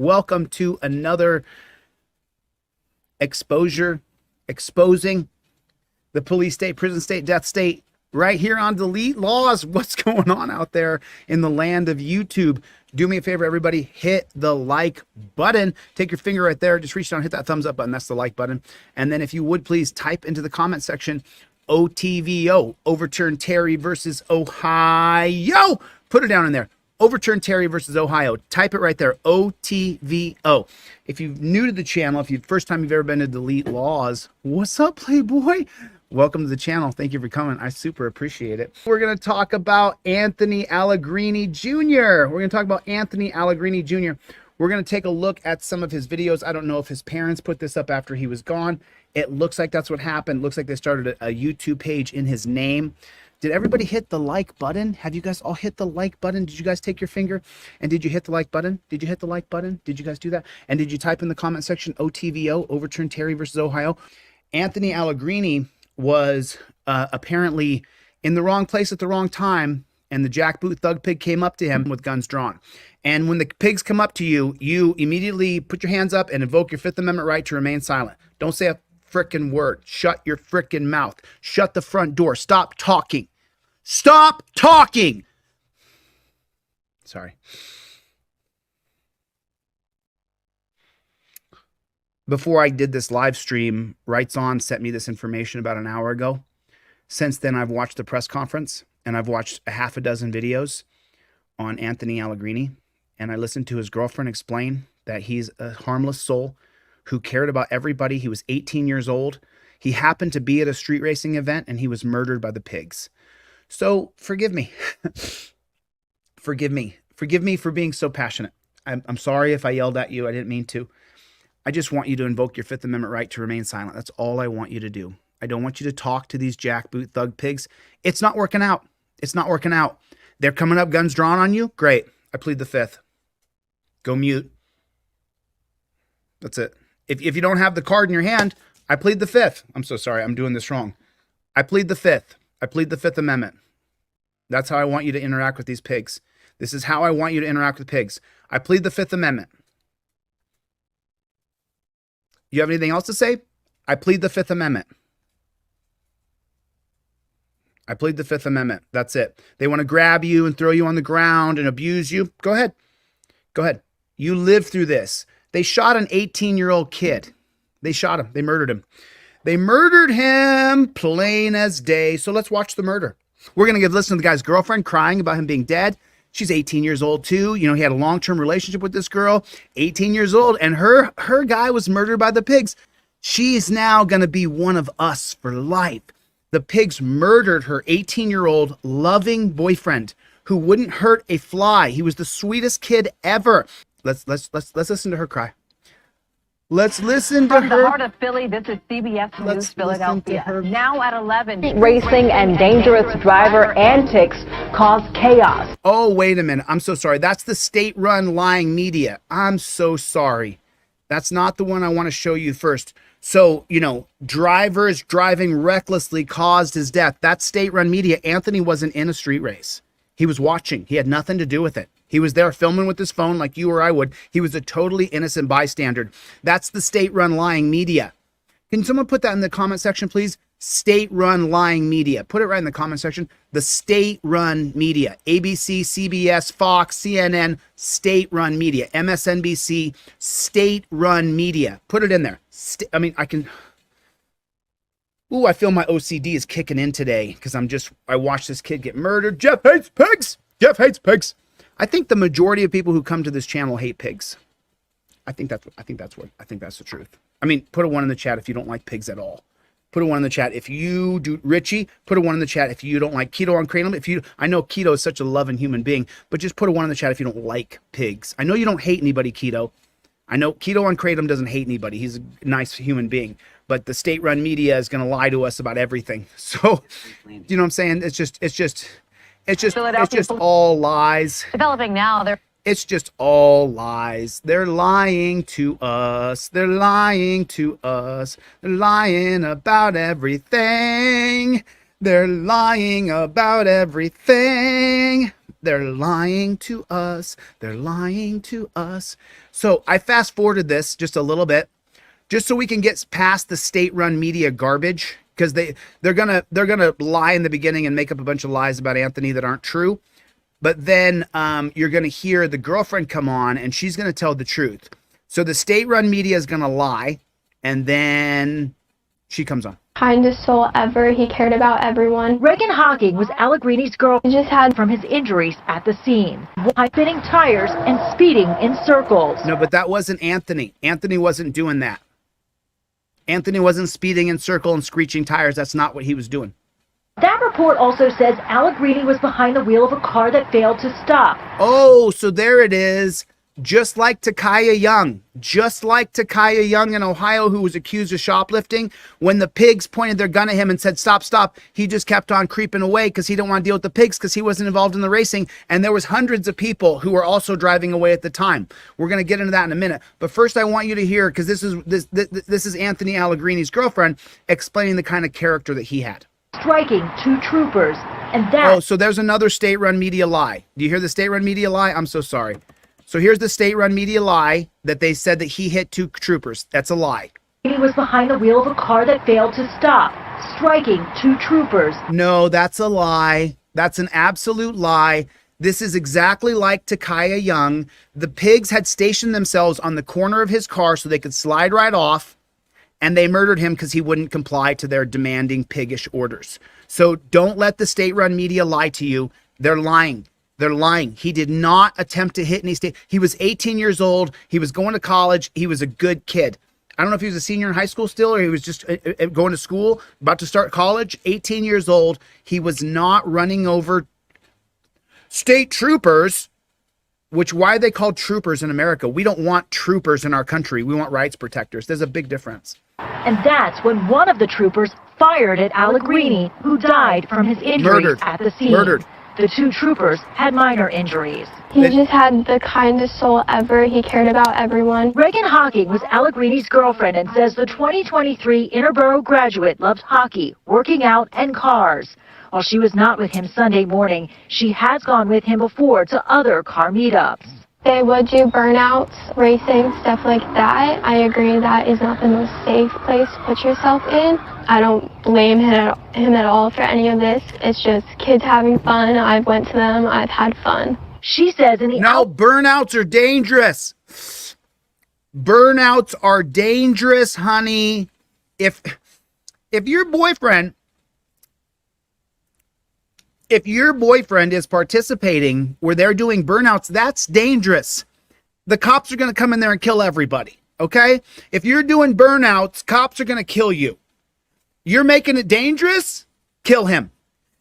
Welcome to another exposing the police state, prison state, death state, right here on Delete Lawz. What's going on out there in the land of YouTube? Do me a favor, everybody, hit the like button. Take your finger right there, just reach down, hit that thumbs up button. That's the like button. And then if you would please type into the comment section, OTVO, overturn Terry versus Ohio. Put it down in there. Overturn Terry versus Ohio. Type it right there, OTVO. If you're new to the channel, if you're first time you've ever been to Delete Lawz, what's up, Playboy? Welcome to the channel. Thank you for coming. I super appreciate it. We're going to talk about Anthony Allegrini Jr. We're going to talk about Anthony Allegrini Jr. We're going to take a look at some of his videos. I don't know if his parents put this up after he was gone. It looks like that's what happened. Looks like they started a YouTube page in his name. Did everybody hit the like button? Have you guys all hit the like button? Did you guys take your finger and did you hit the like button? Did you hit the like button? Did you guys do that? And did you type in the comment section, OTVO, overturn Terry versus Ohio? Anthony Allegrini was apparently in the wrong place at the wrong time, and the jackboot thug pig came up to him with guns drawn. And when the pigs come up to you, you immediately put your hands up and invoke your Fifth Amendment right to remain silent. Don't say a frickin' word. Shut your frickin' mouth. Shut the front door. Stop talking. Stop talking. Sorry. Before I did this live stream, Rights On sent me this information about an hour ago. Since then, I've watched the press conference and I've watched a half a dozen videos on Anthony Allegrini. And I listened to his girlfriend explain that he's a harmless soul who cared about everybody. He was 18 years old. He happened to be at a street racing event and he was murdered by the pigs. So forgive me. Forgive me. Forgive me for being so passionate. I'm sorry if I yelled at you. I didn't mean to. I just want you to invoke your Fifth Amendment right to remain silent. That's all I want you to do. I don't want you to talk to these jackboot thug pigs. It's not working out. It's not working out. They're coming up, guns drawn on you. Great. I plead the Fifth. Go mute. That's it. If you don't have the card in your hand, I plead the Fifth. I'm so sorry. I'm doing this wrong. I plead the Fifth. I plead the Fifth Amendment. That's how I want you to interact with these pigs. This is how I want you to interact with pigs. I plead the Fifth Amendment. You have anything else to say? I plead the Fifth Amendment. I plead the Fifth Amendment. That's it. They want to grab you and throw you on the ground and abuse you. Go ahead. Go ahead. You lived through this. They shot an 18-year-old kid. They shot him. They murdered him. They murdered him plain as day. So let's watch the murder. We're going to listen to the guy's girlfriend crying about him being dead. She's 18 years old too. You know, he had a long-term relationship with this girl, 18 years old, and her guy was murdered by the pigs. She's now going to be one of us for life. The pigs murdered her 18-year-old loving boyfriend who wouldn't hurt a fly. He was the sweetest kid ever. Let's listen to her cry. Let's listen to her. From the heart of Philly, this is CBS News Philadelphia. Now at 11. Racing and dangerous driver antics cause chaos. Oh, wait a minute. I'm so sorry. That's the state-run lying media. I'm so sorry. That's not the one I want to show you first. So, you know, drivers driving recklessly caused his death. That's state-run media. Anthony wasn't in a street race. He was watching. He had nothing to do with it. He was there filming with his phone like you or I would. He was a totally innocent bystander. That's the state-run lying media. Can someone put that in the comment section, please? State-run lying media. Put it right in the comment section. The state-run media. ABC, CBS, Fox, CNN, state-run media. MSNBC, state-run media. Put it in there. I mean, I can... Ooh, I feel my OCD is kicking in today because I watched this kid get murdered. Jeff hates pigs. Jeff hates pigs. I think the majority of people who come to this channel hate pigs. I think that's the truth. I mean, put a 1 in the chat if you don't like pigs at all. Put a 1 in the chat if you do. Richie, put a 1 in the chat if you don't like Keto on Kratom. I know Keto is such a loving human being, but just put a 1 in the chat if you don't like pigs. I know you don't hate anybody, Keto. I know Keto on Kratom doesn't hate anybody. He's a nice human being, but the state-run media is going to lie to us about everything. So, you know what I'm saying? It's just all lies. Developing now. It's just all lies. They're lying to us. They're lying to us. They're lying about everything. They're lying about everything. They're lying to us. They're lying to us. So I fast forwarded this just a little bit, just so we can get past the state-run media garbage, because they're gonna lie in the beginning and make up a bunch of lies about Anthony that aren't true. But then you're gonna hear the girlfriend come on, and she's gonna tell the truth. So the state-run media is gonna lie, and then she comes on. Kindest soul ever. He cared about everyone. Reagan Hocking was Allegrini's girlfriend. He just had From his injuries at the scene, spinning tires and speeding in circles. No, but that wasn't Anthony. Anthony wasn't doing that. Anthony wasn't speeding in circle and screeching tires. That's not what he was doing. That report also says Allegrini was behind the wheel of a car that failed to stop. Oh, so there it is. Just like Takaya Young. Just like Takaya Young in Ohio, who was accused of shoplifting. When the pigs pointed their gun at him and said, stop, stop, he just kept on creeping away because he didn't want to deal with the pigs because he wasn't involved in the racing. And there was hundreds of people who were also driving away at the time. We're going to get into that in a minute. But first I want you to hear, because this is Anthony Allegrini's girlfriend explaining the kind of character that he had. Striking two troopers, and that... Oh, so there's another state-run media lie. Do you hear the state-run media lie? I'm so sorry. So here's the state-run media lie that they said that he hit two troopers. That's a lie. He was behind the wheel of a car that failed to stop, striking two troopers. No, that's a lie. That's an absolute lie. This is exactly like Takaya Young. The pigs had stationed themselves on the corner of his car so they could slide right off, and they murdered him because he wouldn't comply to their demanding piggish orders. So don't let the state-run media lie to you. They're lying. They're lying. He did not attempt to hit any state. He was 18 years old. He was going to college. He was a good kid. I don't know if he was a senior in high school still, or he was just going to school, about to start college. 18 years old. He was not running over state troopers, which why are they called troopers in America? We don't want troopers in our country. We want rights protectors. There's a big difference. And that's when one of the troopers fired at Allegrini, who died from his injuries at the scene. Murdered. The two troopers had minor injuries. He just had the kindest soul ever. He cared about everyone. Reagan Hocking was Allegrini's girlfriend and says the 2023 Interborough graduate loved hockey, working out, and cars. While she was not with him Sunday morning, she has gone with him before to other car meetups. They would do burnouts, racing, stuff like that. I agree that is not the most safe place to put yourself in. I don't blame him at all for any of this. It's just kids having fun. I've went to them. I've had fun. She says in the... No, burnouts are dangerous. Burnouts are dangerous, honey. If your boyfriend is participating where they're doing burnouts, that's dangerous. The cops are going to come in there and kill everybody, okay? If you're doing burnouts, cops are going to kill you. You're making it dangerous? Kill him.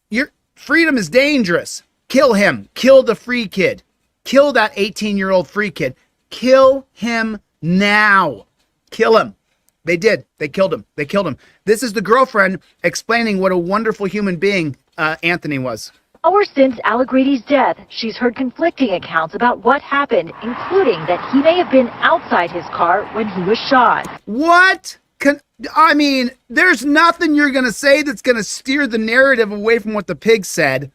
Your freedom is dangerous. Kill him. Kill the free kid. Kill that 18-year-old free kid. Kill him now. Kill him. They did. They killed him. They killed him. This is the girlfriend explaining what a wonderful human being Anthony was. Hours since Allegrini's death, she's heard conflicting accounts about what happened, including that he may have been outside his car when he was shot. What? I mean, there's nothing you're going to say that's going to steer the narrative away from what the pig said.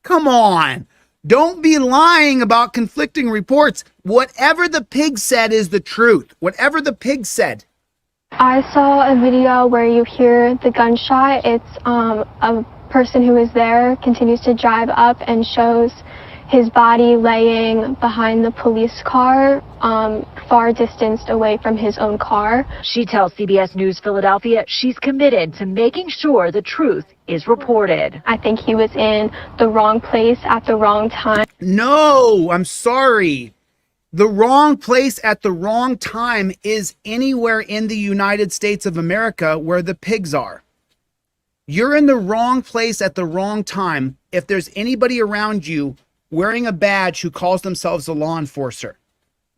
Come on. Don't be lying about conflicting reports. Whatever the pig said is the truth. Whatever the pig said. I saw a video where you hear the gunshot. It's a person who is there continues to drive up and shows his body laying behind the police car, far distanced away from his own car. She tells CBS News Philadelphia she's committed to making sure the truth is reported. I think he was in the wrong place at the wrong time. No, I'm sorry. The wrong place at the wrong time is anywhere in the United States of America where the pigs are. You're in the wrong place at the wrong time if there's anybody around you wearing a badge who calls themselves a law enforcer.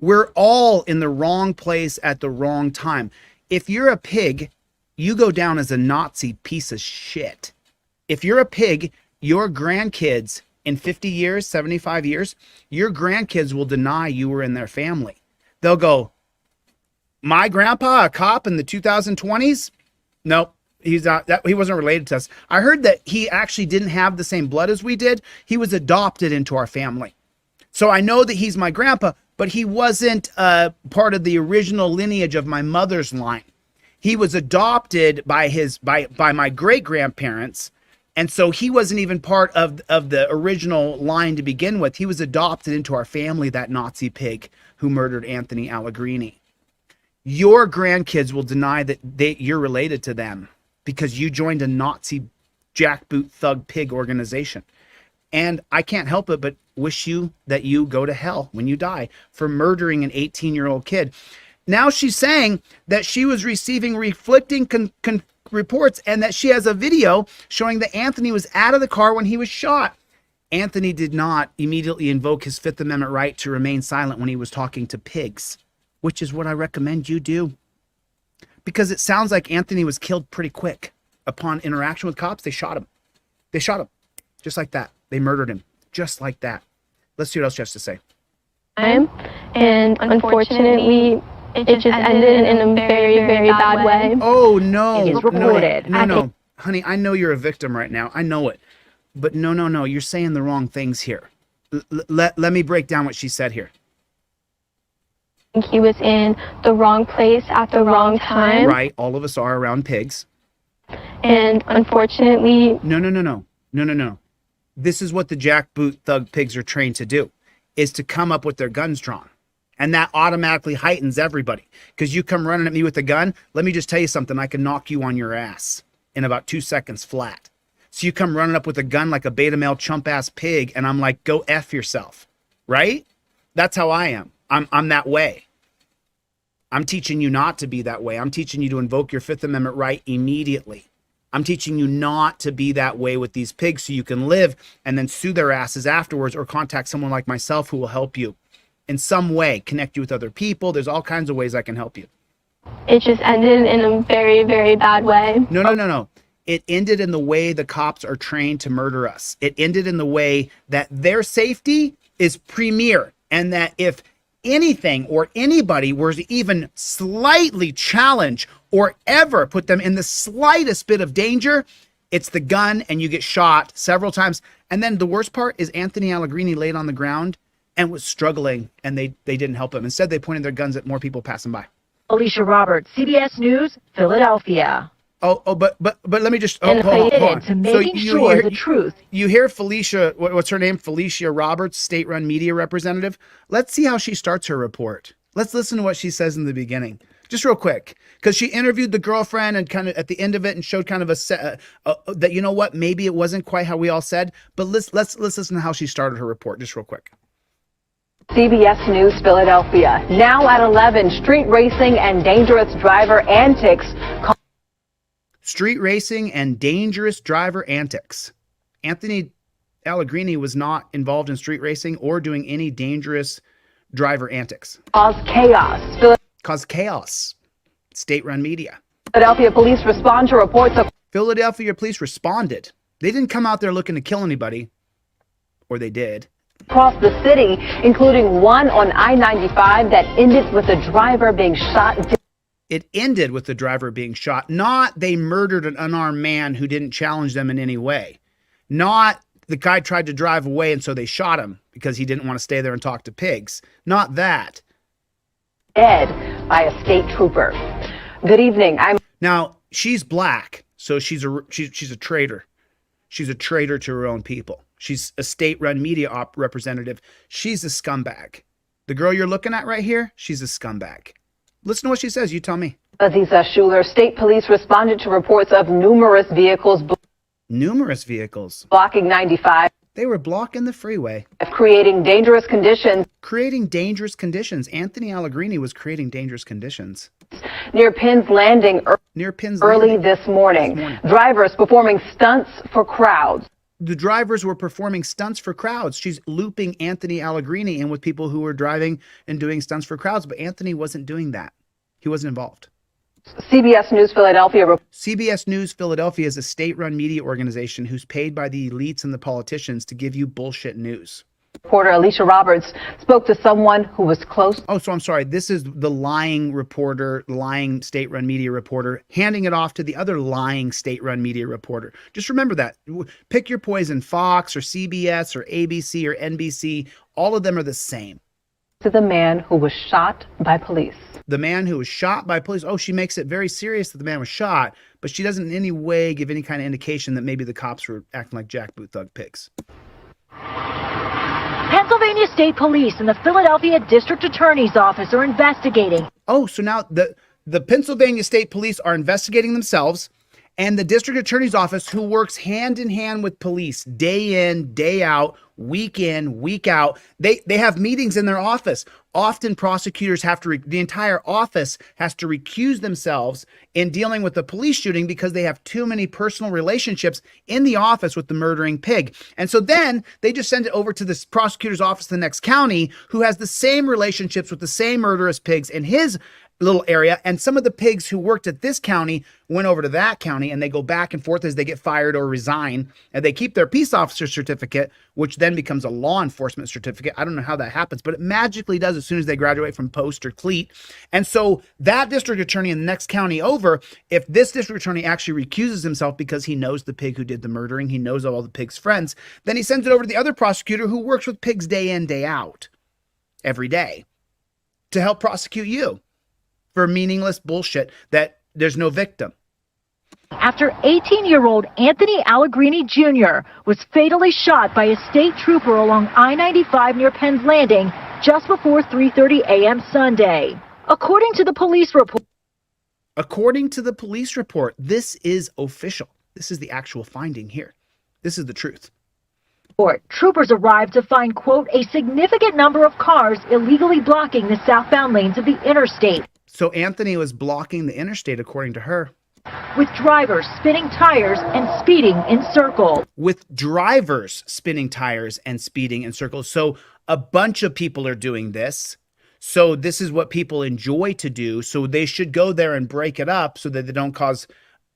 We're all in the wrong place at the wrong time. If you're a pig, you go down as a Nazi piece of shit. If you're a pig, your grandkids in 50 years, 75 years, your grandkids will deny you were in their family. They'll go, my grandpa, a cop in the 2020s? Nope. He's not, he wasn't related to us. I heard that he actually didn't have the same blood as we did. He was adopted into our family. So I know that he's my grandpa, but he wasn't part of the original lineage of my mother's line. He was adopted by my great grandparents, and so he wasn't even part of the original line to begin with. He was adopted into our family, that Nazi pig who murdered Anthony Allegrini. Your grandkids will deny that you're related to them because you joined a Nazi jackboot thug pig organization. And I can't help it but wish you that you go to hell when you die for murdering an 18-year-old kid. Now she's saying that she was receiving conflicting reports and that she has a video showing that Anthony was out of the car when he was shot. Anthony did not immediately invoke his Fifth Amendment right to remain silent when he was talking to pigs, which is what I recommend you do. Because it sounds like Anthony was killed pretty quick. Upon interaction with cops, they shot him. They shot him. Just like that. They murdered him. Just like that. Let's see what else she has to say. And unfortunately, it just ended in a very, very bad way. Oh, no. It is reported. No. Honey, I know you're a victim right now. I know it. But no. You're saying the wrong things here. Let me break down what she said here. He was in the wrong place at the wrong time. Right. All of us are around pigs. And unfortunately... No. This is what the jackboot thug pigs are trained to do, is to come up with their guns drawn. And that automatically heightens everybody. Because you come running at me with a gun, let me just tell you something, I can knock you on your ass in about 2 seconds flat. So you come running up with a gun like a beta male chump ass pig, and I'm like, go F yourself. Right? That's how I am. I'm that way. I'm teaching you not to be that way. I'm teaching you to invoke your Fifth Amendment right immediately. I'm teaching you not to be that way with these pigs so you can live and then sue their asses afterwards or contact someone like myself who will help you in some way, connect you with other people. There's all kinds of ways I can help you. It just ended in a very, very bad way. No. It ended in the way the cops are trained to murder us. It ended in the way that their safety is premier, and that if anything or anybody were to even slightly challenge or ever put them in the slightest bit of danger, it's the gun and you get shot several times. And then the worst part is Anthony Allegrini laid on the ground and was struggling, and they didn't help him. Instead, they pointed their guns at more people passing by. Alicia Roberts, CBS News, Philadelphia. But let me just hold on. To making sure the truth. You hear Felicia, what's her name? Felicia Roberts, state-run media representative. Let's see how she starts her report. Let's listen to what she says in the beginning, just real quick, because she interviewed the girlfriend and kind of at the end of it and showed kind of that, you know what, maybe it wasn't quite how we all said. But let's listen to how she started her report, just real quick. CBS News Philadelphia. Now at 11, street racing and dangerous driver antics. Street racing and dangerous driver antics. Anthony Allegrini was not involved in street racing or doing any dangerous driver antics. Cause chaos. State-run media. Philadelphia police respond to reports of... Philadelphia police responded. They didn't come out there looking to kill anybody. Or they did. Across the city, including one on I-95 that ended with the driver being shot. It ended with the driver being shot. Not they murdered an unarmed man who didn't challenge them in any way. Not the guy tried to drive away and so they shot him because he didn't want to stay there and talk to pigs. Not that. Dead by a state trooper. Good evening. Now, she's black, so she's a traitor. She's a traitor to her own people. She's a state-run media representative. She's a scumbag. The girl you're looking at right here, she's a scumbag. Listen to what she says. You tell me. Aziza Schuler, state police responded to reports of numerous vehicles blocking 95. They were blocking the freeway. Creating dangerous conditions. Anthony Allegrini was creating dangerous conditions. Near Penn's Landing early this morning. Drivers performing stunts for crowds. The drivers were performing stunts for crowds. She's looping Anthony Allegrini in with people who were driving and doing stunts for crowds, but Anthony wasn't doing that. He wasn't involved. CBS News Philadelphia. CBS News Philadelphia is a state-run media organization who's paid by the elites and the politicians to give you bullshit news. Reporter Alicia Roberts spoke to someone who was close. Oh, so I'm sorry. This is the lying reporter, lying state-run media reporter, handing it off to the other lying state-run media reporter. Just remember that. Pick your poison. Fox or CBS or ABC or NBC. All of them are the same. to the man who was shot by police. The man who was shot by police. Oh, she makes it very serious that the man was shot, but she doesn't in any way give any kind of indication that maybe the cops were acting like jackboot thug pigs. Pennsylvania State Police and the Philadelphia District Attorney's Office are investigating. Oh, so now the Pennsylvania State Police are investigating themselves, and the District Attorney's Office, who works hand in hand with police day in, day out, week in, week out, they have meetings in their office. Often prosecutors have to, the entire office has to recuse themselves in dealing with the police shooting because they have too many personal relationships in the office with the murdering pig. And so then they just send it over to the prosecutor's office in the next county, who has the same relationships with the same murderous pigs in his little area, and some of the pigs who worked at this county went over to that county, and they go back and forth as they get fired or resign, and they keep their peace officer certificate, which then becomes a law enforcement certificate. I don't know how that happens, but it magically does as soon as they graduate from post or cleat. And so that district attorney in the next county over, if this district attorney actually recuses himself because he knows the pig who did the murdering, he knows all the pig's friends, then he sends it over to the other prosecutor who works with pigs day in, day out, every day, to help prosecute you for meaningless bullshit that there's no victim. After 18-year-old Anthony Allegrini Jr. was fatally shot by a state trooper along I-95 near Penn's Landing just before 3:30 a.m. Sunday. According to the police report, this is official. This is the actual finding here. This is the truth. Troopers arrived to find, quote, a significant number of cars illegally blocking the southbound lanes of the interstate. So Anthony was blocking the interstate, according to her. With drivers spinning tires and speeding in circles. So a bunch of people are doing this. So this is what people enjoy to do. So they should go there and break it up so that they don't cause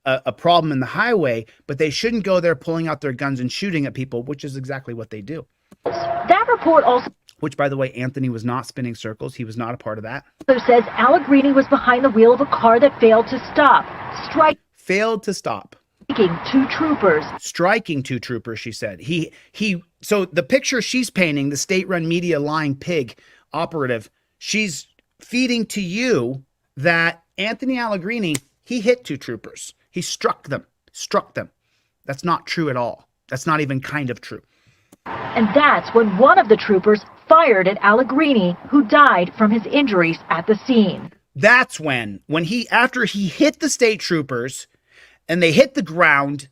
a problem in the highway. But they shouldn't go there pulling out their guns and shooting at people, which is exactly what they do. That report also... Which, by the way, Anthony was not spinning circles. He was not a part of that. ...says Allegrini was behind the wheel of a car that failed to stop. Striking two troopers, she said. So the picture she's painting, the state-run media lying pig operative, she's feeding to you that Anthony Allegrini, he hit two troopers. He struck them. That's not true at all. That's not even kind of true. And that's when one of the troopers fired at Allegrini, who died from his injuries at the scene. That's when after he hit the state troopers and they hit the ground,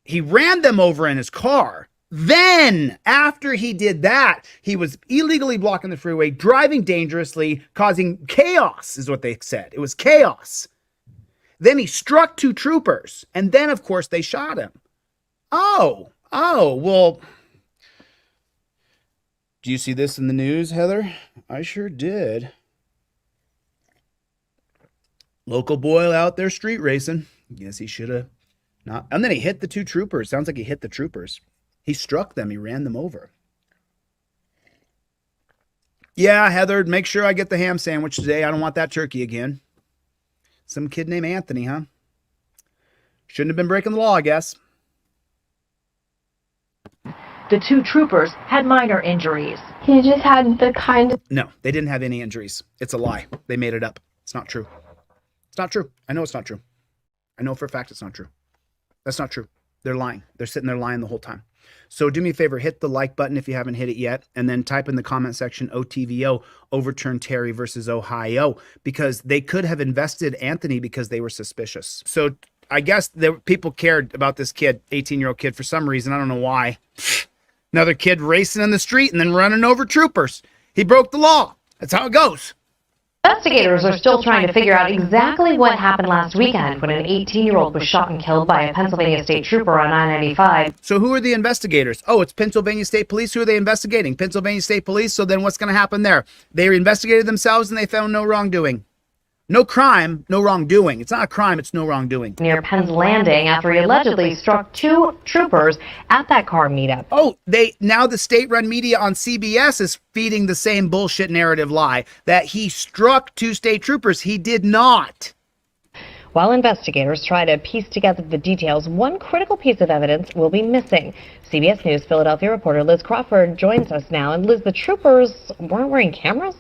he ran them over in his car. Then, after he did that, he was illegally blocking the freeway, driving dangerously, causing chaos, is what they said. It was chaos. Then he struck two troopers, and then, of course, they shot him. Oh, well... Do you see this in the news, Heather? I sure did. Local boy out there street racing. Guess he should have not. And then he hit the two troopers. Sounds like he hit the troopers. He struck them. He ran them over. Yeah, Heather, make sure I get the ham sandwich today. I don't want that turkey again. Some kid named Anthony, huh? Shouldn't have been breaking the law, I guess. The two troopers had minor injuries. He just had the kind of... No, they didn't have any injuries. It's a lie. They made it up. It's not true. It's not true. I know it's not true. I know for a fact it's not true. That's not true. They're lying. They're sitting there lying the whole time. So do me a favor, hit the like button if you haven't hit it yet, and then type in the comment section, OTVO, overturn Terry versus Ohio, because they could have invested Anthony because they were suspicious. So I guess people cared about this kid, 18-year-old kid, for some reason. I don't know why. Another kid racing in the street and then running over troopers. He broke the law. That's how it goes. Investigators are still trying to figure out exactly what happened last weekend when an 18-year-old was shot and killed by a Pennsylvania State Trooper on I-95. So who are the investigators? Oh, it's Pennsylvania State Police. Who are they investigating? Pennsylvania State Police. So then what's going to happen there? They investigated themselves and they found no wrongdoing. No crime, no wrongdoing. It's not a crime, it's no wrongdoing. Near Penn's Landing after he allegedly struck two troopers at that car meetup. Oh, now the state-run media on CBS is feeding the same bullshit narrative lie that he struck two state troopers. He did not. While investigators try to piece together the details, one critical piece of evidence will be missing. CBS News Philadelphia reporter Liz Crawford joins us now. And Liz, the troopers weren't wearing cameras?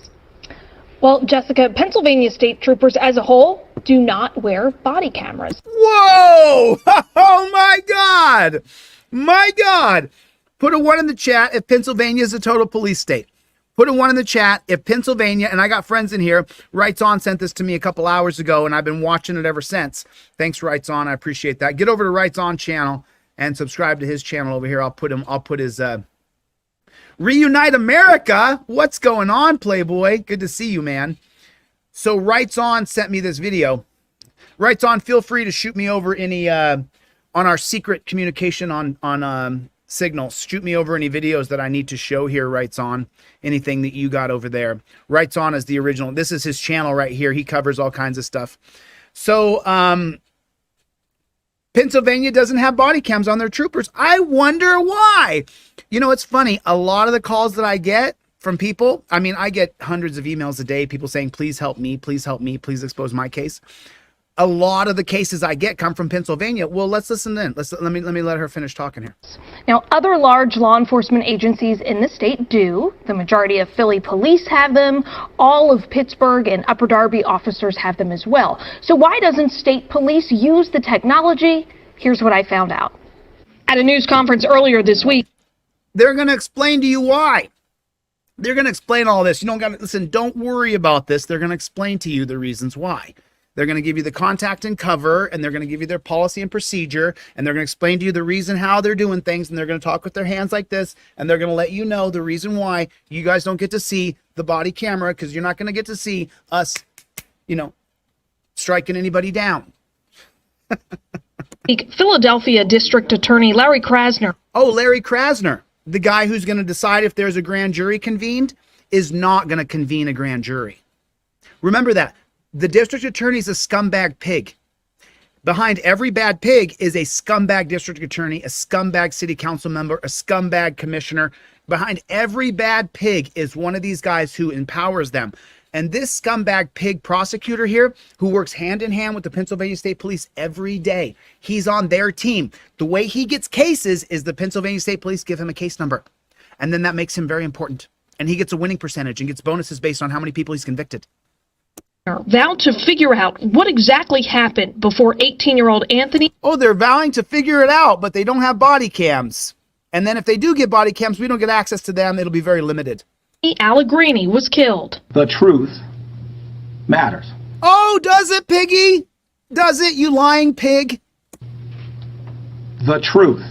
Well, Jessica, Pennsylvania state troopers as a whole do not wear body cameras. Whoa! Oh my God! My God! Put a 1 in the chat if Pennsylvania is a total police state. Put a 1 in the chat if Pennsylvania, and I got friends in here. Writes On sent this to me a couple hours ago, and I've been watching it ever since. Thanks, Writes On. I appreciate that. Get over to Writes On channel and subscribe to his channel over here. I'll put his Reunite America. What's going on, Playboy? Good to see you, man. So Writes On sent me this video. Writes On, feel free to shoot me over any on our secret communication on Signals. Shoot me over any videos that I need to show here, Writes On. Anything that you got over there. Writes On is the original. This is his channel right here. He covers all kinds of stuff. So, Pennsylvania doesn't have body cams on their troopers. I wonder why. You know, it's funny. A lot of the calls that I get from people, I mean, I get hundreds of emails a day, people saying, please help me, please help me, please expose my case. A lot of the cases I get come from Pennsylvania. Well, let's listen in. Let me let her finish talking here. Now, other large law enforcement agencies in the state do. The majority of Philly police have them. All of Pittsburgh and Upper Darby officers have them as well. So why doesn't state police use the technology? Here's what I found out. At a news conference earlier this week, they're going to explain to you why. They're going to explain all this. You don't got to listen. Don't worry about this. They're going to explain to you the reasons why. They're going to give you the contact and cover, and they're going to give you their policy and procedure, and they're going to explain to you the reason how they're doing things, and they're going to talk with their hands like this, and they're going to let you know the reason why you guys don't get to see the body camera, because you're not going to get to see us, you know, striking anybody down. Philadelphia District Attorney Larry Krasner. Oh, Larry Krasner, the guy who's going to decide if there's a grand jury convened, is not going to convene a grand jury. Remember that. The district attorney's a scumbag pig. Behind every bad pig is a scumbag district attorney, a scumbag city council member, a scumbag commissioner. Behind every bad pig is one of these guys who empowers them. And this scumbag pig prosecutor here, who works hand in hand with the Pennsylvania State Police every day, he's on their team. The way he gets cases is the Pennsylvania State Police give him a case number. And then that makes him very important. And he gets a winning percentage and gets bonuses based on how many people he's convicted. Vowed to figure out what exactly happened before 18-year-old Anthony. Oh, they're vowing to figure it out, but they don't have body cams. And then if they do get body cams, we don't get access to them. It'll be very limited. Allegrini was killed. The truth matters. Oh, does it, piggy? Does it, you lying pig? The truth.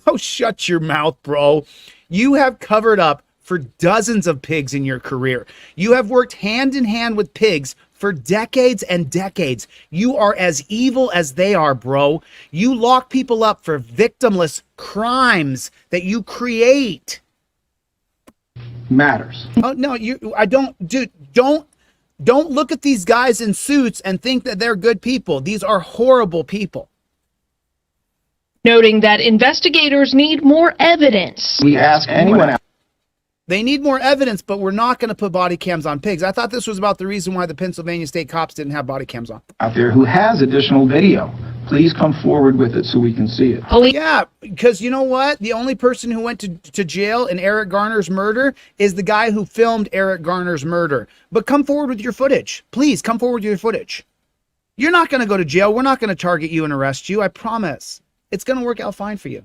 Oh, shut your mouth, bro. You have covered up for dozens of pigs in your career. You have worked hand in hand with pigs for decades and decades. You are as evil as they are, bro. You lock people up for victimless crimes that you create. Matters. Oh no, don't look at these guys in suits and think that they're good people. These are horrible people. Noting that investigators need more evidence. We ask anyone else. They need more evidence, but we're not going to put body cams on pigs. I thought this was about the reason why the Pennsylvania state cops didn't have body cams on. Out there who has additional video, please come forward with it so we can see it. Yeah, because you know what? The only person who went to jail in Eric Garner's murder is the guy who filmed Eric Garner's murder. But come forward with your footage. Please come forward with your footage. You're not going to go to jail. We're not going to target you and arrest you. I promise. It's going to work out fine for you.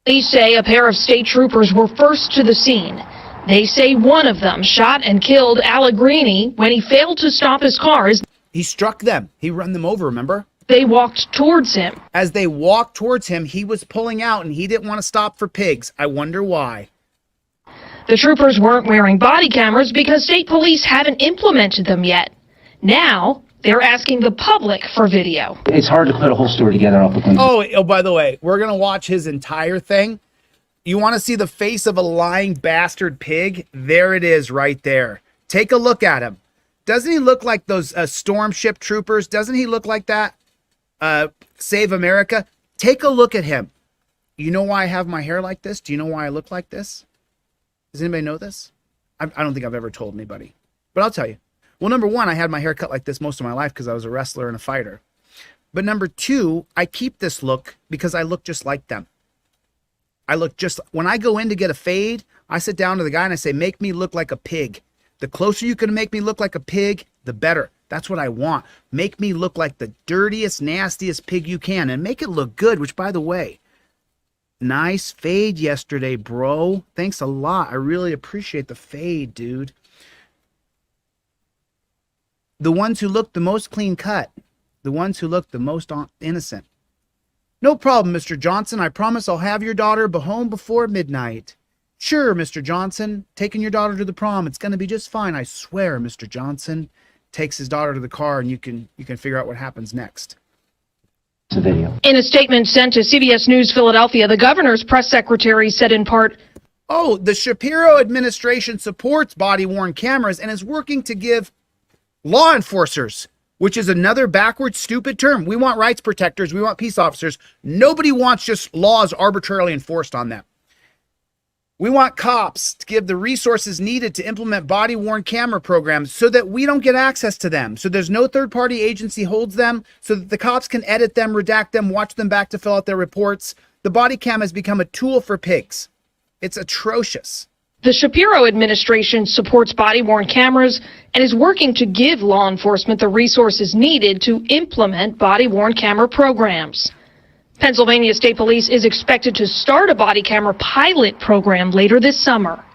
Police say a pair of state troopers were first to the scene. They say one of them shot and killed Allegrini when he failed to stop his car. He struck them. He ran them over, remember? They walked towards him. As they walked towards him, he was pulling out and he didn't want to stop for pigs. I wonder why. The troopers weren't wearing body cameras because state police haven't implemented them yet. Now, they're asking the public for video. It's hard to put a whole story together off the clip. Oh, by the way, we're going to watch his entire thing. You want to see the face of a lying bastard pig? There it is right there. Take a look at him. Doesn't he look like those storm ship troopers? Doesn't he look like that? Save America? Take a look at him. You know why I have my hair like this? Do you know why I look like this? Does anybody know this? I don't think I've ever told anybody. But I'll tell you. Well, number one, I had my hair cut like this most of my life because I was a wrestler and a fighter. But number two, I keep this look because I look just like them. When I go in to get a fade, I sit down to the guy and I say, make me look like a pig. The closer you can make me look like a pig, the better. That's what I want. Make me look like the dirtiest, nastiest pig you can, and make it look good, which, by the way, nice fade yesterday, bro. Thanks a lot. I really appreciate the fade, dude. The ones who look the most clean cut. The ones who look the most innocent. No problem, Mr. Johnson. I promise I'll have your daughter home before midnight. Sure, Mr. Johnson. Taking your daughter to the prom. It's going to be just fine. I swear, Mr. Johnson. Takes his daughter to the car, and you can figure out what happens next. It's a video. In a statement sent to CBS News Philadelphia, the governor's press secretary said in part, "Oh, the Shapiro administration supports body-worn cameras and is working to give law enforcers," which is another backward, stupid term. We want rights protectors. We want peace officers. Nobody wants just laws arbitrarily enforced on them. We want cops to give the resources needed to implement body-worn camera programs so that we don't get access to them. So there's no third-party agency holds them, so that the cops can edit them, redact them, watch them back to fill out their reports. The body cam has become a tool for pigs. It's atrocious. the Shapiro administration supports body-worn cameras and is working to give law enforcement the resources needed to implement body-worn camera programs. Pennsylvania State Police is expected to start a body camera pilot program later this summer.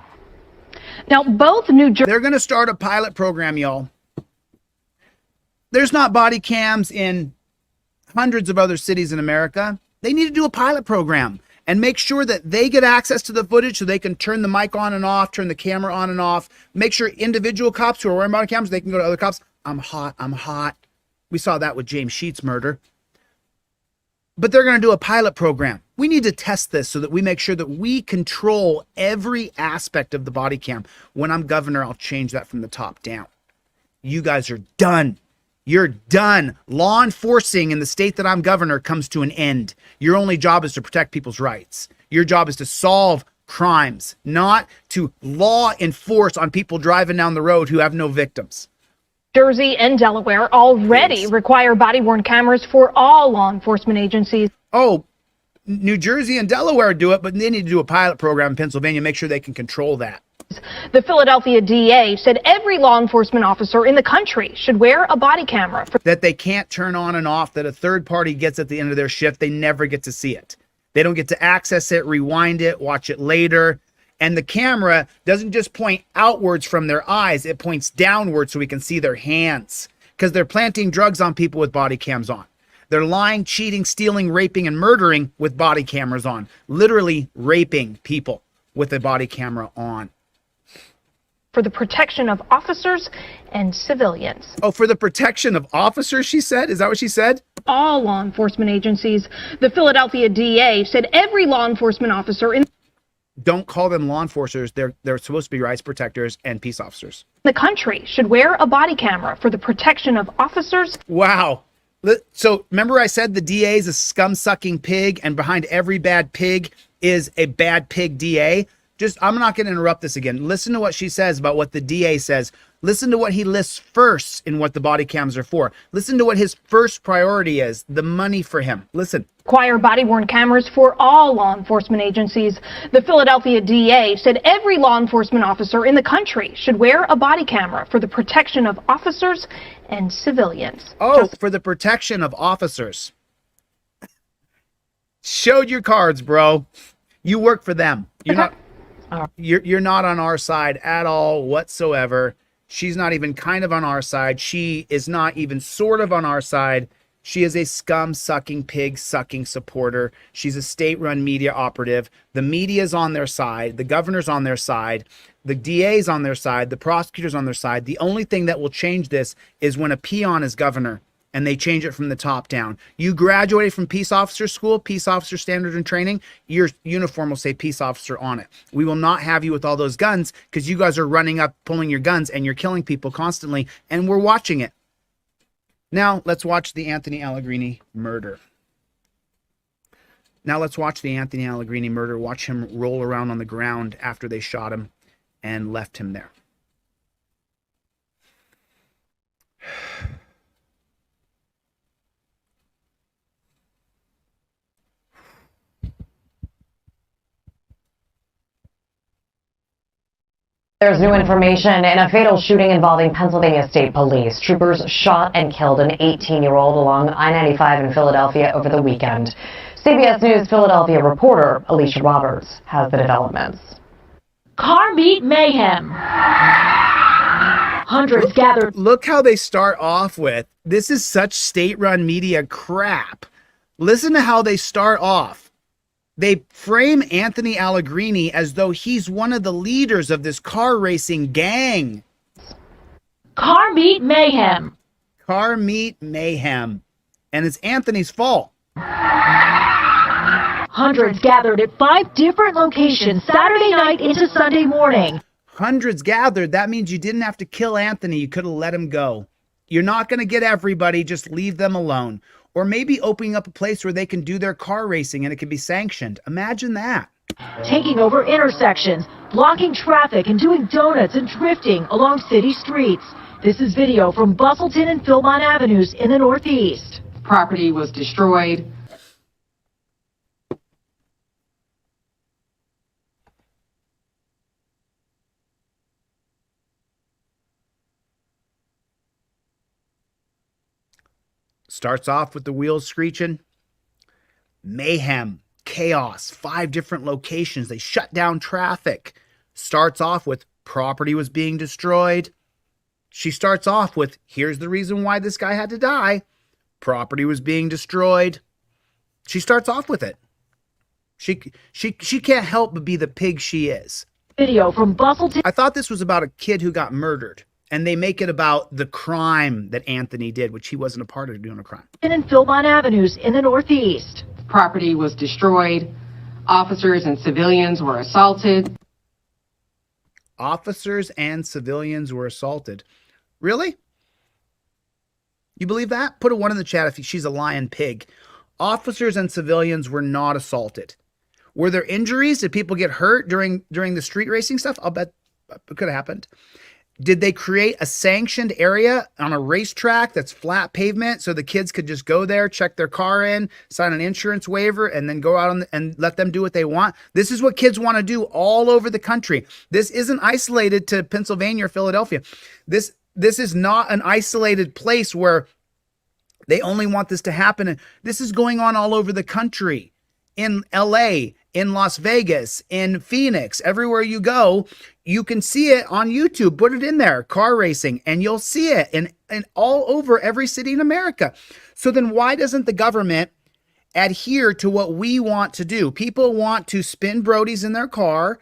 Now, both New Jersey... They're going to start a pilot program, y'all. There's not body cams in hundreds of other cities in America. They need to do a pilot program and make sure that they get access to the footage so they can turn the mic on and off, turn the camera on and off, make sure individual cops who are wearing body cameras, they can go to other cops. I'm hot. We saw that with James Sheets' murder. But they're going to do a pilot program. We need to test this so that we make sure that we control every aspect of the body cam. When I'm governor, I'll change that from the top down. You guys are done. You're done. Law enforcing in the state that I'm governor comes to an end. Your only job is to protect people's rights. Your job is to solve crimes, not to law enforce on people driving down the road who have no victims. Jersey and Delaware already require body-worn cameras for all law enforcement agencies. Oh, New Jersey and Delaware do it, but they need to do a pilot program in Pennsylvania, make sure they can control that. The Philadelphia DA said every law enforcement officer in the country should wear a body camera. That they can't turn on and off, that a third party gets at the end of their shift. They never get to see it. They don't get to access it, rewind it, watch it later. And the camera doesn't just point outwards from their eyes, it points downwards so we can see their hands. Because they're planting drugs on people with body cams on. They're lying, cheating, stealing, raping, and murdering with body cameras on. Literally raping people with a body camera on. For the protection of officers and civilians. Oh, for the protection of officers, she said? Is that what she said? All law enforcement agencies. The Philadelphia DA said every law enforcement officer in Don't call them law enforcers. They're supposed to be rights protectors and peace officers. the country should wear a body camera for the protection of officers. Wow. So remember I said the DA is a scum-sucking pig, and behind every bad pig is a bad pig DA? I'm not going to interrupt this again. Listen to what she says about what the DA says. Listen to what he lists first in what the body cams are for. Listen to what his first priority is, the money for him. Listen. Require body-worn cameras for all law enforcement agencies. The Philadelphia DA said every law enforcement officer in the country should wear a body camera for the protection of officers and civilians. Oh, for the protection of officers. Showed your cards, bro. You work for them. You're not on our side at all whatsoever. She's not even kind of on our side. She is not even sort of on our side. She is a scum-sucking, pig-sucking supporter. She's a state-run media operative. The media's on their side. The governor's on their side. The DA's on their side. The prosecutor's on their side. The only thing that will change this is when a peon is governor and they change it from the top down. You graduated from peace officer school, peace officer standard and training, your uniform will say peace officer on it. We will not have you with all those guns because you guys are running up, pulling your guns, and you're killing people constantly, and we're watching it. Now, let's watch the Anthony Allegrini murder. Watch him roll around on the ground after they shot him and left him there. There's new information in a fatal shooting involving Pennsylvania State Police. Troopers shot and killed an 18-year-old along I-95 in Philadelphia over the weekend. CBS News Philadelphia reporter Alicia Roberts has the developments. Car meet mayhem. Hundreds gathered. Look how they start off with, this is such state-run media crap. Listen to how they start off. They frame Anthony Allegrini as though he's one of the leaders of this car racing gang. Car meet mayhem. Car meet mayhem. And it's Anthony's fault. Hundreds gathered at 5 different locations Saturday night into Sunday morning. Hundreds gathered. That means you didn't have to kill Anthony. You could have let him go. You're not going to get everybody. Just leave them alone. Or maybe opening up a place where they can do their car racing and it can be sanctioned. Imagine that. Taking over intersections, blocking traffic, and doing donuts and drifting along city streets. This is video from Bustleton and Philmont Avenues in the Northeast. Property was destroyed. Starts off with the wheels screeching. Mayhem, chaos, 5 different locations. They shut down traffic. Starts off with property was being destroyed. She starts off with, here's the reason why this guy had to die. Property was being destroyed. She starts off with it. She can't help but be the pig she is. Video from Bustleton. I thought this was about a kid who got murdered. And they make it about the crime that Anthony did, which he wasn't a part of doing a crime. In Philmont Avenues in the Northeast. Property was destroyed. Officers and civilians were assaulted. Officers and civilians were assaulted. Really? You believe that? Put a 1 in the chat if she's a lying pig. Officers and civilians were not assaulted. Were there injuries? Did people get hurt during the street racing stuff? I'll bet it could have happened. Did they create a sanctioned area on a racetrack that's flat pavement so the kids could just go there, check their car in, sign an insurance waiver, and then go out and let them do what they want? This is what kids want to do all over the country. This isn't isolated to Pennsylvania or Philadelphia. This is not an isolated place where they only want this to happen. This is going on all over the country. In LA, in Las Vegas, in Phoenix, everywhere you go, you can see it on YouTube. Put it in there, car racing, and you'll see it in all over every city in America. So then why doesn't the government adhere to what we want to do? People want to spin Brodies in their car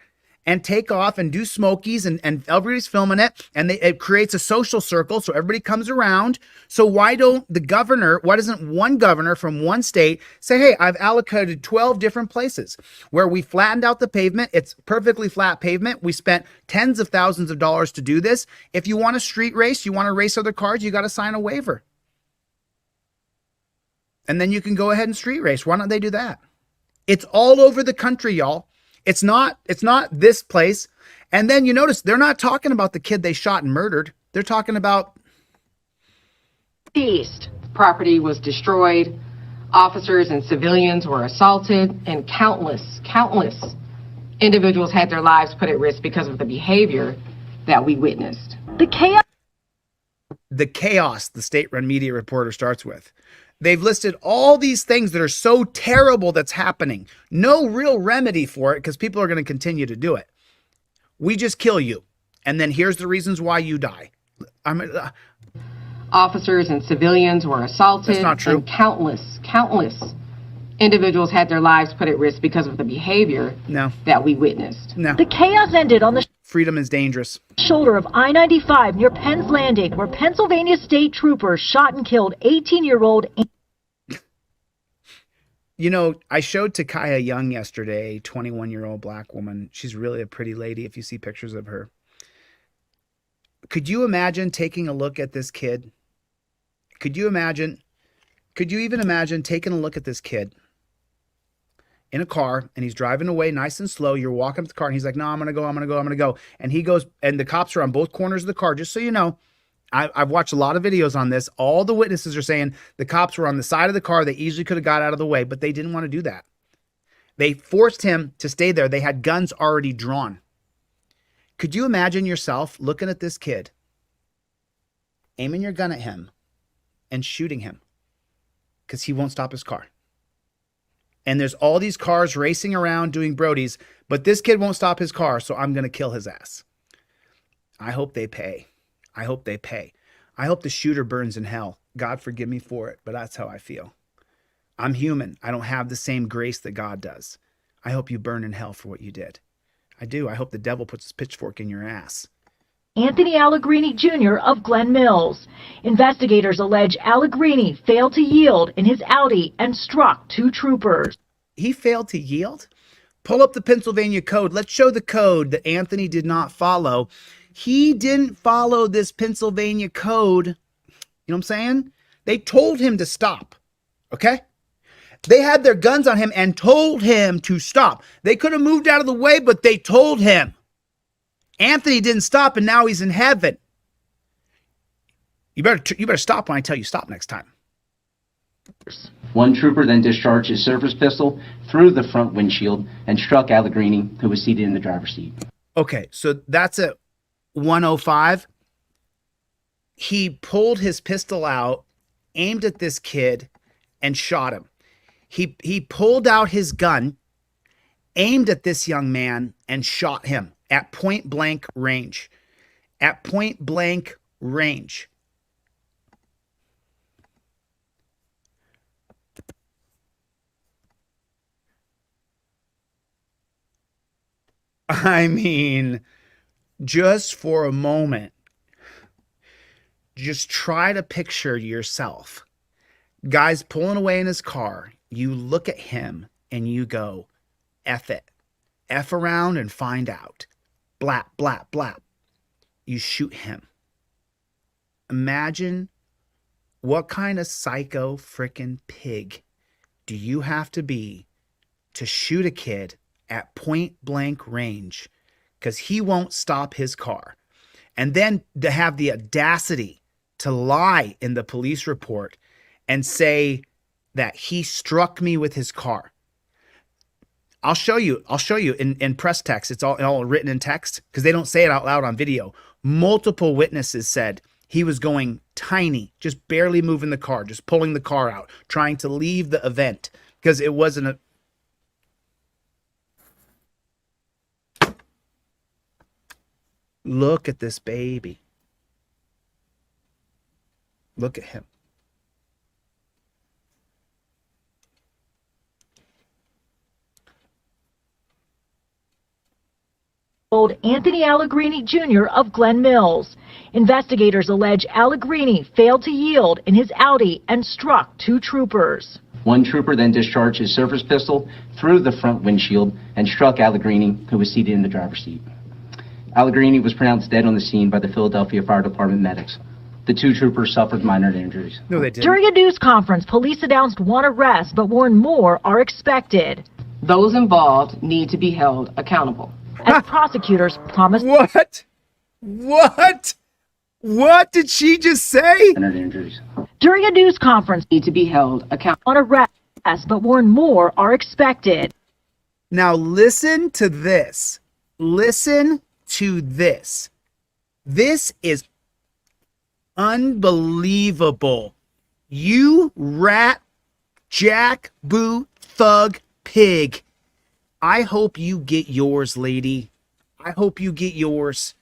and take off and do smokies, and everybody's filming it, and it creates a social circle so everybody comes around. So why doesn't one governor from one state say, hey, I've allocated 12 different places where we flattened out the pavement. It's perfectly flat pavement. We spent tens of thousands of dollars to do this. If you want a street race, you want to race other cars, you got to sign a waiver. And then you can go ahead and street race. Why don't they do that? It's all over the country, y'all. It's not this place. And then you notice they're not talking about the kid they shot and murdered. They're talking about East. Property was destroyed. Officers and civilians were assaulted, and countless individuals had their lives put at risk because of the behavior that we witnessed. The chaos, the state-run media reporter starts with. They've listed all these things that are so terrible that's happening. No real remedy for it because people are going to continue to do it. We just kill you. And then here's the reasons why you die. Officers and civilians were assaulted. That's not true. And countless individuals had their lives put at risk because of the behavior that we witnessed. No. The chaos ended on the freedom is dangerous. Shoulder of I-95 near Penn's Landing, where Pennsylvania state troopers shot and killed 18-year-old. You know, I showed Takaya Young yesterday, 21-year-old black woman. She's really a pretty lady if you see pictures of her. Could you imagine taking a look at this kid? Could you even imagine taking a look at this kid in a car, and he's driving away nice and slow. You're walking up to the car, and he's like, no, I'm going to go. And he goes, and the cops are on both corners of the car. Just so you know, I've watched a lot of videos on this. All the witnesses are saying the cops were on the side of the car. They easily could have got out of the way, but they didn't want to do that. They forced him to stay there. They had guns already drawn. Could you imagine yourself looking at this kid, aiming your gun at him, and shooting him because he won't stop his car? And there's all these cars racing around doing Brodies, but this kid won't stop his car, so I'm going to kill his ass. I hope they pay. I hope they pay. I hope the shooter burns in hell. God forgive me for it, but that's how I feel. I'm human. I don't have the same grace that God does. I hope you burn in hell for what you did. I do. I hope the devil puts his pitchfork in your ass. Anthony Allegrini Jr. of Glen Mills. Investigators allege Allegrini failed to yield in his Audi and struck 2 troopers. He failed to yield? Pull up the Pennsylvania code. Let's show the code that Anthony did not follow. He didn't follow this Pennsylvania code. You know what I'm saying? They told him to stop. Okay? They had their guns on him and told him to stop. They could have moved out of the way, but they told him. Anthony didn't stop, and now he's in heaven. You better stop when I tell you stop next time. One trooper then discharged his service pistol through the front windshield and struck Allegrini, who was seated in the driver's seat. Okay, so that's at 105. He pulled his pistol out, aimed at this kid, and shot him. He pulled out his gun, aimed at this young man, and shot him at point blank range. At point blank range. I mean, just for a moment, just try to picture yourself. Guy's pulling away in his car. You look at him and you go, F it. F around and find out. Blap, blap, blap. You shoot him. Imagine what kind of psycho frickin' pig do you have to be to shoot a kid at point blank range because he won't stop his car. And then to have the audacity to lie in the police report and say that he struck me with his car. I'll show you in press text. It's all written in text because they don't say it out loud on video. Multiple witnesses said he was going tiny, just barely moving the car, just pulling the car out, trying to leave the event because it wasn't a... Look at this baby. Look at him. Anthony Allegrini Jr. of Glen Mills. Investigators allege Allegrini failed to yield in his Audi and struck 2 troopers. One trooper then discharged his service pistol through the front windshield and struck Allegrini, who was seated in the driver's seat. Allegrini was pronounced dead on the scene by the Philadelphia Fire Department medics. The 2 troopers suffered minor injuries. No, they didn't. During a news conference, police announced 1 arrest, but warned more are expected. Those involved need to be held accountable. As prosecutors promised... What? What did she just say? Minor injuries. During a news conference, Need to be held accountable. 1 arrest, but warned more are expected. Now listen to this. Listen to this. This is unbelievable. You rat, jackboot, thug, pig. I hope you get yours, lady. I hope you get yours.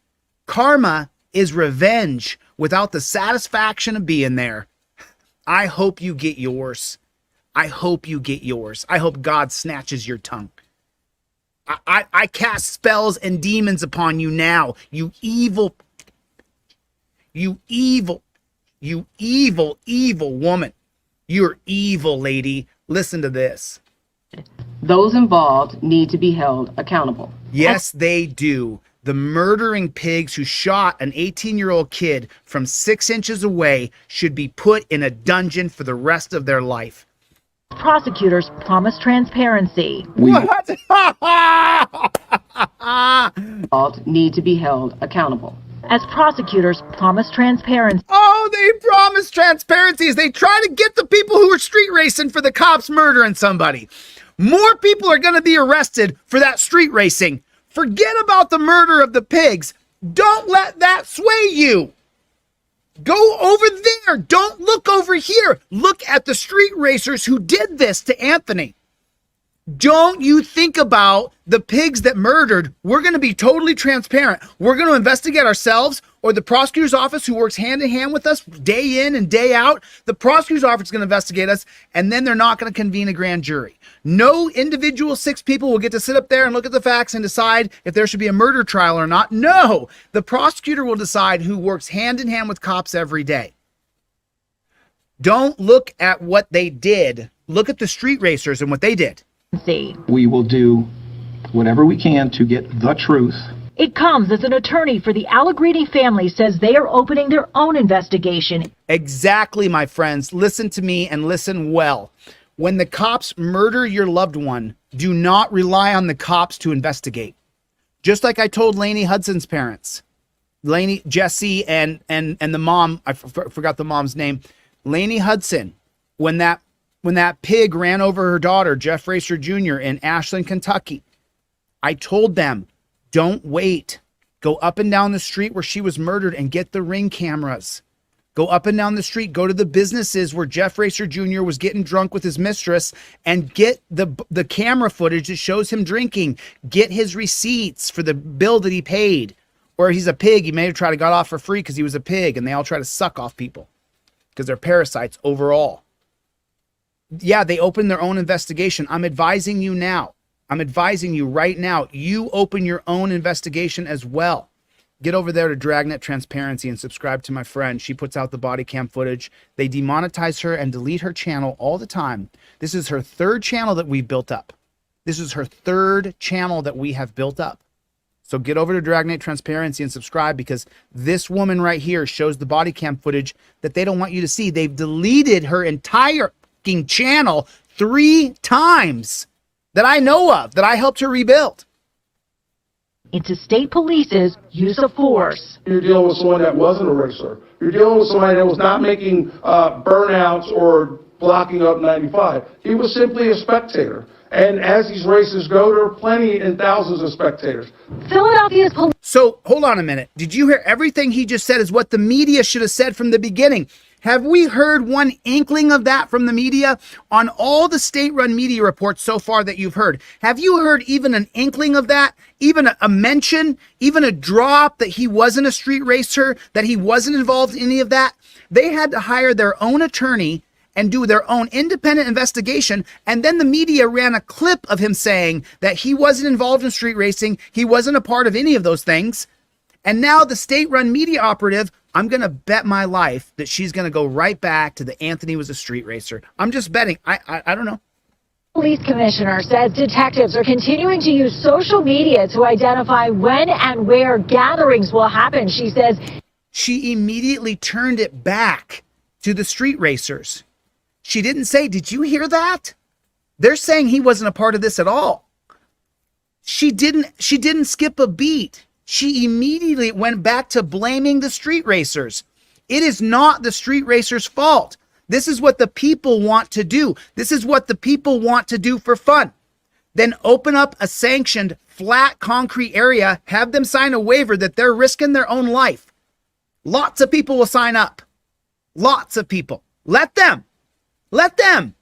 Karma is revenge without the satisfaction of being there. I hope you get yours. I hope you get yours. I hope God snatches your tongue. I cast spells and demons upon you now, you evil woman. You're evil, lady. Listen to this. Those involved need to be held accountable. Yes, they do. The murdering pigs who shot an 18-year-old kid from 6 inches away should be put in a dungeon for the rest of their life. Prosecutors promise transparency. What? Involved need to be held accountable. As prosecutors promise transparency. Oh, they promise transparency as they try to get the people who were street racing for the cops murdering somebody. More people are going to be arrested for that street racing. Forget about the murder of the pigs. Don't let that sway you. Go over there. Don't look over here. Look at the street racers who did this to Anthony. Don't you think about the pigs that murdered. We're going to be totally transparent. We're going to investigate ourselves, or the prosecutor's office, who works hand in hand with us day in and day out. The prosecutor's office is going to investigate us, and then they're not going to convene a grand jury. No individual 6 people will get to sit up there and look at the facts and decide if there should be a murder trial or not. No, the prosecutor will decide, who works hand in hand with cops every day. Don't look at what they did. Look at the street racers and what they did. We will do whatever we can to get the truth. It comes as an attorney for the Allegrini family says they are opening their own investigation. Exactly, my friends. Listen to me and listen well. When the cops murder your loved one, do not rely on the cops to investigate. Just like I told Lainey Hudson's parents, Lainey, Jesse, and the mom, I forgot the mom's name, Lainey Hudson, when that pig ran over her daughter, Jeff Racer Jr. in Ashland, Kentucky, I told them, don't wait. Go up and down the street where she was murdered and get the Ring cameras. Go up and down the street, go to the businesses where Jeff Racer Jr. was getting drunk with his mistress, and get the camera footage that shows him drinking. Get his receipts for the bill that he paid. Or he's a pig. He may have tried to got off for free because he was a pig, and they all try to suck off people because they're parasites overall. Yeah, they opened their own investigation. I'm advising you now. I'm advising you right now. You open your own investigation as well. Get over there to Dragnet Transparency and subscribe to my friend. She puts out the body cam footage. They demonetize her and delete her channel all the time. This is her 3rd channel that we've built up. This is her 3rd channel that we have built up. So get over to Dragnet Transparency and subscribe, because this woman right here shows the body cam footage that they don't want you to see. They've deleted her entire channel 3 times that I know of, that I helped her rebuild. It's a state police's use of force. You're dealing with someone that wasn't a racer. You're dealing with somebody that was not making burnouts or blocking up 95. He was simply a spectator. And as these races go, there are plenty and thousands of spectators. Philadelphia's police. So hold on a minute. Did you hear everything he just said is what the media should have said from the beginning? Have we heard one inkling of that from the media? On all the state-run media reports so far that you've heard, have you heard even an inkling of that? Even a mention? Even a drop that he wasn't a street racer? That he wasn't involved in any of that? They had to hire their own attorney and do their own independent investigation, and then the media ran a clip of him saying that he wasn't involved in street racing, he wasn't a part of any of those things. And now the state-run media operative, I'm going to bet my life that she's going to go right back to the Anthony was a street racer. I'm just betting. I don't know. Police commissioner says detectives are continuing to use social media to identify when and where gatherings will happen. She says she immediately turned it back to the street racers. She didn't say, did you hear that? They're saying he wasn't a part of this at all. She didn't skip a beat. She immediately went back to blaming the street racers. It is not the street racers' fault. This is what the people want to do. This is what the people want to do for fun. Then open up a sanctioned, flat, concrete area, have them sign a waiver that they're risking their own life. Lots of people will sign up. Lots of people. Let them. Let them.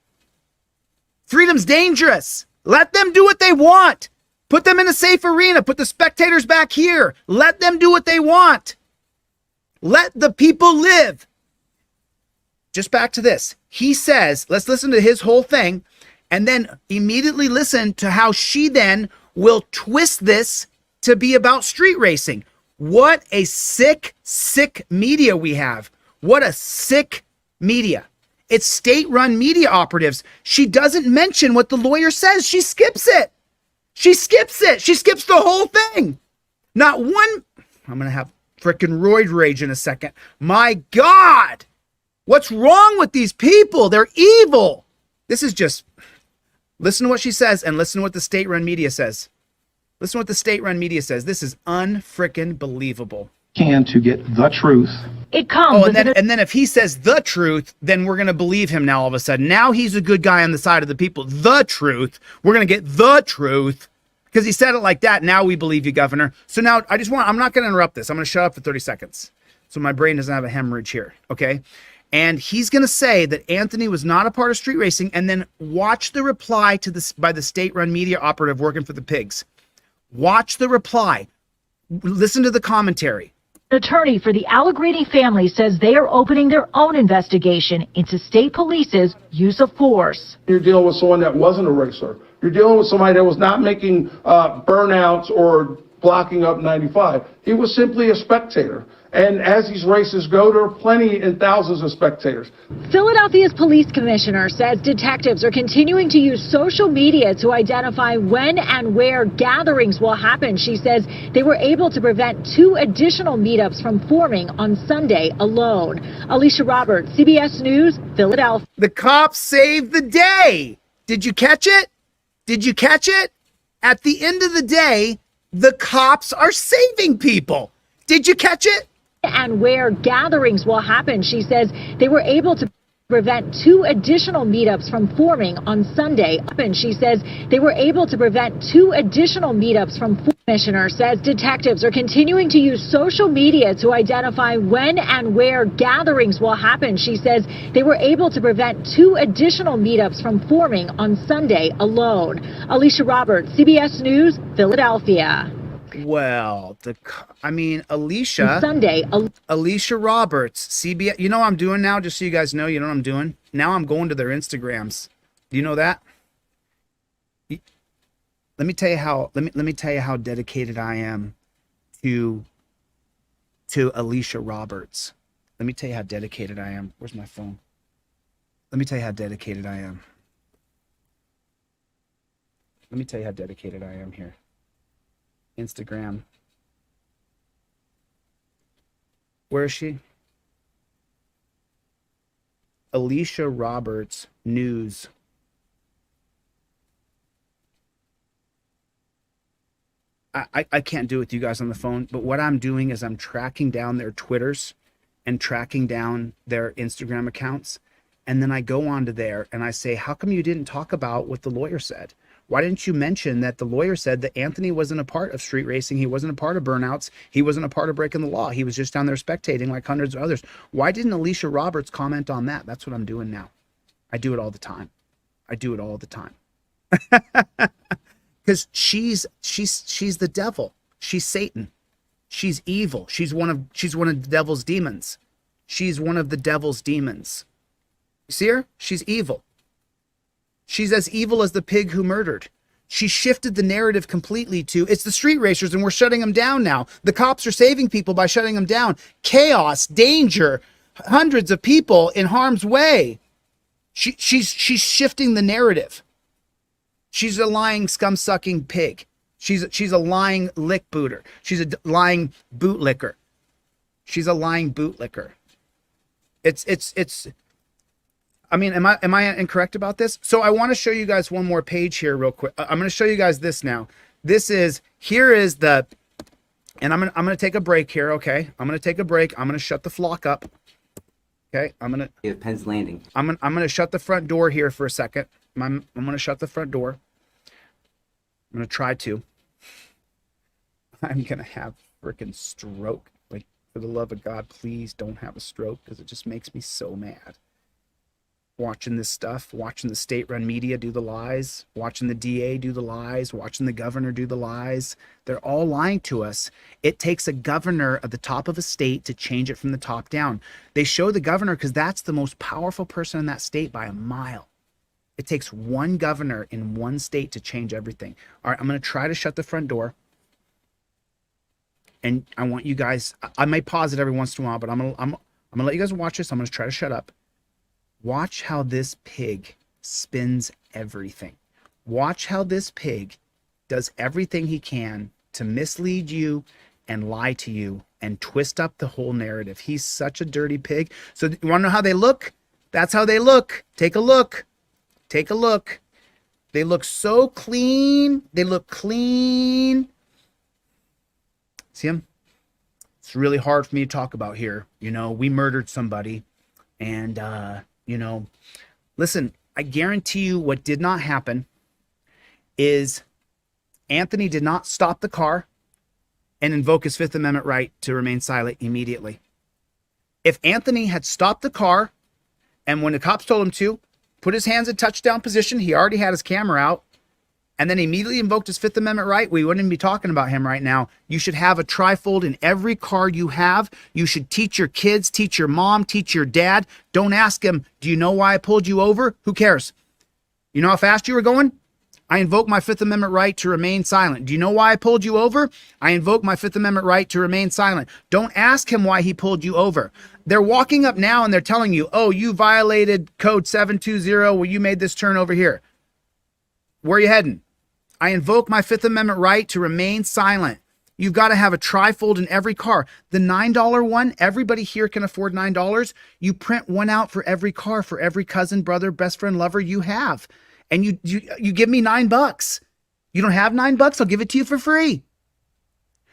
Freedom's dangerous. Let them do what they want. Put them in a safe arena. Put the spectators back here. Let them do what they want. Let the people live. Just back to this. He says, let's listen to his whole thing, and then immediately listen to how she then will twist this to be about street racing. What a sick, sick media we have. What a sick media. It's state-run media operatives. She doesn't mention what the lawyer says. She skips it. She skips it. She skips the whole thing. Not one. I'm going to have frickin' roid rage in a second. My God. What's wrong with these people? They're evil. This is just. Listen to what she says and listen to what the state-run media says. Listen to what the state-run media says. This is unfrickin' believable. Can to get the truth. It comes. Oh, and then if he says the truth, then we're going to believe him now all of a sudden. Now he's a good guy on the side of the people. The truth. We're going to get the truth Because he said it like that. Now we believe you, Governor. So now I'm not going to interrupt this. I'm going to shut up for 30 seconds. So my brain doesn't have a hemorrhage here. Okay. And he's going to say that Anthony was not a part of street racing, and then watch the reply to this by the state-run media operative working for the pigs. Watch the reply. Listen to the commentary. An attorney for the Allegrini family says they are opening their own investigation into state police's use of force. You're dealing with someone that wasn't a racer. You're dealing with somebody that was not making burnouts or blocking up 95. He was simply a spectator. And as these races go, there are plenty and thousands of spectators. Philadelphia's police commissioner says detectives are continuing to use social media to identify when and where gatherings will happen. She says they were able to prevent 2 additional meetups from forming on Sunday alone. Alicia Roberts, CBS News, Philadelphia. The cops saved the day. Did you catch it? Did you catch it? At the end of the day, the cops are saving people. Did you catch it? And where gatherings will happen. She says they were able to prevent 2 additional meetups from forming on Sunday. And she says they were able to prevent 2 additional meetups from forming. Commissioner says detectives are continuing to use social media to identify when and where gatherings will happen. She says they were able to prevent 2 additional meetups from forming on Sunday alone. Alicia Roberts, CBS News, Philadelphia. Well, Alicia. Sunday. Alicia Roberts, CBS. You know what I'm doing now? Just so you guys know, you know what I'm doing? Now I'm going to their Instagrams. Do you know that? Let me tell you how. Let me tell you how dedicated I am to Alicia Roberts. Let me tell you how dedicated I am. Where's my phone? Let me tell you how dedicated I am. Let me tell you how dedicated I am here. Instagram. Where is she? Alicia Roberts News. I can't do it with you guys on the phone, but what I'm doing is I'm tracking down their Twitters and tracking down their Instagram accounts. And then I go onto there and I say, how come you didn't talk about what the lawyer said? Why didn't you mention that the lawyer said that Anthony wasn't a part of street racing? He wasn't a part of burnouts. He wasn't a part of breaking the law. He was just down there spectating like hundreds of others. Why didn't Alicia Roberts comment on that? That's what I'm doing now. I do it all the time. I do it all the time. Because she's the devil. She's Satan. She's evil. She's one of the devil's demons. She's one of the devil's demons. You see her? She's evil. She's as evil as the pig who murdered. She shifted the narrative completely to, it's the street racers and we're shutting them down now. The cops are saving people by shutting them down. Chaos, danger, hundreds of people in harm's way. She's shifting the narrative. She's a lying, scum-sucking pig. She's a lying lick booter. She's a lying bootlicker. She's a lying bootlicker. I mean, am I incorrect about this? So I want to show you guys one more page here real quick. I'm going to show you guys this now. Here is the, and I'm going to take a break here, okay? I'm going to take a break. I'm going to shut the flock up. Okay? Penn's Landing. I'm going to shut the front door here for a second. I'm going to shut the front door. I'm going to try to. I'm going to have a freaking stroke. Like, for the love of God, please don't have a stroke because it just makes me so mad. Watching this stuff, watching the state-run media do the lies, watching the DA do the lies, watching the governor do the lies. They're all lying to us. It takes a governor at the top of a state to change it from the top down. They show the governor because that's the most powerful person in that state by a mile. It takes one governor in one state to change everything. All right, I'm going to try to shut the front door. And I want you guys, I may pause it every once in a while, but I'm going to let you guys watch this. I'm going to try to shut up. Watch how this pig spins everything. Watch how this pig does everything he can to mislead you and lie to you and twist up the whole narrative. He's such a dirty pig. So you want to know how they look? That's how they look. Take a look. Take a look. They look so clean. They look clean. See them? It's really hard for me to talk about here. You know, we murdered somebody. And, you know, listen, I guarantee you what did not happen is Anthony did not stop the car and invoke his Fifth Amendment right to remain silent immediately. If Anthony had stopped the car and when the cops told him to, put his hands in touchdown position, he already had his camera out, and then immediately invoked his Fifth Amendment right, we wouldn't even be talking about him right now. You should have a trifold in every car you have. You should teach your kids, teach your mom, teach your dad. Don't ask him, do you know why I pulled you over? Who cares? You know how fast you were going? I invoke my Fifth Amendment right to remain silent. Do you know why I pulled you over? I invoke my Fifth Amendment right to remain silent. Don't ask him why he pulled you over. They're walking up now and they're telling you, oh, you violated code 720 where you made this turn over here. Where are you heading? I invoke my Fifth Amendment right to remain silent. You've got to have a trifold in every car. The $9 one, everybody here can afford $9. You print one out for every car, for every cousin, brother, best friend, lover you have. And you give me $9. You don't have $9? I'll give it to you for free.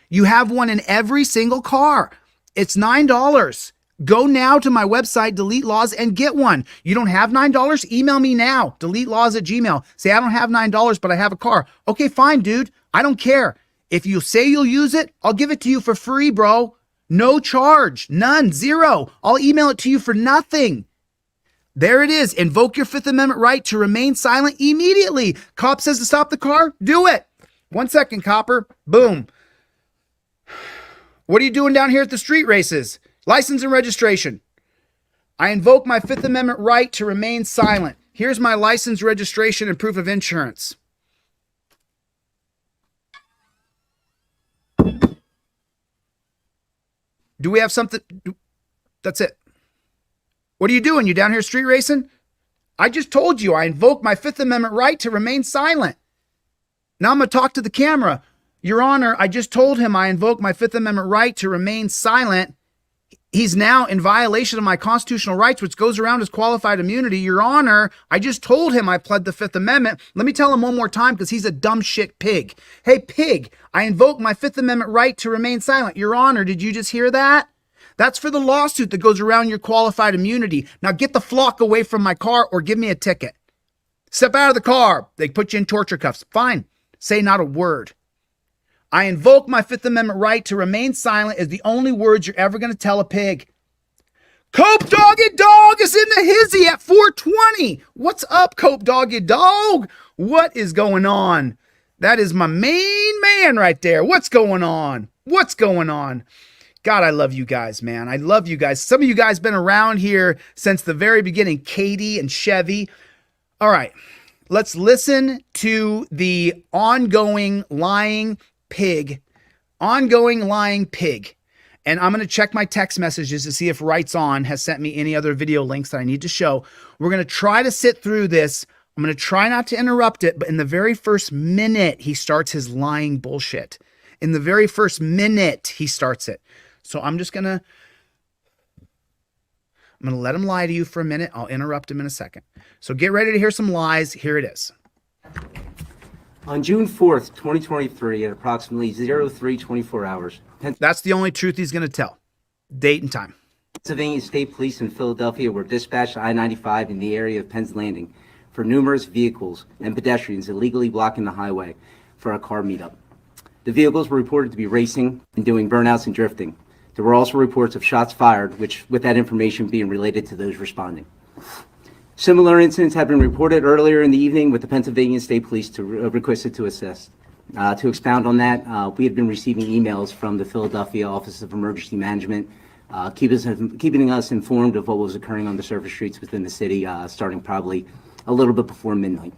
You have one in every single car. It's $9. Go now to my website, Delete Lawz, and get one. You don't have $9? Email me now, DeleteLawz@gmail. Say, I don't have $9, but I have a car. Okay, fine, dude. I don't care. If you say you'll use it, I'll give it to you for free, bro. No charge. None. Zero. I'll email it to you for nothing. There it is. Invoke your Fifth Amendment right to remain silent immediately. Cop says to stop the car. Do it. 1 second, copper. Boom. What are you doing down here at the street races? License and registration. I invoke my Fifth Amendment right to remain silent. Here's my license, registration, and proof of insurance. Do we have something? That's it. What are you doing? You down here street racing? I just told you I invoke my Fifth Amendment right to remain silent. Now I'm going to talk to the camera. Your Honor, I just told him I invoke my Fifth Amendment right to remain silent. He's now in violation of my constitutional rights, which goes around as qualified immunity. Your Honor, I just told him I pled the Fifth Amendment. Let me tell him one more time because he's a dumb shit pig. Hey, pig, I invoke my Fifth Amendment right to remain silent. Your Honor, did you just hear that? That's for the lawsuit that goes around your qualified immunity. Now get the flock away from my car or give me a ticket. Step out of the car. They put you in torture cuffs. Fine. Say not a word. I invoke my Fifth Amendment right to remain silent is the only words you're ever going to tell a pig. Cope Doggy Dog is in the hizzy at 420. What's up, Cope Doggy Dog? What is going on? That is my main man right there. What's going on? What's going on? God, I love you guys, man. I love you guys. Some of you guys been around here since the very beginning. Katie and Chevy. All right, let's listen to the ongoing lying pig. And I'm going to check my text messages to see if Rights On has sent me any other video links that I need to show. We're going to try to sit through this. I'm going to try not to interrupt it, but in the very first minute, he starts his lying bullshit. In the very first minute, he starts it. So I'm going to let him lie to you for a minute. I'll interrupt him in a second. So get ready to hear some lies. Here it is. On June 4th, 2023, at approximately 03:24 hours, that's the only truth he's going to tell. Date and time. Pennsylvania State Police in Philadelphia were dispatched to I-95 in the area of Penn's Landing for numerous vehicles and pedestrians illegally blocking the highway for a car meetup. The vehicles were reported to be racing and doing burnouts and drifting. There were also reports of shots fired, with that information being related to those responding. Similar incidents have been reported earlier in the evening with the Pennsylvania State Police requested to assist. To expound on that, we had been receiving emails from the Philadelphia Office of Emergency Management, keeping us informed of what was occurring on the surface streets within the city, starting probably a little bit before midnight.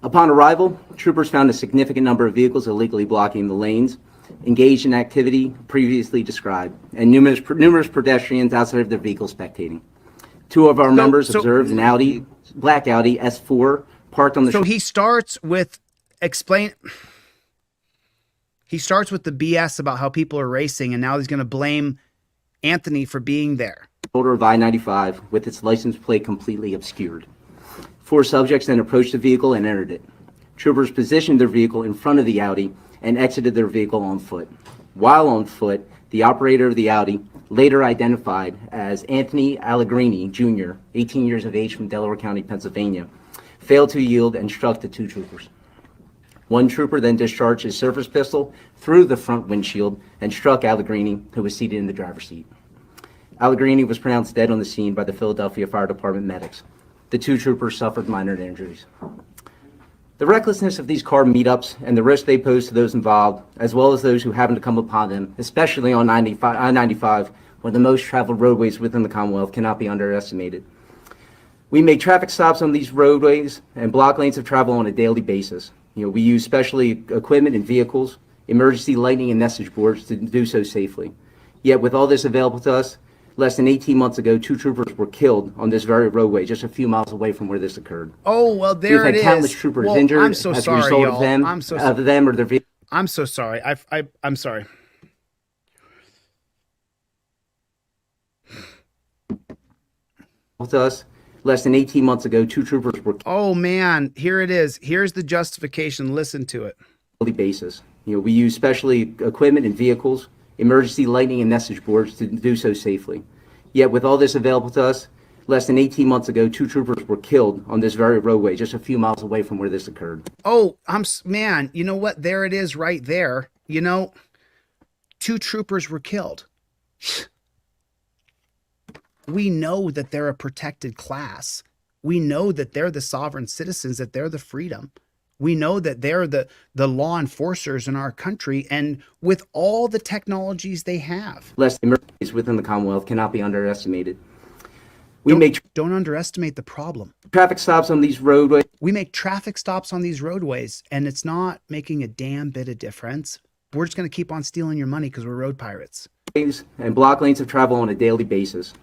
Upon arrival, troopers found a significant number of vehicles illegally blocking the lanes, engaged in activity previously described, and numerous pedestrians outside of their vehicles spectating. Two of our members observed an Audi, black Audi S4 parked on the. So he starts with the BS about how people are racing, and now he's going to blame Anthony for being there. Shoulder of I-95 with its license plate completely obscured. 4 subjects then approached the vehicle and entered it. Troopers positioned their vehicle in front of the Audi and exited their vehicle on foot. While on foot, the operator of the Audi, later identified as Anthony Allegrini, Jr., 18 years of age from Delaware County, Pennsylvania, failed to yield and struck the 2 troopers. One trooper then discharged his service pistol through the front windshield and struck Allegrini, who was seated in the driver's seat. Allegrini was pronounced dead on the scene by the Philadelphia Fire Department medics. The two troopers suffered minor injuries. The recklessness of these car meetups and the risk they pose to those involved, as well as those who happen to come upon them, especially on I-95, one of the most traveled roadways within the Commonwealth, cannot be underestimated. We make traffic stops on these roadways and block lanes of travel on a daily basis. We use special equipment and vehicles, emergency lighting and message boards to do so safely. Yet with all this available to us, less than 18 months ago, two troopers were killed on this very roadway just a few miles away from where this occurred. Oh, well, there it is. We've had countless troopers injured I'm so as sorry, a result y'all. of them, I'm so of them or their vehicles. I'm so sorry. I'm sorry. To us, less than 18 months ago, two troopers were. Oh man, here it is. Here's the justification. Listen to it. Daily basis. We use special equipment and vehicles, emergency lighting and message boards to do so safely. Yet with all this available to us, less than 18 months ago, two troopers were killed on this very roadway just a few miles away from where this occurred. Oh, man, you know what? There it is right there. Two troopers were killed. We know that they're a protected class. We know that they're the sovereign citizens, that they're the freedom. We know that they're the law enforcers in our country, and with all the technologies they have. Less emergencies within the Commonwealth cannot be underestimated. Don't underestimate the problem. Traffic stops on these roadways. We make traffic stops on these roadways, and it's not making a damn bit of difference. We're just going to keep on stealing your money because we're road pirates. And block lanes of travel on a daily basis.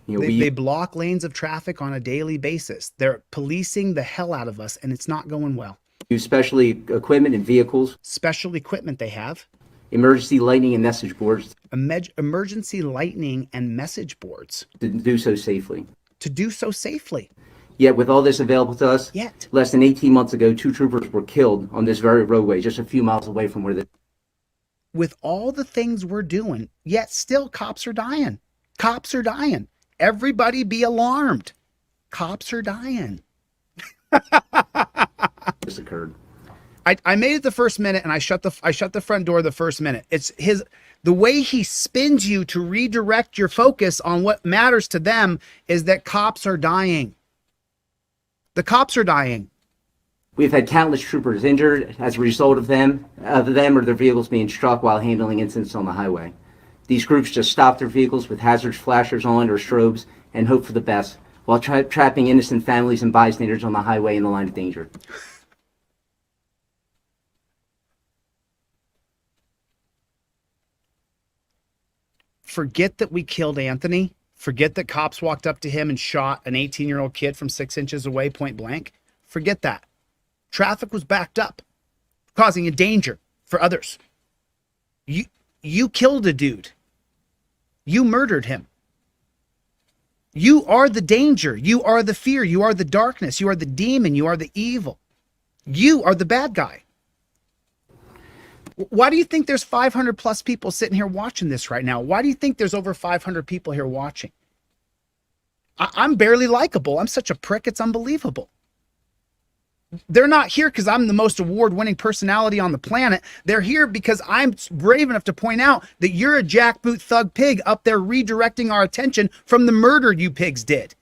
They block lanes of traffic on a daily basis. They're policing the hell out of us, and it's not going well. Use special equipment and vehicles. Special equipment they have. Emergency lighting and message boards. Emergency lighting and message boards. To do so safely. Yet with all this available to us, less than 18 months ago, two troopers were killed on this very roadway just a few miles away from where with all the things we're doing, yet still cops are dying. Cops are dying. Everybody be alarmed. Cops are dying. This occurred. I made it the first minute, and I shut the front door the first minute. It's the way he spins you to redirect your focus on what matters to them is that cops are dying. The cops are dying. We've had countless troopers injured as a result of them or their vehicles being struck while handling incidents on the highway. These groups just stop their vehicles with hazard flashers on or strobes and hope for the best while trapping innocent families and bystanders on the highway in the line of danger. Forget that we killed Anthony. Forget that cops walked up to him and shot an 18-year-old kid from 6 inches away, point blank. Forget that. Traffic was backed up, causing a danger for others. You killed a dude. You murdered him. You are the danger. You are the fear. You are the darkness. You are the demon. You are the evil. You are the bad guy. Why do you think there's 500 plus people sitting here watching this right now? Why do you think there's over 500 people here watching? I'm barely likable. I'm such a prick. It's unbelievable. They're not here because I'm the most award-winning personality on the planet. They're here because I'm brave enough to point out that you're a jackboot thug pig up there redirecting our attention from the murder you pigs did.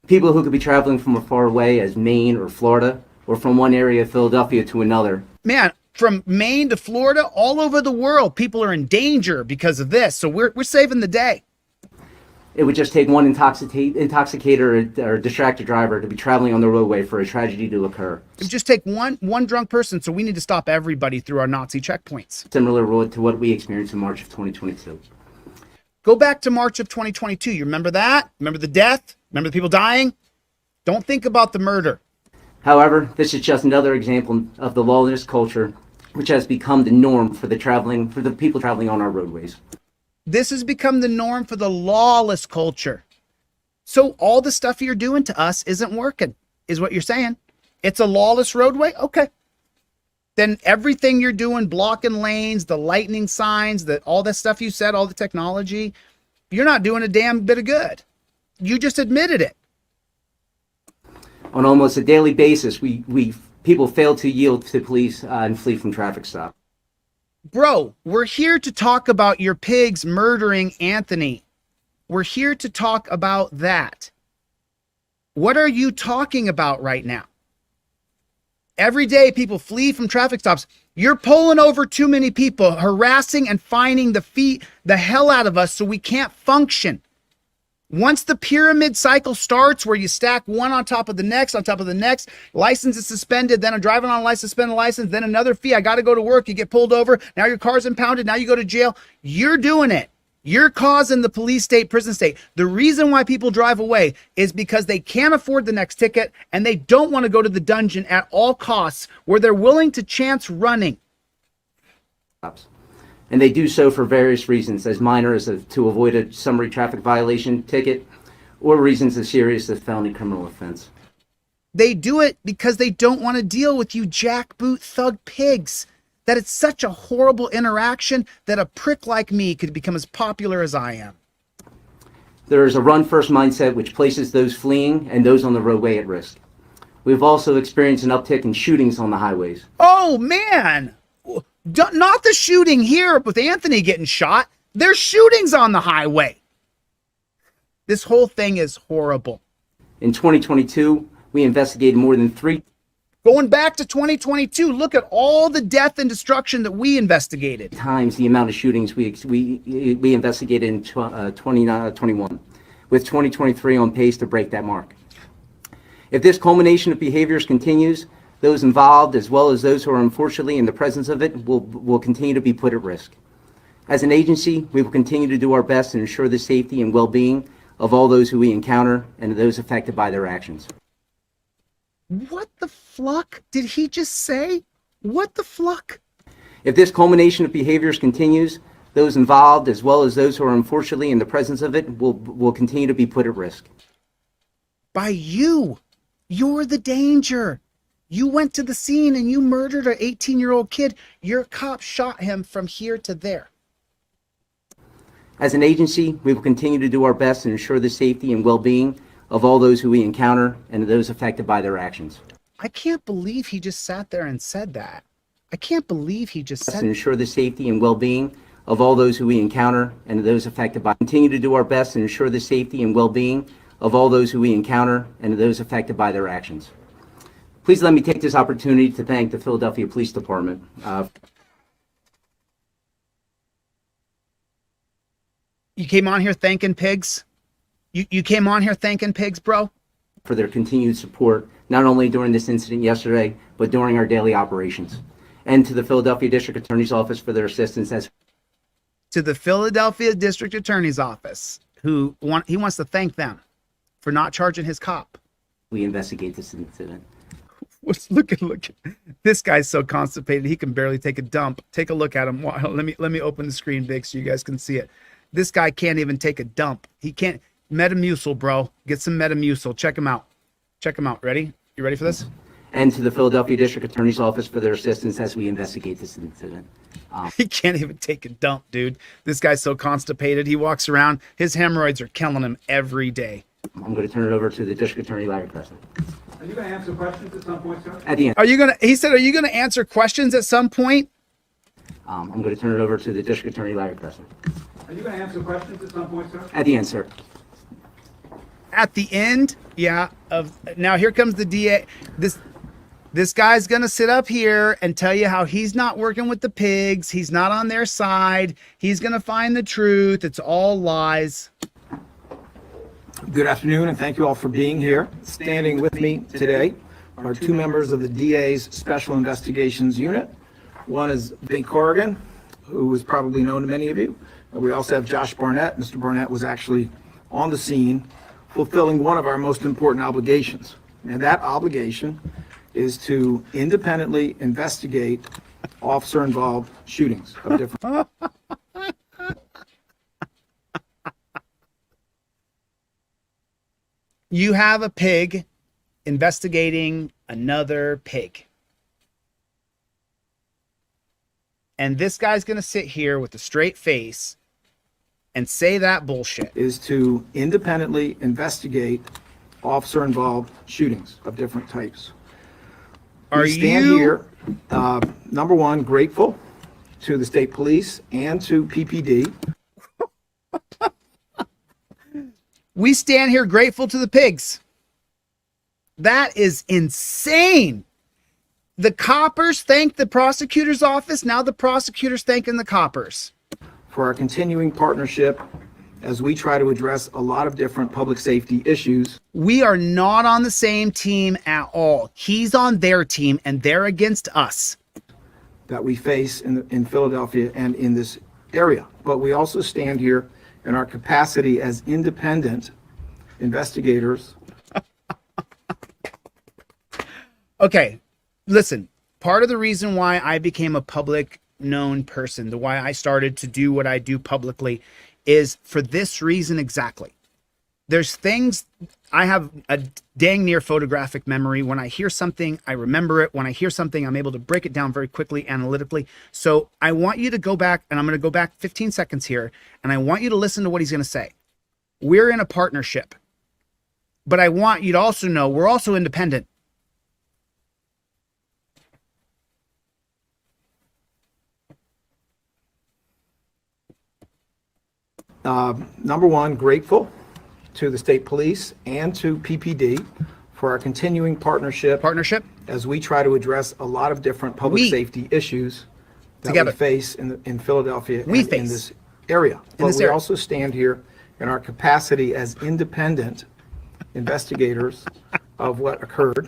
People who could be traveling from as far away as Maine or Florida, or from one area of Philadelphia to another. Man, from Maine to Florida, all over the world, people are in danger because of this. So we're saving the day. It would just take one intoxicated or distracted driver to be traveling on the roadway for a tragedy to occur. It would just take one drunk person, so we need to stop everybody through our Nazi checkpoints. Similar to what we experienced in March of 2022. Go back to March of 2022. You remember that? Remember the death? Remember the people dying? Don't think about the murder. However, this is just another example of the lawless culture, which has become the norm for the people traveling on our roadways. This has become the norm for the lawless culture. So all the stuff you're doing to us isn't working, is what you're saying. It's a lawless roadway? Okay. Then everything you're doing, blocking lanes, the lightning signs, all that stuff you said, all the technology, you're not doing a damn bit of good. You just admitted it. On almost a daily basis, we people fail to yield to police and flee from traffic stops. Bro, we're here to talk about your pigs murdering Anthony. We're here to talk about that. What are you talking about right now? Every day people flee from traffic stops. You're pulling over too many people, harassing and fining the hell out of us so we can't function. Once the pyramid cycle starts where you stack one on top of the next, license is suspended, then a driving on license, suspend a license, then another fee. I got to go to work. You get pulled over. Now your car's impounded. Now you go to jail. You're doing it. You're causing the police state, prison state. The reason why people drive away is because they can't afford the next ticket and they don't want to go to the dungeon at all costs where they're willing to chance running. And they do so for various reasons, as minor as to avoid a summary traffic violation ticket or reasons as serious as felony criminal offense. They do it because they don't want to deal with you jackboot thug pigs. That it's such a horrible interaction that a prick like me could become as popular as I am. There is a run-first mindset which places those fleeing and those on the roadway at risk. We've also experienced an uptick in shootings on the highways. Oh, man! Not the shooting here with Anthony getting shot. There's shootings on the highway. This whole thing is horrible. In 2022, we investigated more than Going back to 2022, look at all the death and destruction that we investigated. times the amount of shootings we investigated in 2021, with 2023 on pace to break that mark. If this culmination of behaviors continues, those involved, as well as those who are unfortunately in the presence of it, will continue to be put at risk. As an agency, we will continue to do our best to ensure the safety and well-being of all those who we encounter and those affected by their actions. What the fuck did he just say? What the fuck? If this culmination of behaviors continues, those involved, as well as those who are unfortunately in the presence of it, will continue to be put at risk. By you. You're the danger. You went to the scene and you murdered an 18-year-old kid. Your cop shot him from here to there. As an agency, we will continue to do our best to ensure the safety and well-being of all those who we encounter and those affected by their actions. I can't believe he just sat there and said that. I can't believe he just said to ensure the safety and well-being of all those who we encounter and those affected by. Continue to do our best to ensure the safety and well-being of all those who we encounter and those affected by their actions. Please let me take this opportunity to thank the Philadelphia Police Department You came on here thanking pigs? You came on here thanking pigs, bro? For their continued support, not only during this incident yesterday, but during our daily operations. And to the Philadelphia District Attorney's Office for their assistance as to the Philadelphia District Attorney's Office, he wants to thank them for not charging his cop. We investigate this incident. Look at this guy's so constipated he can barely take a dump. Take a look at him. Let me open the screen big so you guys can see it. This guy can't even take a dump. He can't. Metamucil, bro. Get some Metamucil. Check him out. Ready? You ready for this? And to the Philadelphia District Attorney's Office for their assistance as we investigate this incident. He can't even take a dump, dude. This guy's so constipated. He walks around. His hemorrhoids are killing him every day. I'm going to turn it over to the District Attorney, Larry Preston. Are you going to answer questions at some point, sir? At the end. He said, are you going to answer questions at some point? I'm going to turn it over to the District Attorney, Larry Preston. Are you going to answer questions at some point, sir? At the end, sir. At the end, yeah. Now here comes the DA. This guy's gonna sit up here and tell you how he's not working with the pigs. He's not on their side. He's gonna find the truth. It's all lies. Good afternoon, and thank you all for being here. Standing with me today are two members of the DA's Special Investigations Unit. One is Vinny Corrigan, who is probably known to many of you. We also have Josh Barnett. Mr. Barnett was actually on the scene fulfilling one of our most important obligations. And that obligation is to independently investigate officer-involved shootings of different... You have a pig investigating another pig. And this guy's going to sit here with a straight face and say that bullshit. Is to independently investigate officer-involved shootings of different types. We stand here, number one, grateful to the state police and to PPD. We stand here grateful to the pigs. That is insane. The coppers thank the prosecutor's office. Now the prosecutor's thanking the coppers. For our continuing partnership as we try to address a lot of different public safety issues. We are not on the same team at all. He's on their team and they're against us. That we face in Philadelphia and in this area. But we also stand here in our capacity as independent investigators. Okay, listen, part of the reason why I became a public known person, the why I started to do what I do publicly, is for this reason exactly. There's things, I have a dang near photographic memory. When I hear something, I remember it. When I hear something, I'm able to break it down very quickly, analytically. So I want you to go back, and I'm going to go back 15 seconds here, and I want you to listen to what he's going to say. We're in a partnership, but I want you to also know we're also independent. Number one, grateful to the state police and to PPD for our continuing partnership as we try to address a lot of different public safety issues that we face in Philadelphia and in this area. But we also stand here in our capacity as independent investigators of what occurred.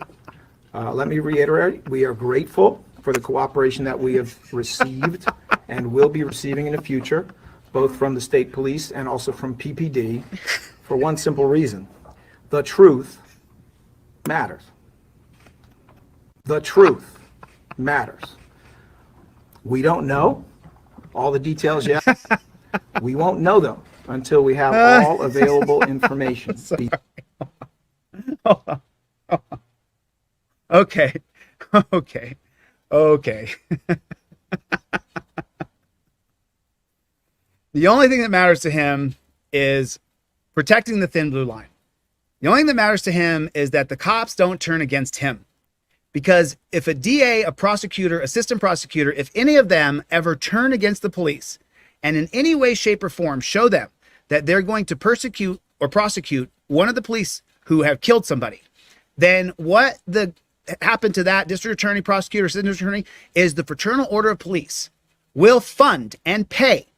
Let me reiterate, we are grateful for the cooperation that we have received and will be receiving in the future, both from the state police and also from PPD, for one simple reason. The truth matters. The truth matters. We don't know all the details yet. We won't know them until we have all available information. Okay. The only thing that matters to him is protecting the thin blue line. The only thing that matters to him is that the cops don't turn against him. Because if a DA, a prosecutor, assistant prosecutor, if any of them ever turn against the police and in any way, shape, or form show them that they're going to persecute or prosecute one of the police who have killed somebody, then what happened to that district attorney, prosecutor, assistant attorney is the Fraternal Order of Police will fund and pay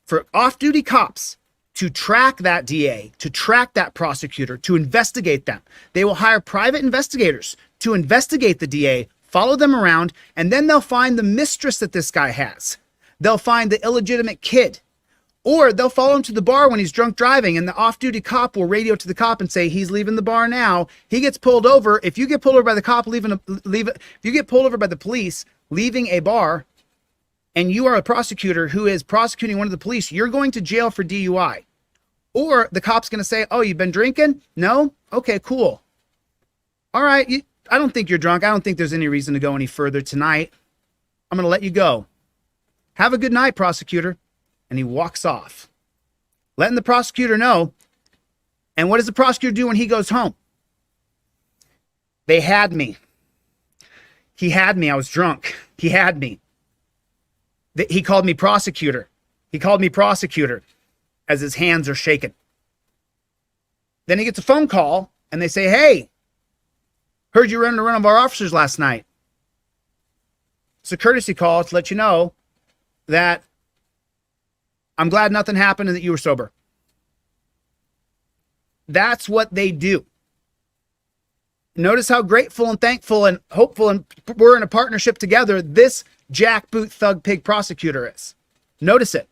for off-duty cops to track that DA, to track that prosecutor, to investigate them. They will hire private investigators to investigate the DA, follow them around, and then they'll find the mistress that this guy has. They'll find the illegitimate kid. Or they'll follow him to the bar when he's drunk driving, and the off-duty cop will radio to the cop and say, he's leaving the bar now. He gets pulled over. If you get pulled over by the cop, if you get pulled over by the police leaving a bar, and you are a prosecutor who is prosecuting one of the police, you're going to jail for DUI. Or the cop's going to say, oh, you've been drinking? No? Okay, cool. All right, I don't think you're drunk. I don't think there's any reason to go any further tonight. I'm going to let you go. Have a good night, prosecutor. And he walks off, letting the prosecutor know. And what does the prosecutor do when he goes home? They had me. He had me. I was drunk. He had me. He called me prosecutor. He called me prosecutor as his hands are shaking. Then he gets a phone call and they say, hey, heard you running around of our officers last night. It's a courtesy call to let you know that I'm glad nothing happened and that you were sober. That's what they do. Notice how grateful and thankful and hopeful and we're in a partnership together this jackboot thug pig prosecutor is. Notice it.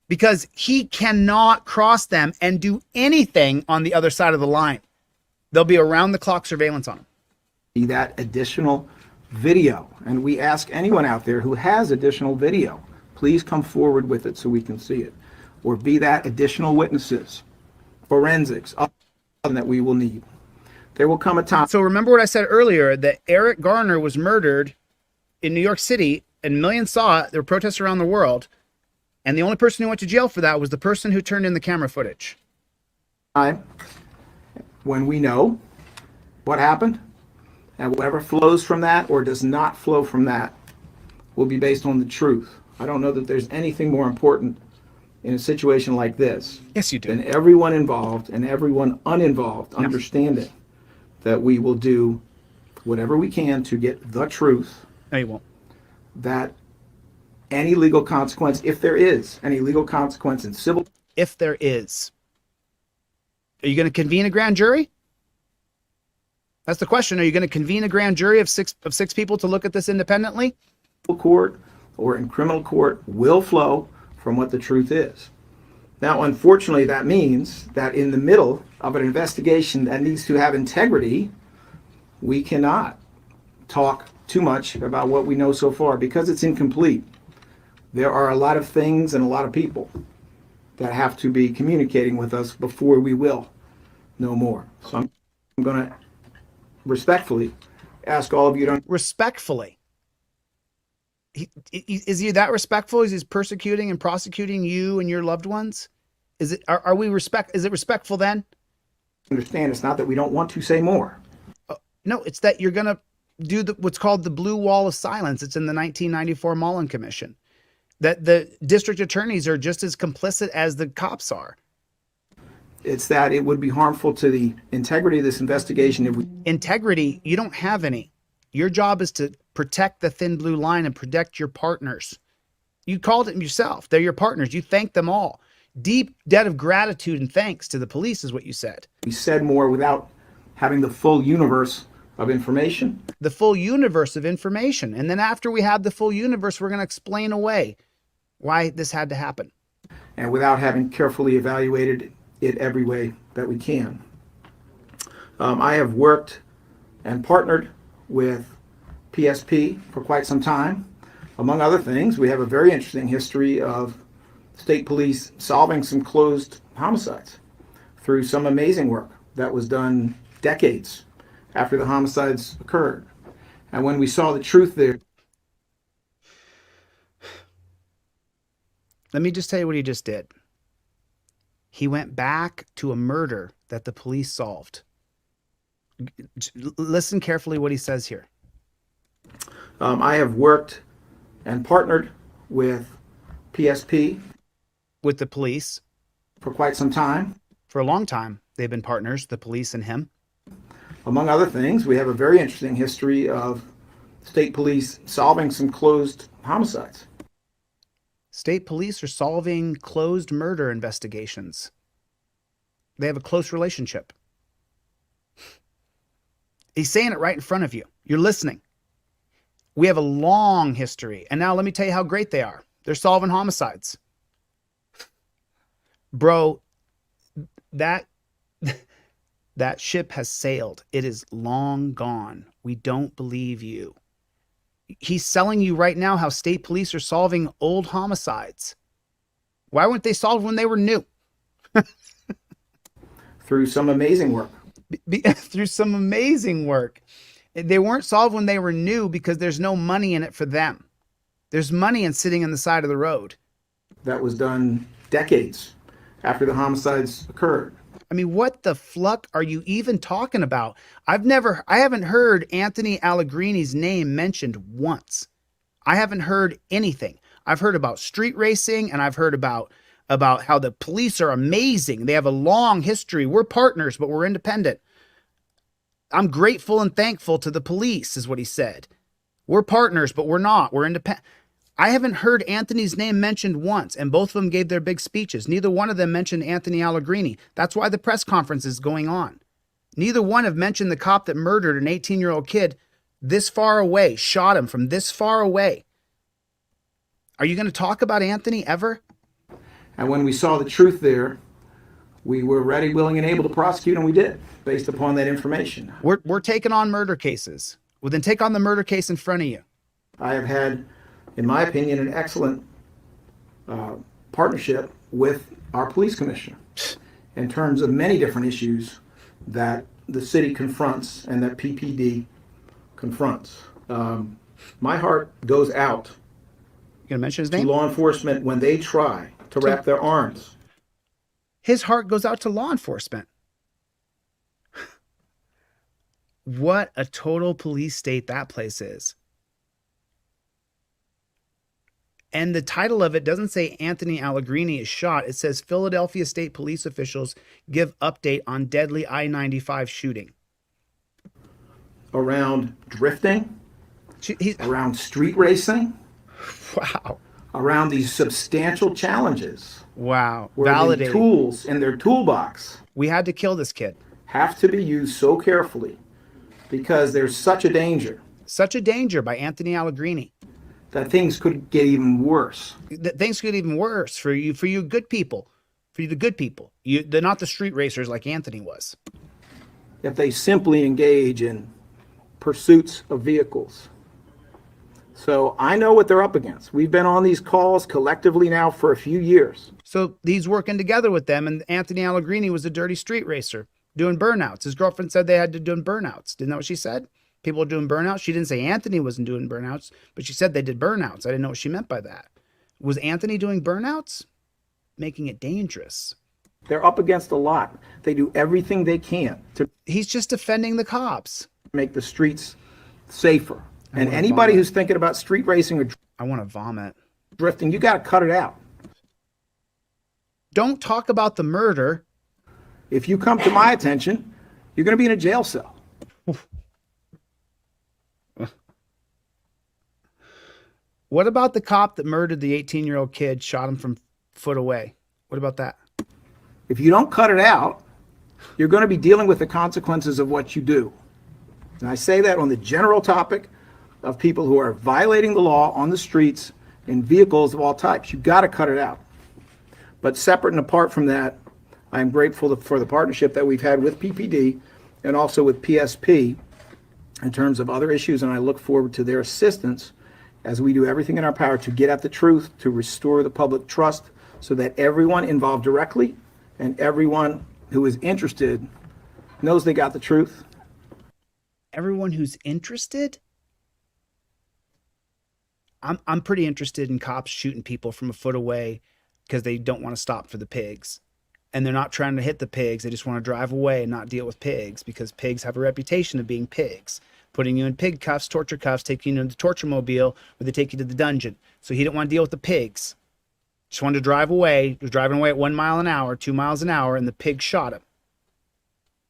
Because he cannot cross them and do anything on the other side of the line. There'll be around the clock surveillance on him. That additional video, and we ask anyone out there who has additional video, please come forward with it so we can see it. Or be that additional witnesses, forensics, that we will need. There will come a time. So remember what I said earlier, that Eric Garner was murdered in New York City and millions saw it. There were protests around the world. And the only person who went to jail for that was the person who turned in the camera footage. When we know what happened And whatever flows from that or does not flow from that will be based on the truth. I don't know that there's anything more important in a situation like this. Yes, you do. Than everyone involved and everyone uninvolved understanding that we will do whatever we can to get the truth. No, you won't. That any legal consequence, if there is any legal consequence in civil. If there is. Are you going to convene a grand jury? That's the question. Are you going to convene a grand jury of six people to look at this independently? Court or in criminal court will flow from what the truth is. Now, unfortunately, that means that in the middle of an investigation that needs to have integrity, we cannot talk too much about what we know so far because it's incomplete. There are a lot of things and a lot of people that have to be communicating with us before we will know more. So I'm going to respectfully ask all of you to... Respectfully? Is he that respectful? Is he persecuting and prosecuting you and your loved ones? Is it respectful then? Understand, it's not that we don't want to say more. No, it's that you're going to do what's called the blue wall of silence. It's in the 1994 Mullen Commission. That the district attorneys are just as complicit as the cops are. It's that it would be harmful to the integrity of this investigation if we... Integrity, you don't have any. Your job is to protect the thin blue line and protect your partners. You called it yourself. They're your partners. You thank them all. Deep debt of gratitude and thanks to the police is what you said. We said more without having the full universe of information. The full universe of information. And then after we have the full universe, we're going to explain away why this had to happen. And without having carefully evaluated it every way that we can. I have worked and partnered with PSP for quite some time. Among other things, we have a very interesting history of state police solving some closed homicides through some amazing work that was done decades after the homicides occurred. And when we saw the truth there... Let me just tell you what he just did. He went back to a murder that the police solved. Listen carefully what he says here. I have worked and partnered with PSP. With the police. For quite some time. For a long time. They've been partners, the police and him. Among other things, we have a very interesting history of state police solving some closed homicides. State police are solving closed murder investigations. They have a close relationship. He's saying it right in front of you. You're listening. We have a long history. And now let me tell you how great they are. They're solving homicides. Bro, that ship has sailed. It is long gone. We don't believe you. He's selling you right now how state police are solving old homicides. Why weren't they solved when they were new? Through some amazing work. Through some amazing work. They weren't solved when they were new because there's no money in it for them. There's money in sitting on the side of the road. That was done decades after the homicides occurred. I mean, what the fluck are you even talking about? I haven't heard Anthony Allegrini's name mentioned once. I haven't heard anything. I've heard about street racing and I've heard about how the police are amazing. They have a long history. We're partners, but we're independent. I'm grateful and thankful to the police is what he said. We're partners, but we're not. We're independent. I haven't heard Anthony's name mentioned once, and both of them gave their big speeches. Neither one of them mentioned Anthony Allegrini. That's why the press conference is going on. Neither one have mentioned the cop that murdered an 18-year-old kid this far away, shot him from this far away. Are you going to talk about Anthony ever? And when we saw the truth there, we were ready, willing, and able to prosecute, and we did, based upon that information. We're taking on murder cases. Well, then take on the murder case in front of you. I have had, in my opinion, an excellent partnership with our police commissioner in terms of many different issues that the city confronts and that PPD confronts. My heart goes out you gonna mention his to name? law enforcement when they try to wrap their arms. His heart goes out to law enforcement. What a total police state that place is. And the title of it doesn't say Anthony Allegrini is shot. It says Philadelphia State Police officials give update on deadly I-95 shooting. Around drifting, around street racing. Wow. Around these substantial challenges. Wow. Where Validating. the tools in their toolbox we had to kill this kid. Have to be used so carefully because there's such a danger. Such a danger by Anthony Allegrini. That things could get even worse. That things could get even worse for you good people. For you, the good people. They're not the street racers like Anthony was. If they simply engage in pursuits of vehicles. So I know what they're up against. We've been on these calls collectively now for a few years. So he's working together with them, and Anthony Allegrini was a dirty street racer doing burnouts. His girlfriend said they had to do burnouts. Didn't that what she said? People are doing burnouts. She didn't say Anthony wasn't doing burnouts, but she said they did burnouts. I didn't know what she meant by that. Was Anthony doing burnouts? Making it dangerous. They're up against a lot. They do everything they can to. He's just defending the cops. Make the streets safer. And anybody who's thinking about street racing or I want to vomit. Drifting, you got to cut it out. Don't talk about the murder. If you come to my attention, you're going to be in a jail cell. What about the cop that murdered the 18-year-old kid, shot him from foot away? What about that? If you don't cut it out, you're going to be dealing with the consequences of what you do. And I say that on the general topic of people who are violating the law on the streets in vehicles of all types. You've got to cut it out. But separate and apart from that, I'm grateful for the partnership that we've had with PPD and also with PSP in terms of other issues, and I look forward to their assistance as we do everything in our power to get at the truth, to restore the public trust so that everyone involved directly and everyone who is interested knows they got the truth. Everyone who's interested? I'm pretty interested in cops shooting people from a foot away because they don't want to stop for the pigs. And they're not trying to hit the pigs. They just want to drive away and not deal with pigs because pigs have a reputation of being pigs. Putting you in pig cuffs, torture cuffs, taking you into the torture mobile where they take you to the dungeon. So he didn't want to deal with the pigs. Just wanted to drive away. He was driving away at 1 mile an hour, 2 miles an hour, and the pig shot him.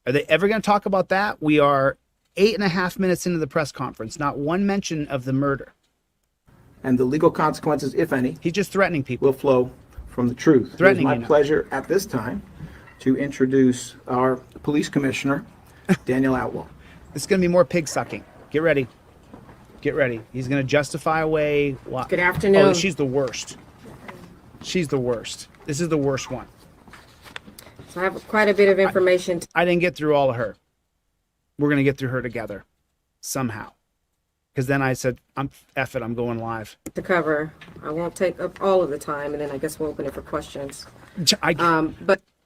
Are they ever going to talk about that? We are 8.5 minutes into the press conference. Not one mention of the murder. And the legal consequences, if any, he's just threatening people, will flow from the truth. Threatening. It's my pleasure at this time to introduce our police commissioner, Daniel Outlaw. It's going to be more pig sucking. Get ready. Get ready. He's going to justify away. Good afternoon. Oh, she's the worst. She's the worst. This is the worst one. So I have quite a bit of information. I didn't get through all of her. We're going to get through her together somehow. Because then I said, F it, I'm going live. To cover. I won't take up all of the time, and then I guess we'll open it for questions.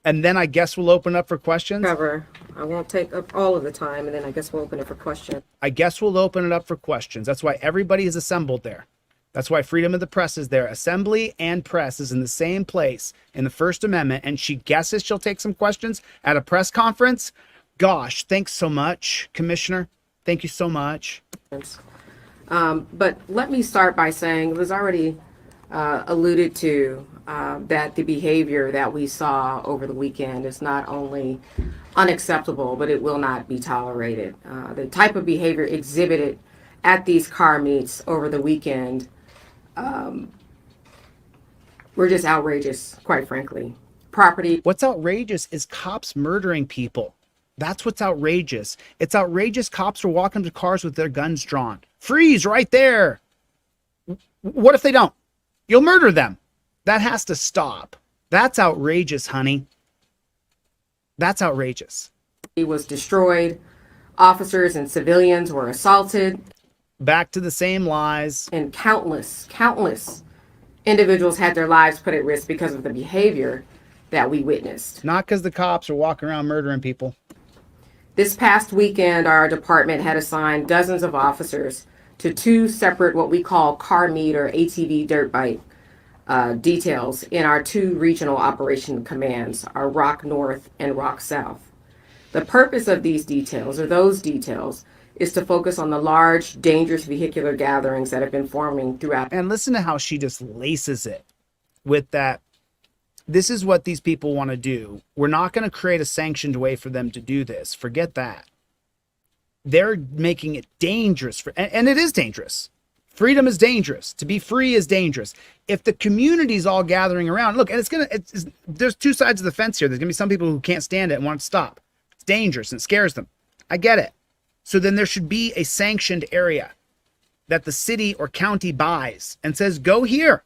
And then I guess we'll open up for questions? Cover. I won't take up all of the time, and then I guess we'll open it for questions. I guess we'll open it up for questions. That's why everybody is assembled there. That's why freedom of the press is there. Assembly and press is in the same place in the First Amendment, and she guesses she'll take some questions at a press conference? Gosh, thanks so much, Commissioner. Thank you so much. But let me start by saying it was already alluded to that the behavior that we saw over the weekend is not only unacceptable, but it will not be tolerated. The type of behavior exhibited at these car meets over the weekend were just outrageous, quite frankly. What's outrageous is cops murdering people. That's what's outrageous. It's outrageous cops are walking to cars with their guns drawn. Freeze right there. What if they don't? You'll murder them. That has to stop. That's outrageous, honey. That's outrageous. He was destroyed. Officers and civilians were assaulted. Back to the same lies. And countless individuals had their lives put at risk because of the behavior that we witnessed. Not because the cops are walking around murdering people. This past weekend, our department had assigned dozens of officers to 2 separate what we call car meet or ATV dirt bike details in our 2 regional operation commands, our Rock North and Rock South. The purpose of these details, or those details, is to focus on the large, dangerous vehicular gatherings that have been forming throughout. And listen to how she just laces it with that. This is what these people want to do. We're not going to create a sanctioned way for them to do this. Forget that. They're making it dangerous and it is dangerous. Freedom is dangerous. To be free is dangerous. If the community's all gathering around, look, and there's two sides of the fence here. There's going to be some people who can't stand it and want to stop. It's dangerous and it scares them. I get it. So then there should be a sanctioned area that the city or county buys and says, go here,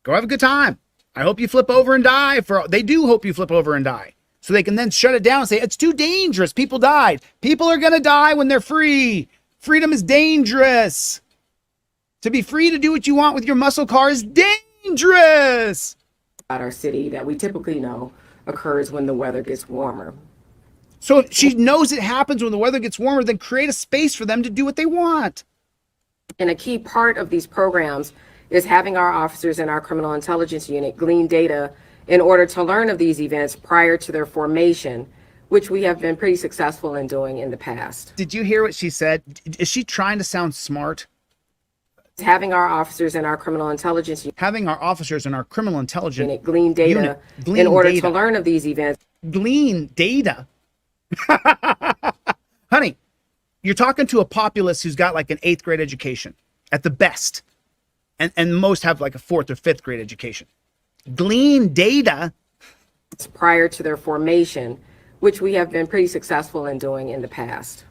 go have a good time. I hope you flip over and die. They do hope you flip over and die. So they can then shut it down and say, it's too dangerous. People died. People are going to die when they're free. Freedom is dangerous. To be free to do what you want with your muscle car is dangerous. Our city that we typically know occurs when the weather gets warmer. So if she knows it happens when the weather gets warmer, then create a space for them to do what they want. And a key part of these programs is having our officers in our criminal intelligence unit glean data in order to learn of these events prior to their formation, which we have been pretty successful in doing in the past. Did you hear what she said? Is she trying to sound smart? Having our officers in our criminal intelligence unit. Having our officers in our criminal intelligence unit glean data in order to learn of these events. Glean data? Honey, you're talking to a populace who's got like an 8th grade education at the best. And most have like a 4th or 5th grade education. Glean data prior to their formation, which we have been pretty successful in doing in the past.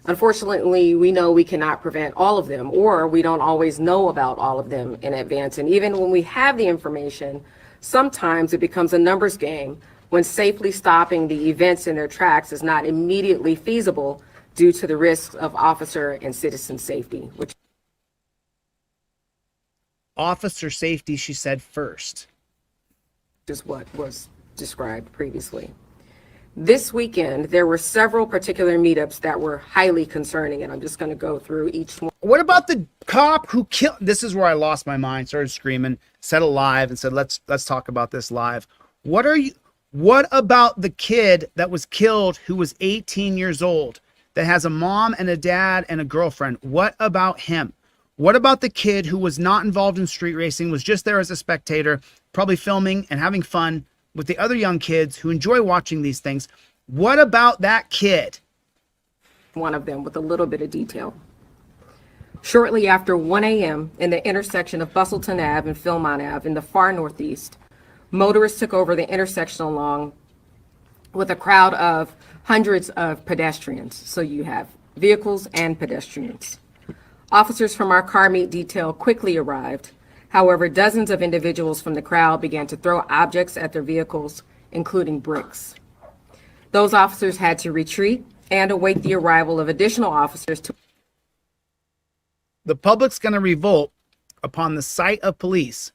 Unfortunately, we know we cannot prevent all of them, or we don't always know about all of them in advance. And even when we have the information, sometimes it becomes a numbers game when safely stopping the events in their tracks is not immediately feasible due to the risks of officer and citizen safety, which officer safety, she said first. Is what was described previously. This weekend, there were several particular meetups that were highly concerning, and I'm just going to go through each one. What about the cop who killed? This is where I lost my mind, started screaming, said it live, and said, let's talk about this live. What about the kid that was killed who was 18 years old, that has a mom and a dad and a girlfriend? What about him? What about the kid who was not involved in street racing, was just there as a spectator, probably filming and having fun with the other young kids who enjoy watching these things? What about that kid? One of them with a little bit of detail. Shortly after 1 a.m. in the intersection of Bustleton Ave and Philmont Ave in the far northeast, motorists took over the intersection along with a crowd of hundreds of pedestrians. So you have vehicles and pedestrians. Officers from our car meet detail quickly arrived. However, dozens of individuals from the crowd began to throw objects at their vehicles, including bricks. Those officers had to retreat and await the arrival of additional officers to. The public's going to revolt upon the sight of police.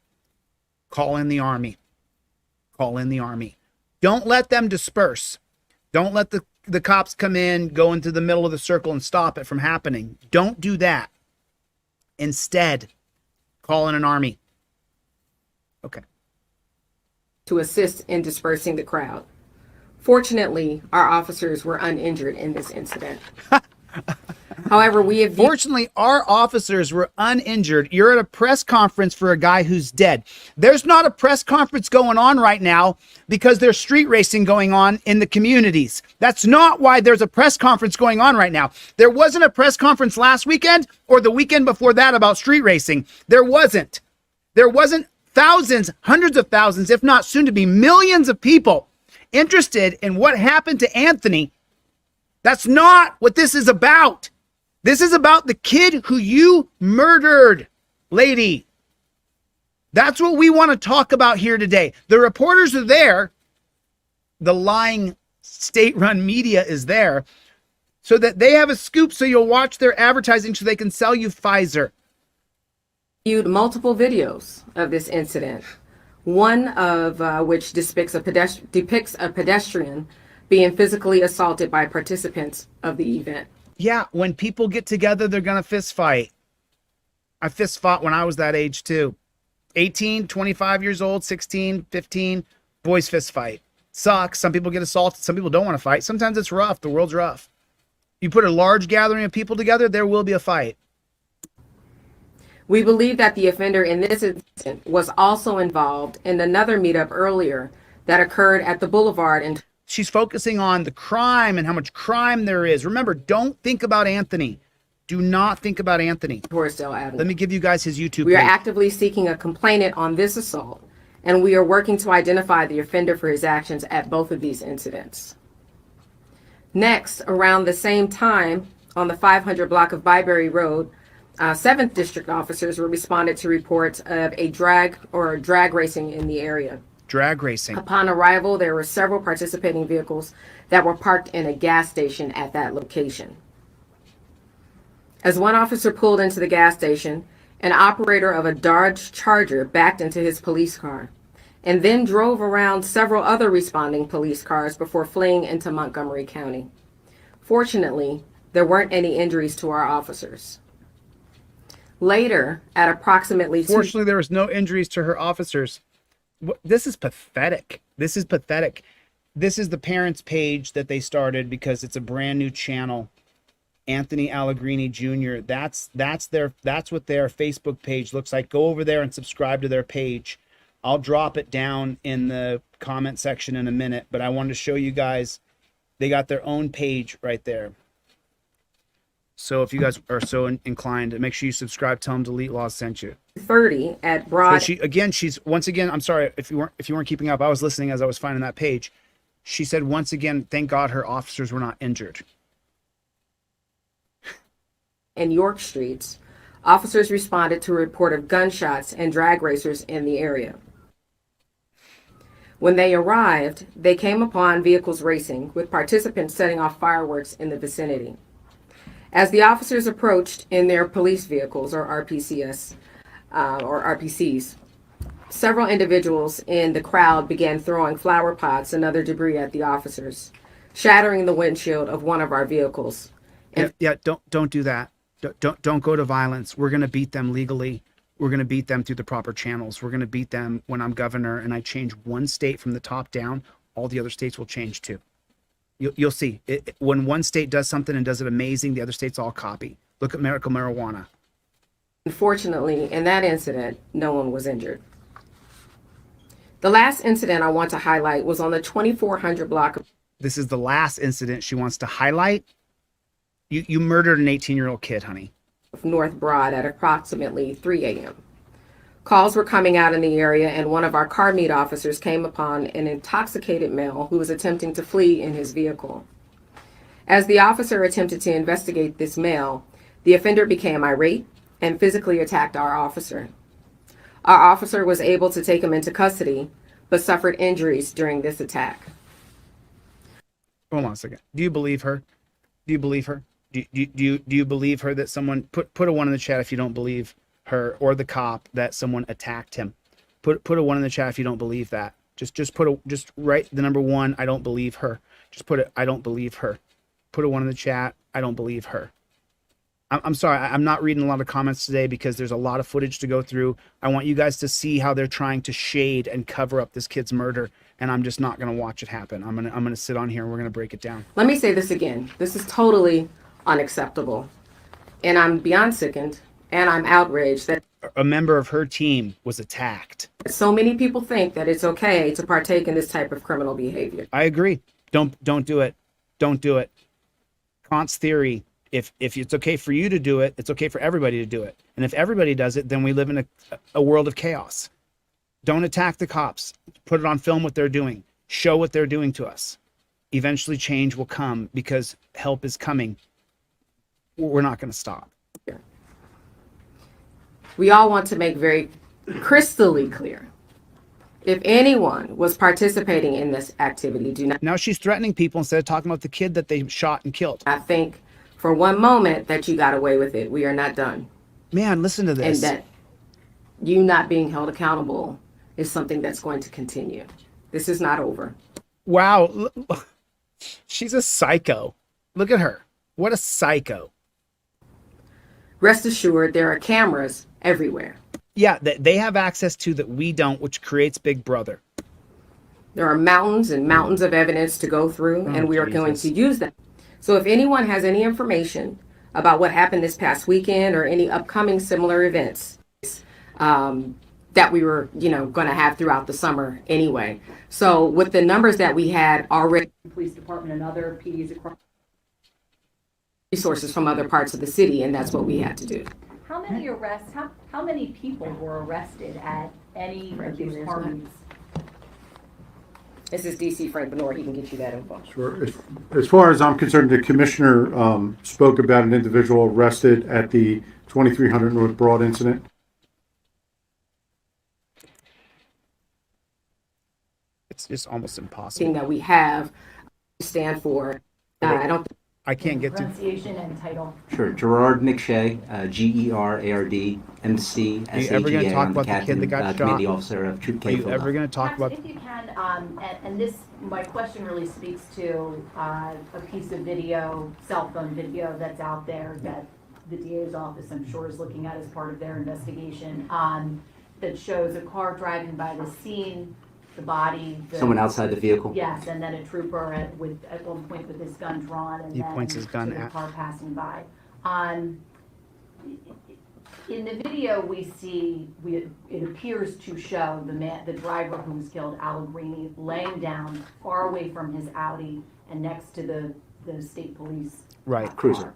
Call in the army. Call in the army. Don't let them disperse. Don't let the cops come in, go into the middle of the circle and stop it from happening. Don't do that. Instead, call in an army. Okay. To assist in dispersing the crowd. Fortunately, our officers were uninjured in this incident. However, we have... Fortunately, our officers were uninjured. You're at a press conference for a guy who's dead. There's not a press conference going on right now because there's street racing going on in the communities. That's not why there's a press conference going on right now. There wasn't a press conference last weekend or the weekend before that about street racing. There wasn't. There wasn't thousands, hundreds of thousands, if not soon to be millions of people interested in what happened to Anthony. That's not what this is about. This is about the kid who you murdered, lady. That's what we want to talk about here today. The reporters are there. The lying state-run media is there so that they have a scoop so you'll watch their advertising so they can sell you Pfizer. Viewed multiple videos of this incident, one of which depicts a pedestrian being physically assaulted by participants of the event. Yeah, when people get together, they're going to fist fight. I fist fought when I was that age too. 18, 25 years old, 16, 15, boys fist fight. Sucks. Some people get assaulted. Some people don't want to fight. Sometimes it's rough. The world's rough. You put a large gathering of people together, there will be a fight. We believe that the offender in this incident was also involved in another meetup earlier that occurred at the Boulevard. And she's focusing on the crime and how much crime there is. Remember, don't think about Anthony. Do not think about Anthony. Torresdale Avenue. Let me give you guys his YouTube We are page. actively seeking a complainant on this assault, and we are working to identify the offender for his actions at both of these incidents. Next, around the same time, on the 500 block of Byberry Road, 7th District officers were responded to reports of a drag racing in the area. Drag racing. Upon arrival, there were several participating vehicles that were parked in a gas station at that location. As one officer pulled into the gas station, an operator of a Dodge Charger backed into his police car and then drove around several other responding police cars before fleeing into Montgomery County. Fortunately, there weren't any injuries to our officers. Later, at approximately Fortunately, there was no injuries to her officers. This is pathetic. This is pathetic. This is the parents' page that they started because it's a brand new channel. Anthony Allegrini Jr. That's what their Facebook page looks like. Go over there and subscribe to their page. I'll drop it down in the comment section in a minute, but I wanted to show you guys they got their own page right there. So if you guys are so inclined, make sure you subscribe. Tell them Delete Lawz sent you. 30 at Broad. So she's once again. I'm sorry if you weren't keeping up. I was listening as I was finding that page. She said once again, thank God her officers were not injured. In York Streets, officers responded to a report of gunshots and drag racers in the area. When they arrived, they came upon vehicles racing, with participants setting off fireworks in the vicinity. As the officers approached in their police vehicles, or RPCs, several individuals in the crowd began throwing flower pots and other debris at the officers, shattering the windshield of one of our vehicles. Yeah, don't do that. Don't go to violence. We're going to beat them legally. We're going to beat them through the proper channels. We're going to beat them when I'm governor and I change one state from the top down, all the other states will change too. You'll see. When one state does something and does it amazing, the other states all copy. Look at medical marijuana. Unfortunately, in that incident, no one was injured. The last incident I want to highlight was on the 2400 block. This is the last incident she wants to highlight. You murdered an 18-year-old kid, honey. North Broad at approximately 3 a.m. Calls were coming out in the area, and one of our car meet officers came upon an intoxicated male who was attempting to flee in his vehicle. As the officer attempted to investigate this male, the offender became irate and physically attacked our officer. Our officer was able to take him into custody, but suffered injuries during this attack. Hold on a second. Do you believe her? Do you believe her? Do you believe her that someone put a 1 in the chat if you don't believe her, or the cop that someone attacked him? Put a 1 in the chat if you don't believe that. Just write the number 1. I don't believe her. Just put it. I don't believe her. Put a 1 in the chat. I don't believe her. I'm sorry. I'm not reading a lot of comments today because there's a lot of footage to go through. I want you guys to see how they're trying to shade and cover up this kid's murder, and I'm just not going to watch it happen. I'm gonna sit on here and we're gonna break it down. Let me say this again. This is totally unacceptable, and I'm beyond sickened, and I'm outraged that a member of her team was attacked. So many people think that it's okay to partake in this type of criminal behavior. I agree. Don't do it. Don't do it. Kant's theory. If it's okay for you to do it, it's okay for everybody to do it. And if everybody does it, then we live in a world of chaos. Don't attack the cops. Put it on film what they're doing. Show what they're doing to us. Eventually change will come because help is coming. We're not going to stop. We all want to make very crystally clear. If anyone was participating in this activity, do not. Now she's threatening people instead of talking about the kid that they shot and killed. I think for one moment that you got away with it. We are not done. Man, listen to this. And that you not being held accountable is something that's going to continue. This is not over. Wow. She's a psycho. Look at her. What a psycho. Rest assured, there are cameras everywhere. Yeah, that they have access to that we don't, which creates Big Brother. There are mountains and mountains of evidence to go through, and we are going to use them. So if anyone has any information about what happened this past weekend or any upcoming similar events that we were, going to have throughout the summer anyway. So with the numbers that we had already, police department and other PDs across resources from other parts of the city, and that's what we had to do. How many arrests, how many people were arrested at any of these parties? This is DC Frank Benoit. He can get you that info. Sure. As far as I'm concerned, the commissioner spoke about an individual arrested at the 2300 North Broad incident. It's just almost impossible. That we have stand for. I can't get to Pronunciation and title. Sure. Gerard McShay, Gerard, MC, Are you ever going to talk about the kid that got shot? Commanding officer of Troop Are K. you ever going to talk about? If you can, and this, my question really speaks to a piece of video, cell phone video that's out there that the DA's office, I'm sure, is looking at as part of their investigation, that shows a car driving by the scene, the body. Someone outside the vehicle? Yes, and then a trooper at one point with his gun drawn, and He then points his gun to the at car passing by. In the video, we see, it appears to show the driver who was killed, Allegrini, laying down far away from his Audi and next to the state police Cruiser.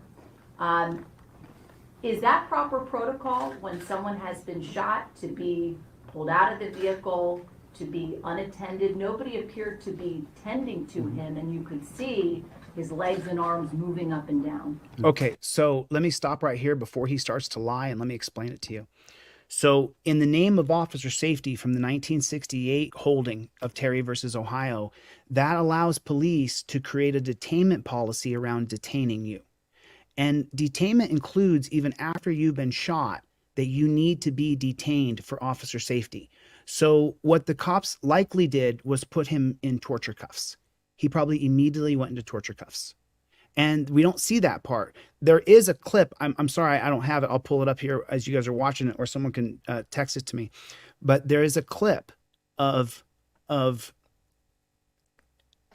Is that proper protocol when someone has been shot to be pulled out of the vehicle, to be unattended? Nobody appeared to be tending to him, and you could see his legs and arms moving up and down. Okay, so let me stop right here before he starts to lie, and let me explain it to you. So in the name of officer safety from the 1968 holding of Terry versus Ohio, that allows police to create a detainment policy around detaining you. And detainment includes, even after you've been shot, that you need to be detained for officer safety. So what the cops likely did was put him in torture cuffs. He probably immediately went into torture cuffs. And we don't see that part. There is a clip. I'm sorry, I don't have it. I'll pull it up here as you guys are watching it, or someone can text it to me. But there is a clip of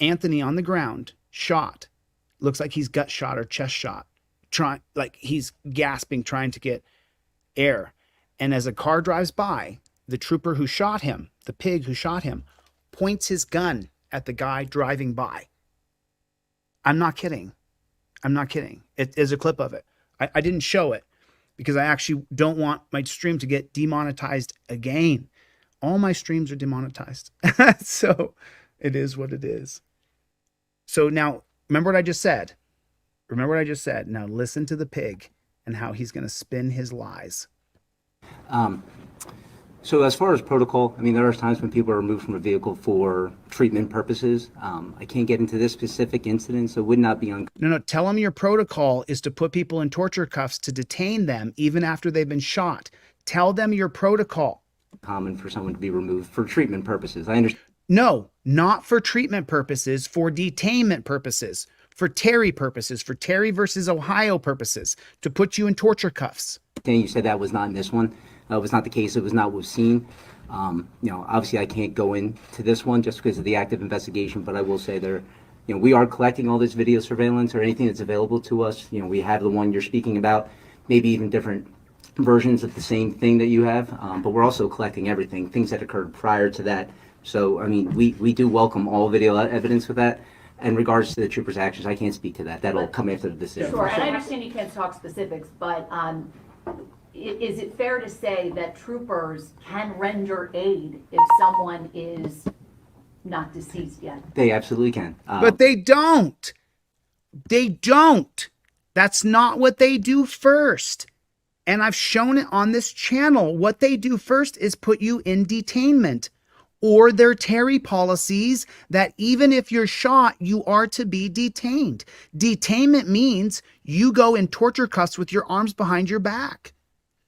Anthony on the ground, shot. Looks like he's gut shot or chest shot. Like he's gasping, trying to get air. And as a car drives by, the trooper who shot him, the pig who shot him, points his gun at the guy driving by. I'm not kidding. I'm not kidding. It is a clip of it. I didn't show it because I actually don't want my stream to get demonetized again. All my streams are demonetized. So it is what it is. So now, remember what I just said. Remember what I just said. Now listen to the pig and how he's going to spin his lies. So as far as protocol, I mean, there are times when people are removed from a vehicle for treatment purposes. I can't get into this specific incident, so it would not be No, tell them your protocol is to put people in torture cuffs to detain them even after they've been shot. Tell them your protocol. Common for someone to be removed for treatment purposes. I understand. No, not for treatment purposes, for detainment purposes, for Terry purposes, for Terry versus Ohio purposes, to put you in torture cuffs. You said that was not in this one. It was not the case. It was not what was seen. Obviously I can't go into this one just because of the active investigation, but I will say we are collecting all this video surveillance or anything that's available to us. We have the one you're speaking about, maybe even different versions of the same thing that you have, but we're also collecting everything, things that occurred prior to that. So, I mean, we do welcome all video evidence with that. In regards to the trooper's actions, I can't speak to that. That'll come after the decision. Sure, and I understand you can't talk specifics, but is it fair to say that troopers can render aid if someone is not deceased yet? They absolutely can. But they don't. They don't. That's not what they do first. And I've shown it on this channel. What they do first is put you in detainment, or their Terry policies that even if you're shot, you are to be detained. Detainment means you go in torture cuffs with your arms behind your back.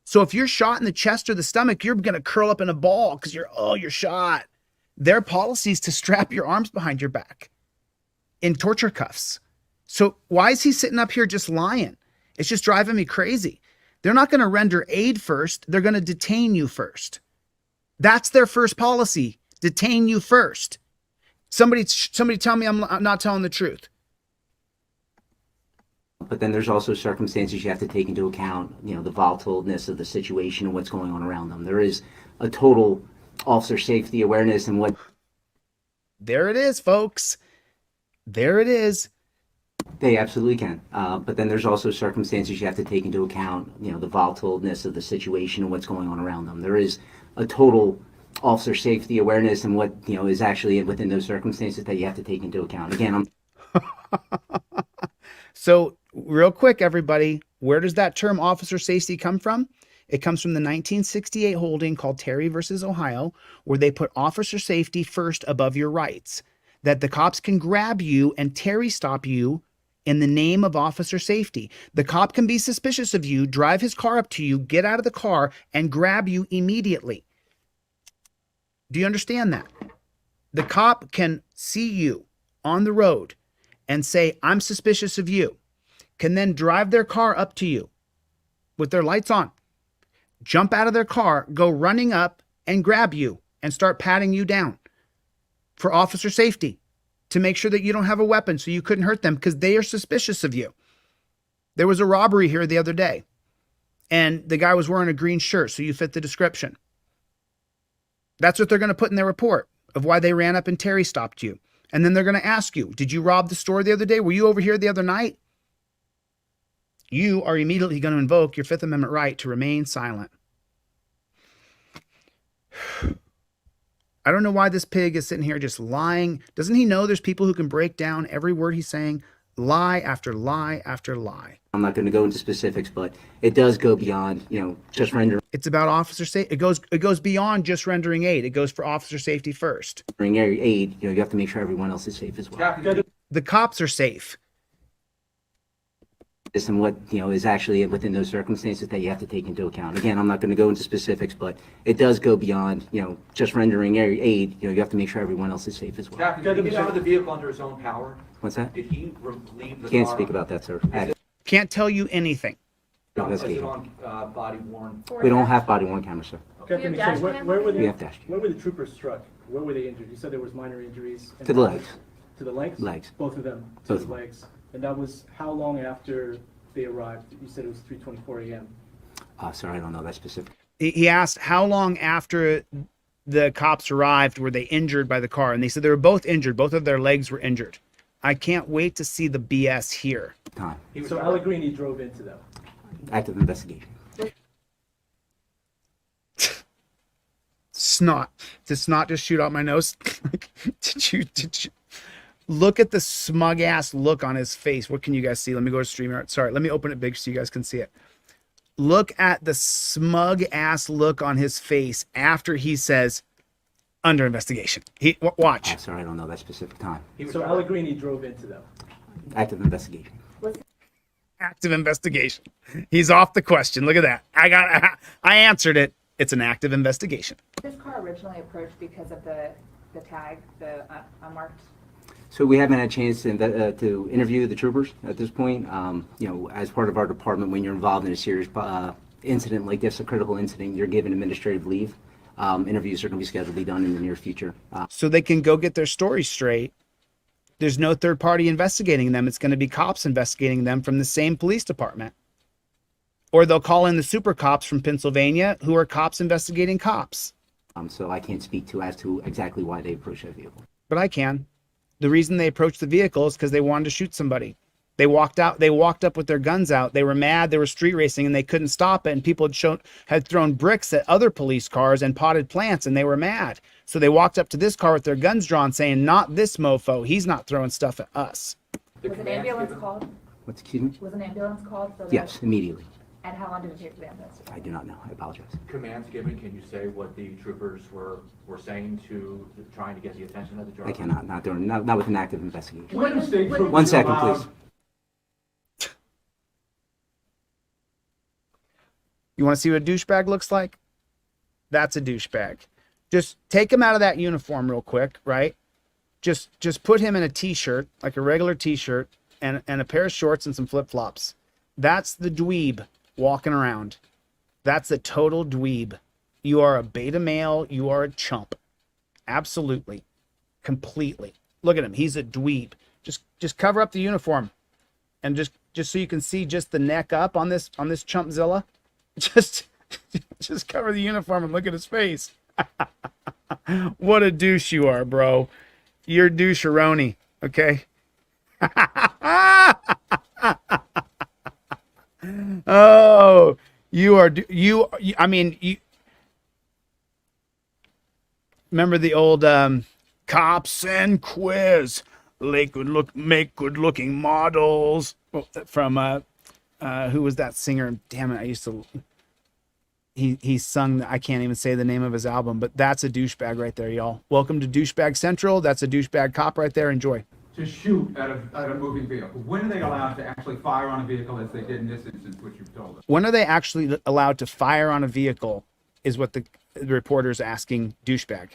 So if you're shot in the chest or the stomach, you're going to curl up in a ball because you're shot. Their policy is to strap your arms behind your back in torture cuffs. So why is he sitting up here just lying? It's just driving me crazy. They're not going to render aid first. They're going to detain you first. That's their first policy. Detain you first. Somebody tell me I'm not telling the truth. But then there's also circumstances you have to take into account, you know, the volatileness of the situation and what's going on around them. There is a total officer safety awareness and what... There it is, folks. There it is. They absolutely can. But then there's also circumstances you have to take into account, you know, the volatileness of the situation and what's going on around them. There is a total officer safety awareness and what, you know, is actually within those circumstances that you have to take into account. Again, So real quick, everybody, where does that term officer safety come from? It comes from the 1968 holding called Terry versus Ohio, where they put officer safety first above your rights, that the cops can grab you and Terry stop you in the name of officer safety. The cop can be suspicious of you, drive his car up to you, get out of the car, and grab you immediately. Do you understand that? The cop can see you on the road and say, I'm suspicious of you, can then drive their car up to you with their lights on, jump out of their car, go running up and grab you and start patting you down for officer safety, to make sure that you don't have a weapon so you couldn't hurt them because they are suspicious of you. There was a robbery here the other day and the guy was wearing a green shirt, so you fit the description. That's what they're going to put in their report of why they ran up and Terry stopped you. And then they're going to ask you, did you rob the store the other day? Were you over here the other night? You are immediately going to invoke your Fifth Amendment right to remain silent. I don't know why this pig is sitting here just lying. Doesn't he know there's people who can break down every word he's saying? Lie after lie after lie. I'm not going to go into specifics, but it does go beyond, you know, just rendering It's about officer safety. It goes beyond just rendering aid. It goes for officer safety first. aid. You know, you have to make sure everyone else is safe as well. The cops are safe. And what, you know, is actually within those circumstances that you have to take into account. Again, I'm not going to go into specifics, but it does go beyond, you know, just rendering aid. You know, you have to make sure everyone else is safe as well. Captain, did he get out of the vehicle under his own power? What's that? Did he leave the Can't car? speak about that, sir. Can't tell you anything. Is it on body worn? We don't have body worn cameras, sir. Captain, where were We have dash cam. where were the troopers struck? Where were they injured? You said there was minor injuries. To the legs. To the legs? Legs. Both of them. Both. To the legs. And that was how long after they arrived? You said it was 3:24 a.m. Sorry, I don't know that specific. He asked how long after the cops arrived were they injured by the car, and they said they were both injured. Both of their legs were injured. I can't wait to see the BS here. Time. So Allegrini drove into them. Active investigation. Snot. Did snot just shoot out my nose? Did you look at the smug ass look on his face? What can you guys see? Let me go to StreamYard. Sorry, let me open it big so you guys can see it. Look at the smug ass look on his face after he says under investigation. Watch. Sorry, I don't know that specific time. So Allegrini drove into them. Active investigation. Active investigation. He's off the question. Look at that. I answered it. It's an active investigation. This car originally approached because of the tag, the unmarked. So we haven't had a chance to interview the troopers at this point. You know, as part of our department, when you're involved in a serious incident like this, a critical incident, you're given administrative leave. Interviews are going to be scheduled to be done in the near future. So they can go get their story straight. There's no third party investigating them. It's going to be cops investigating them from the same police department. Or they'll call in the super cops from Pennsylvania who are cops investigating cops. So I can't speak as to exactly why they approached that vehicle. But I can. The reason they approached the vehicle is because they wanted to shoot somebody. They walked up with their guns out. They were mad. They were street racing and they couldn't stop it. And people had thrown bricks at other police cars and potted plants and they were mad. So they walked up to this car with their guns drawn saying, not this mofo. He's not throwing stuff at us. Was an ambulance called? Excuse me? Was an ambulance called? For Yes, immediately. And how long did it take for the ambulance? I do not know. I apologize. Commands given, can you say what the troopers were saying to trying to get the attention of the driver? I cannot. Not with an active investigation. When One second, please. You want to see what a douchebag looks like? That's a douchebag. Just take him out of that uniform real quick, right? Just put him in a t-shirt, like a regular t-shirt, and a pair of shorts and some flip-flops. That's the dweeb walking around. That's a total dweeb. You are a beta male. You are a chump. Absolutely. Completely. Look at him. He's a dweeb. Just cover up the uniform, and just so you can see just the neck up on this chumpzilla. Just cover the uniform and look at his face. What a douche you are, bro. You're doucheroni. Okay. Oh, you are. I mean, you remember the old cops and quiz. Make good looking models from who was that singer? Damn it, I used to. He sung. I can't even say the name of his album, but that's a douchebag right there, y'all. Welcome to Douchebag Central. That's a douchebag cop right there. Enjoy. To shoot at a moving vehicle. When are they allowed to actually fire on a vehicle as they did in this instance, which you've told us? When are they actually allowed to fire on a vehicle is what the reporter's asking douchebag.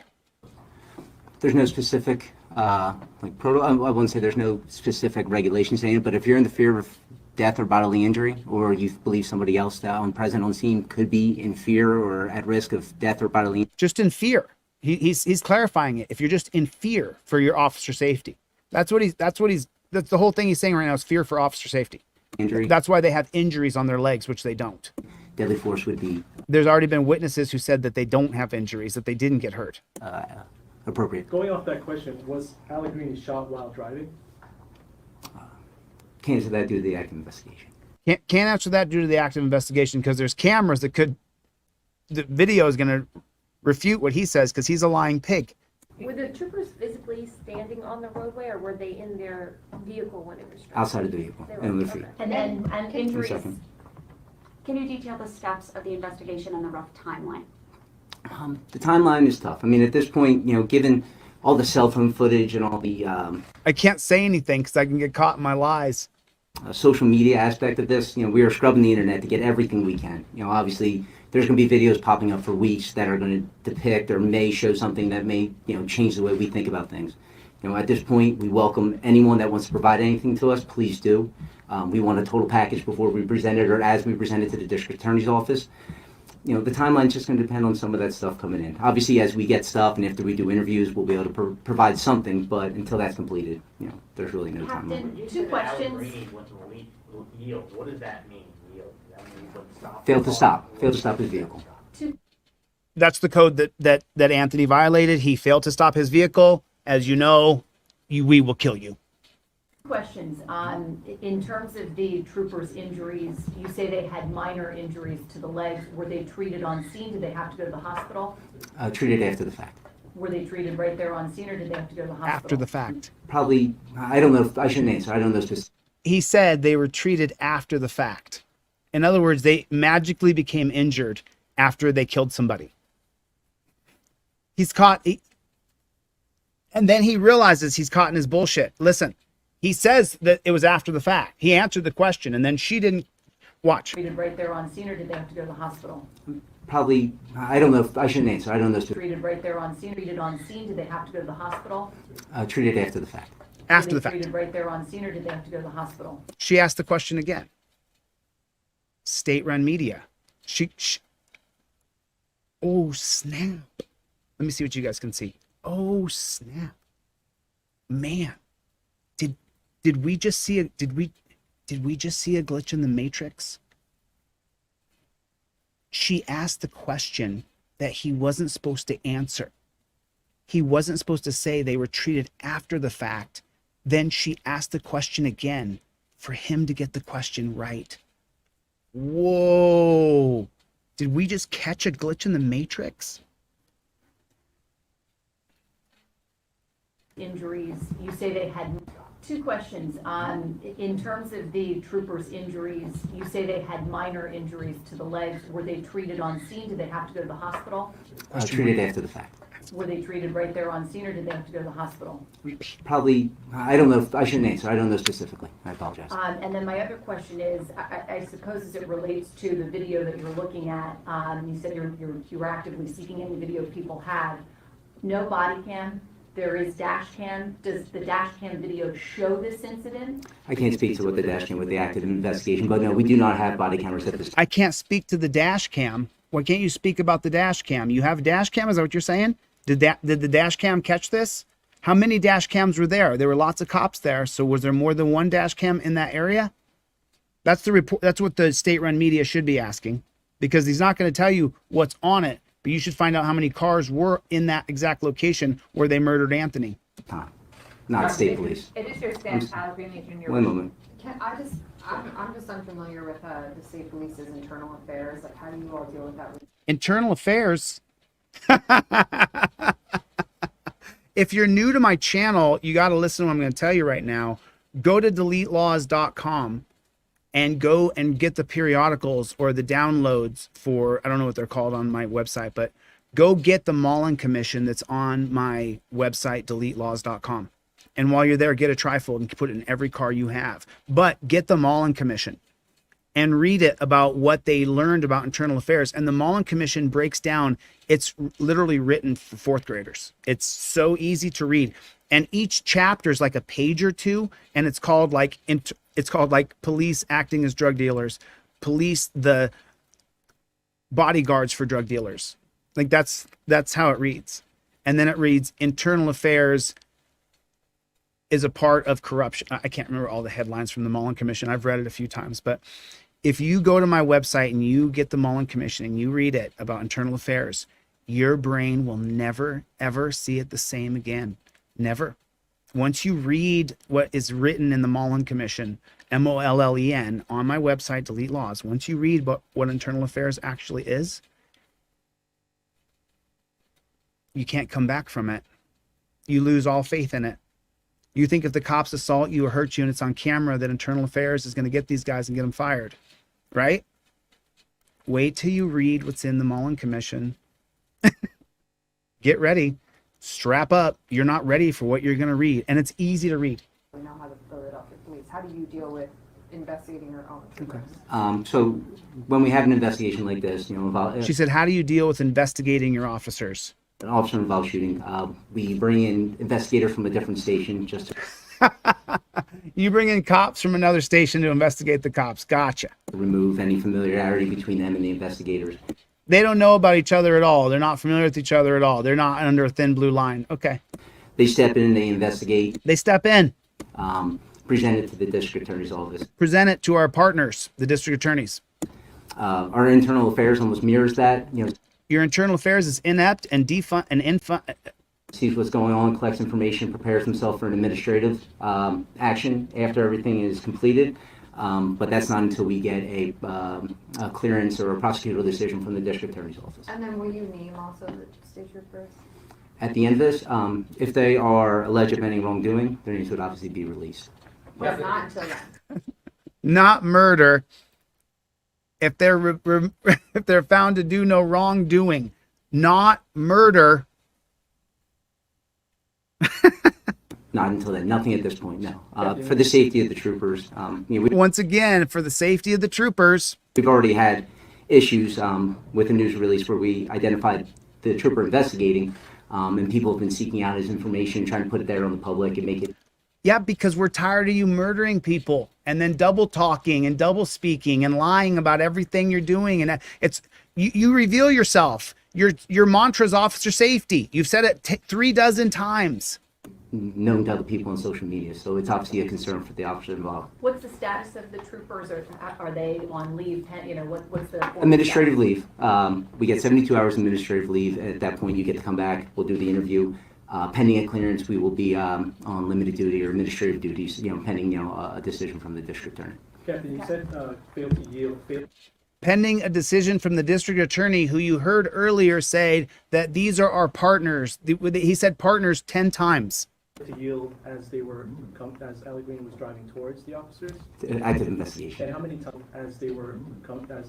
There's no specific, like, I wouldn't say there's no specific regulation saying it, but if you're in the fear of death or bodily injury, or you believe somebody else that present on scene could be in fear or at risk of death or bodily injury. Just in fear. He's clarifying it. If you're just in fear for your officer safety. That's the whole thing he's saying right now is fear for officer safety. Injury. That's why they have injuries on their legs, which they don't. Deadly force would be. There's already been witnesses who said that they don't have injuries, that they didn't get hurt. Appropriate. Going off that question, was Allegrini shot while driving? Can't answer that due to the active investigation. Can't answer that due to the active investigation because there's cameras that could. The video is going to refute what he says because he's a lying pig. Were the troopers physically standing on the roadway, or were they in their vehicle when it was struck? Outside of the vehicle, and their feet. And then injuries. Can you detail the steps of the investigation and the rough timeline? The timeline is tough. I mean, at this point, given all the cell phone footage and all the I can't say anything because I can get caught in my lies. Social media aspect of this, we are scrubbing the internet to get everything we can. Obviously, there's going to be videos popping up for weeks that are going to depict or may show something that may, change the way we think about things. At this point, we welcome anyone that wants to provide anything to us. Please do. We want a total package before we present it or as we present it to the district attorney's office. The timeline's just going to depend on some of that stuff coming in. Obviously, as we get stuff and after we do interviews, we'll be able to provide something. But until that's completed, there's really no timeline. Two questions. What does that mean? Failed to stop his vehicle. That's the code that Anthony violated. He failed to stop his vehicle. As you know, we will kill you. Questions. In terms of the troopers' injuries, you say they had minor injuries to the legs. Were they treated on scene? Did they have to go to the hospital? Treated after the fact. Were they treated right there on scene, or did they have to go to the hospital? After the fact. Probably, I don't know. I shouldn't answer. I don't know specifically. He said they were treated after the fact. In other words, they magically became injured after they killed somebody. He's caught. And then he realizes he's caught in his bullshit. Listen, he says that it was after the fact. He answered the question, and then she didn't watch. Treated right there on scene, or did they have to go to the hospital? Probably, I don't know. I shouldn't answer. I don't know. Treated right there on scene. Treated on scene. Did they have to go to the hospital? Treated after the fact. After the fact. Treated right there on scene, or did they have to go to the hospital? She asked the question again. State-run media. She. Oh snap! Let me see what you guys can see. Oh snap! Man, did we just see a did we just see a glitch in the Matrix? She asked the question that he wasn't supposed to answer. He wasn't supposed to say they were treated after the fact. Then she asked the question again for him to get the question right. Whoa. Did we just catch a glitch in the Matrix? Injuries. You say they had two questions. In terms of the troopers' injuries, you say they had minor injuries to the legs. Were they treated on scene? Did they have to go to the hospital? Treated after the fact. Were they treated right there on scene, or did they have to go to the hospital? Probably, I don't know. I shouldn't answer. I don't know specifically. I apologize. And then my other question is, I suppose as it relates to the video that you're looking at, you said you're actively seeking any video people have. No body cam. There is dash cam. Does the dash cam video show this incident? I can't speak to what the dash cam with the active investigation, but no, we do not have body cameras at this time. I can't speak to the dash cam. Why can't you speak about the dash cam? You have a dash cam? Is that what you're saying? Did the dash cam catch this? How many dash cams were there? There were lots of cops there. So was there more than one dash cam in that area? That's the report. That's what the state-run media should be asking, because he's not going to tell you what's on it, but you should find out how many cars were in that exact location where they murdered Anthony. Not state police. It is your staff, Allegrini Jr. One moment. I'm just unfamiliar with the state police's internal affairs. Like, how do you all deal with that? Internal affairs. If you're new to my channel, you got to listen to what I'm going to tell you right now. Go to DeleteLawz.com and go and get the periodicals or the downloads for, I don't know what they're called on my website, but go get the Mullen Commission that's on my website, DeleteLawz.com. And while you're there, get a trifold and put it in every car you have. But get the Mullen Commission and read it about what they learned about internal affairs. And the Mullen Commission breaks down, it's literally written for fourth graders. It's so easy to read. And each chapter is like a page or two, and it's called like police acting as drug dealers, police the bodyguards for drug dealers. Like that's how it reads. And then it reads internal affairs is a part of corruption. I can't remember all the headlines from the Mullen Commission. I've read it a few times, but if you go to my website and you get the Mullen Commission and you read it about internal affairs, your brain will never, ever see it the same again. Never. Once you read what is written in the Mullen Commission, MOLLEN, on my website, Delete Lawz, once you read what internal affairs actually is, you can't come back from it. You lose all faith in it. You think if the cops assault you or hurt you and it's on camera that internal affairs is going to get these guys and get them fired, right? Wait till you read what's in the Mullen Commission. Get ready. Strap up. You're not ready for what you're going to read. And it's easy to read. We know how to fill it up with police. How do you deal with investigating your own troopers? So when we have an investigation like this, She said, how do you deal with investigating your officers? An officer involved shooting, we bring in investigator from a different station just to You bring in cops from another station to investigate the cops. Gotcha. remove any familiarity between them and the investigators. They don't know about each other at all. They're not familiar with each other at all. They're not under a thin blue line. Okay. They step in, they investigate. They step in. Present it to the district attorney's office. Present it to our partners, the district attorneys. Our internal affairs almost mirrors that. Your internal affairs is inept and sees what's going on, collects information, prepares himself for an administrative action after everything is completed. But that's not until we get a clearance or a prosecutorial decision from the district attorney's office. And then will you name also the state troopers? At the end of this, if they are alleged of any wrongdoing, their names would obviously be released. But not until then. not murder. If they're found to do no wrongdoing, not murder. Not until then. Nothing at this point, no. For the safety of the troopers. Once again, for the safety of the troopers. We've already had issues with a news release where we identified the trooper investigating, and people have been seeking out his information, trying to put it there on the public and make it. Yeah, because we're tired of you murdering people and then double talking and double speaking and lying about everything you're doing. And it's you reveal yourself. Your mantra is officer safety. You've said it 36 times. Known to other people on social media, so it's obviously a concern for the officer involved. What's the status of the troopers, or are they on leave? What's the Administrative leave. We get 72 hours administrative leave. At that point, you get to come back. We'll do the interview. Pending a clearance, we will be on limited duty or administrative duties. Pending a decision from the district attorney. Captain, you said failed to yield. Pending a decision from the district attorney, who you heard earlier say that these are our partners. He said partners 10 times. To yield as Allegrini was driving towards the officers? Active investigation. And how many times as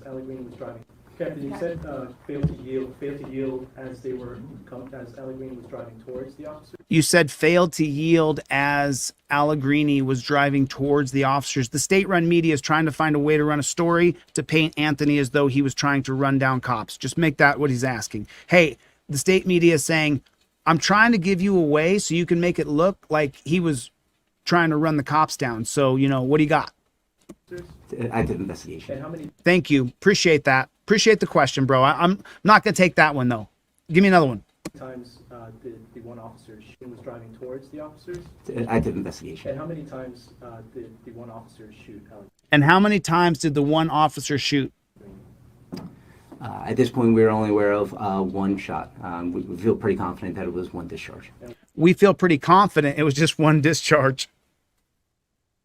Allegrini was driving? Captain, you said failed to yield as Allegrini was driving towards the officers? You said failed to yield as Allegrini was driving towards the officers. The state-run media is trying to find a way to run a story to paint Anthony as though he was trying to run down cops. Just make that what he's asking. Hey, the state media is saying, I'm trying to give you a way so you can make it look like he was trying to run the cops down. So, what do you got? Active investigation. Thank you. Appreciate that. Appreciate the question, bro. I'm not going to take that one, though. Give me another one. Times did the one officer shoot was driving towards the officers? Active investigation. And how many times did the one officer shoot Allegrini? And how many times did the one officer shoot? At this point, we're only aware of one shot. We feel pretty confident that it was one discharge. We feel pretty confident it was just one discharge.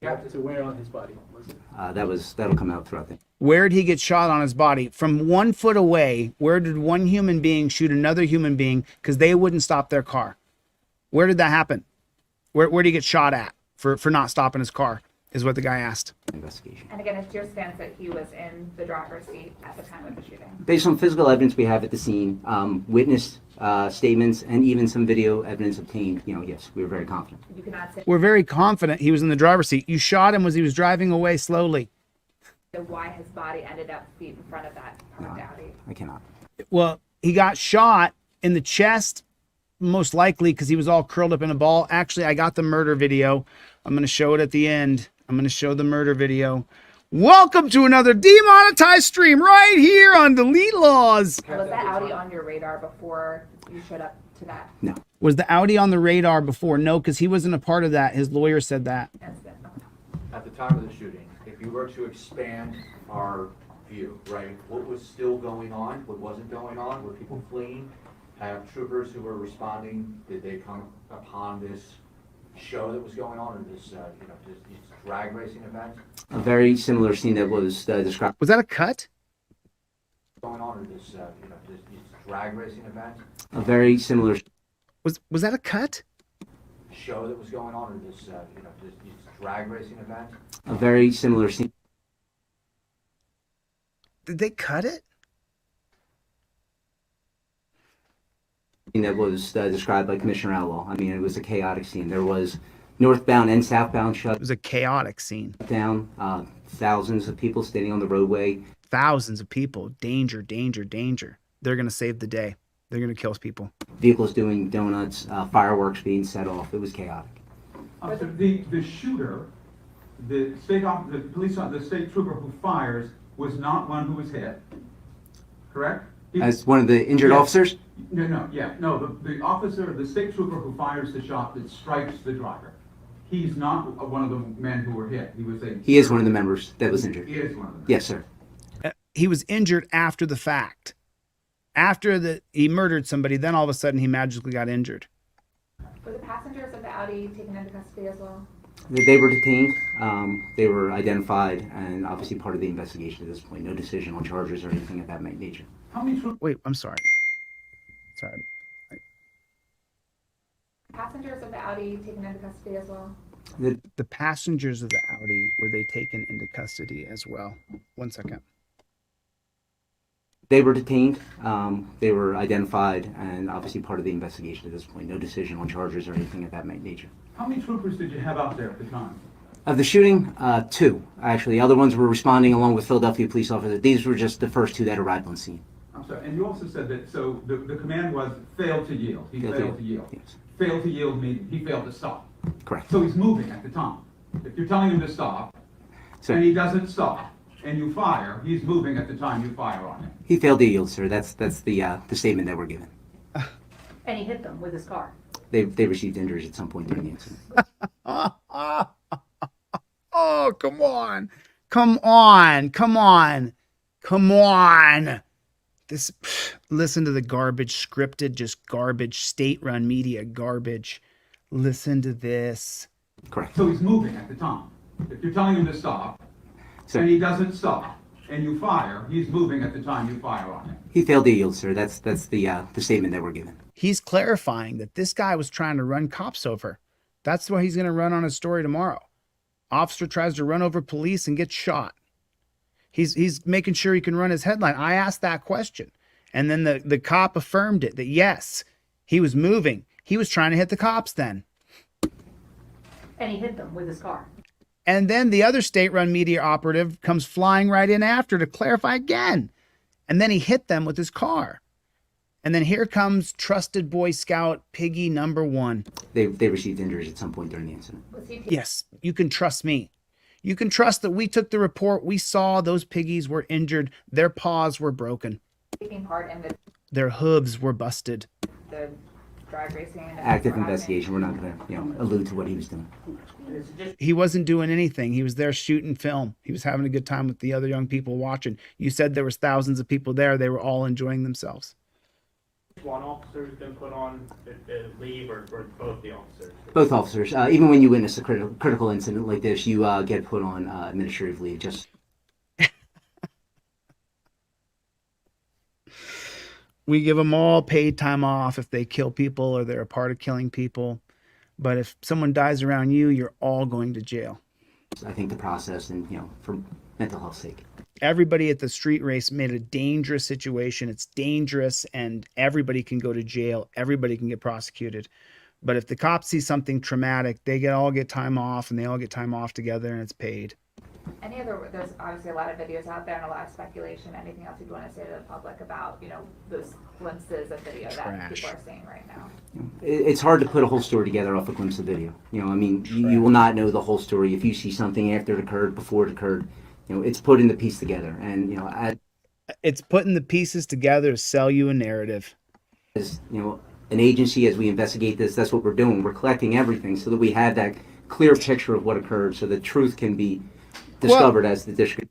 To where on his body was it? That'll come out throughout the. Where did he get shot on his body? From 1 foot away, where did one human being shoot another human being because they wouldn't stop their car? Where did that happen? Where did he get shot at for not stopping his car, is what the guy asked. Investigation. And again, it's your stance that he was in the driver's seat at the time of the shooting. Based on physical evidence we have at the scene, witness statements, and even some video evidence obtained, yes, we were very confident. You cannot say We're very confident he was in the driver's seat. You shot him as he was driving away slowly. why his body ended up feet in front of that parked Audi. I cannot. Well, he got shot in the chest, most likely because he was all curled up in a ball. Actually, I got the murder video. I'm going to show it at the end. I'm going to show the murder video. Welcome to another demonetized stream right here on Delete Lawz. Was that Audi on your radar before you showed up to that? No. Was the Audi on the radar before? No, because he wasn't a part of that. His lawyer said that. At the time of the shooting, if you were to expand our view, right, what was still going on, what wasn't going on, were people fleeing? Have troopers who were responding, did they come upon this show that was going on, or this, this drag racing event? A very similar scene that was described. Was that a cut? Going on, or this, this drag racing event? A very similar. Was that a cut? Show that was going on, or this, this drag racing event? A very similar scene. Did they cut it? That was described by Commissioner Outlaw. I mean, it was a chaotic scene. There was northbound and southbound shut. It was a chaotic scene. Down, thousands of people standing on the roadway. Thousands of people. Danger, danger, danger. They're going to save the day. They're going to kill people. Vehicles doing donuts, fireworks being set off. It was chaotic. So the shooter, the state trooper who fires was not one who was hit, correct? As one of the injured officers? The officer, the state trooper who fires the shot that strikes the driver. He's not one of the men who were hit. He is one of the members that was injured. He is one of them. Yes, sir. He was injured after the fact. After he murdered somebody, then all of a sudden he magically got injured. Were the passengers of the Audi taken into custody as well? They were detained. They were identified and obviously part of the investigation at this point. No decision on charges or anything of that nature. Wait, I'm sorry. Sorry. Passengers of the Audi taken into custody as well? The passengers of the Audi, were they taken into custody as well? 1 second. They were detained. They were identified and obviously part of the investigation at this point. No decision on charges or anything of that nature. How many troopers did you have out there at the time? Of the shooting, 2. Actually, the other ones were responding along with Philadelphia police officers. These were just the first 2 that arrived on scene. I'm sorry, and you also said that, so the command was failed to yield. He failed to yield. Yes. Failed to yield meaning he failed to stop. Correct. So he's moving at the time. If you're telling him to stop, and he doesn't stop, and you fire, he's moving at the time you fire on him. He failed to yield, sir. That's the statement that we're given. And he hit them with his car. They received injuries at some point during the incident. Oh, come on. Come on. Come on. Come on. Listen to the garbage, scripted, just garbage, state-run media garbage. Listen to this. Correct. So he's moving at the time. If you're telling him to stop, and he doesn't stop, and you fire, he's moving at the time you fire on him. He failed to yield, sir. That's the statement that we're given. He's clarifying that this guy was trying to run cops over. That's why he's going to run on his story tomorrow. Officer tries to run over police and gets shot. He's making sure he can run his headline. I asked that question. And then the cop affirmed it, that yes, he was moving. He was trying to hit the cops then. And he hit them with his car. And then the other state-run media operative comes flying right in after to clarify again. And then he hit them with his car. And then here comes trusted Boy Scout Piggy number 1. They received injuries at some point during the incident. Yes, you can trust me. You can trust that we took the report. We saw those piggies were injured. Their paws were broken. Taking part in Their hooves were busted. the active drag racing? And Active harassing? investigation. We're not going to, allude to what he was doing. He wasn't doing anything. He was there shooting film. He was having a good time with the other young people watching. You said there was thousands of people there. They were all enjoying themselves. One officer's been put on leave or both the officers? Both officers. Even when you witness a critical incident like this, you get put on administrative leave. Just We give them all paid time off if they kill people or they're a part of killing people. But if someone dies around you, you're all going to jail. I think the process and, for mental health's sake. Everybody at the street race made a dangerous situation. It's dangerous and everybody can go to jail. Everybody can get prosecuted. But if the cops see something traumatic, they all get time off and they all get time off together and it's paid. There's obviously a lot of videos out there and a lot of speculation. Anything else you'd want to say to the public about, those glimpses of video that people are seeing right now? It's hard to put a whole story together off a glimpse of video. You will not know the whole story if you see something after it occurred, before it occurred. It's putting the piece together, and it's putting the pieces together to sell you a narrative. As an agency, as we investigate this, that's what we're doing. We're collecting everything so that we have that clear picture of what occurred, so the truth can be discovered, as the district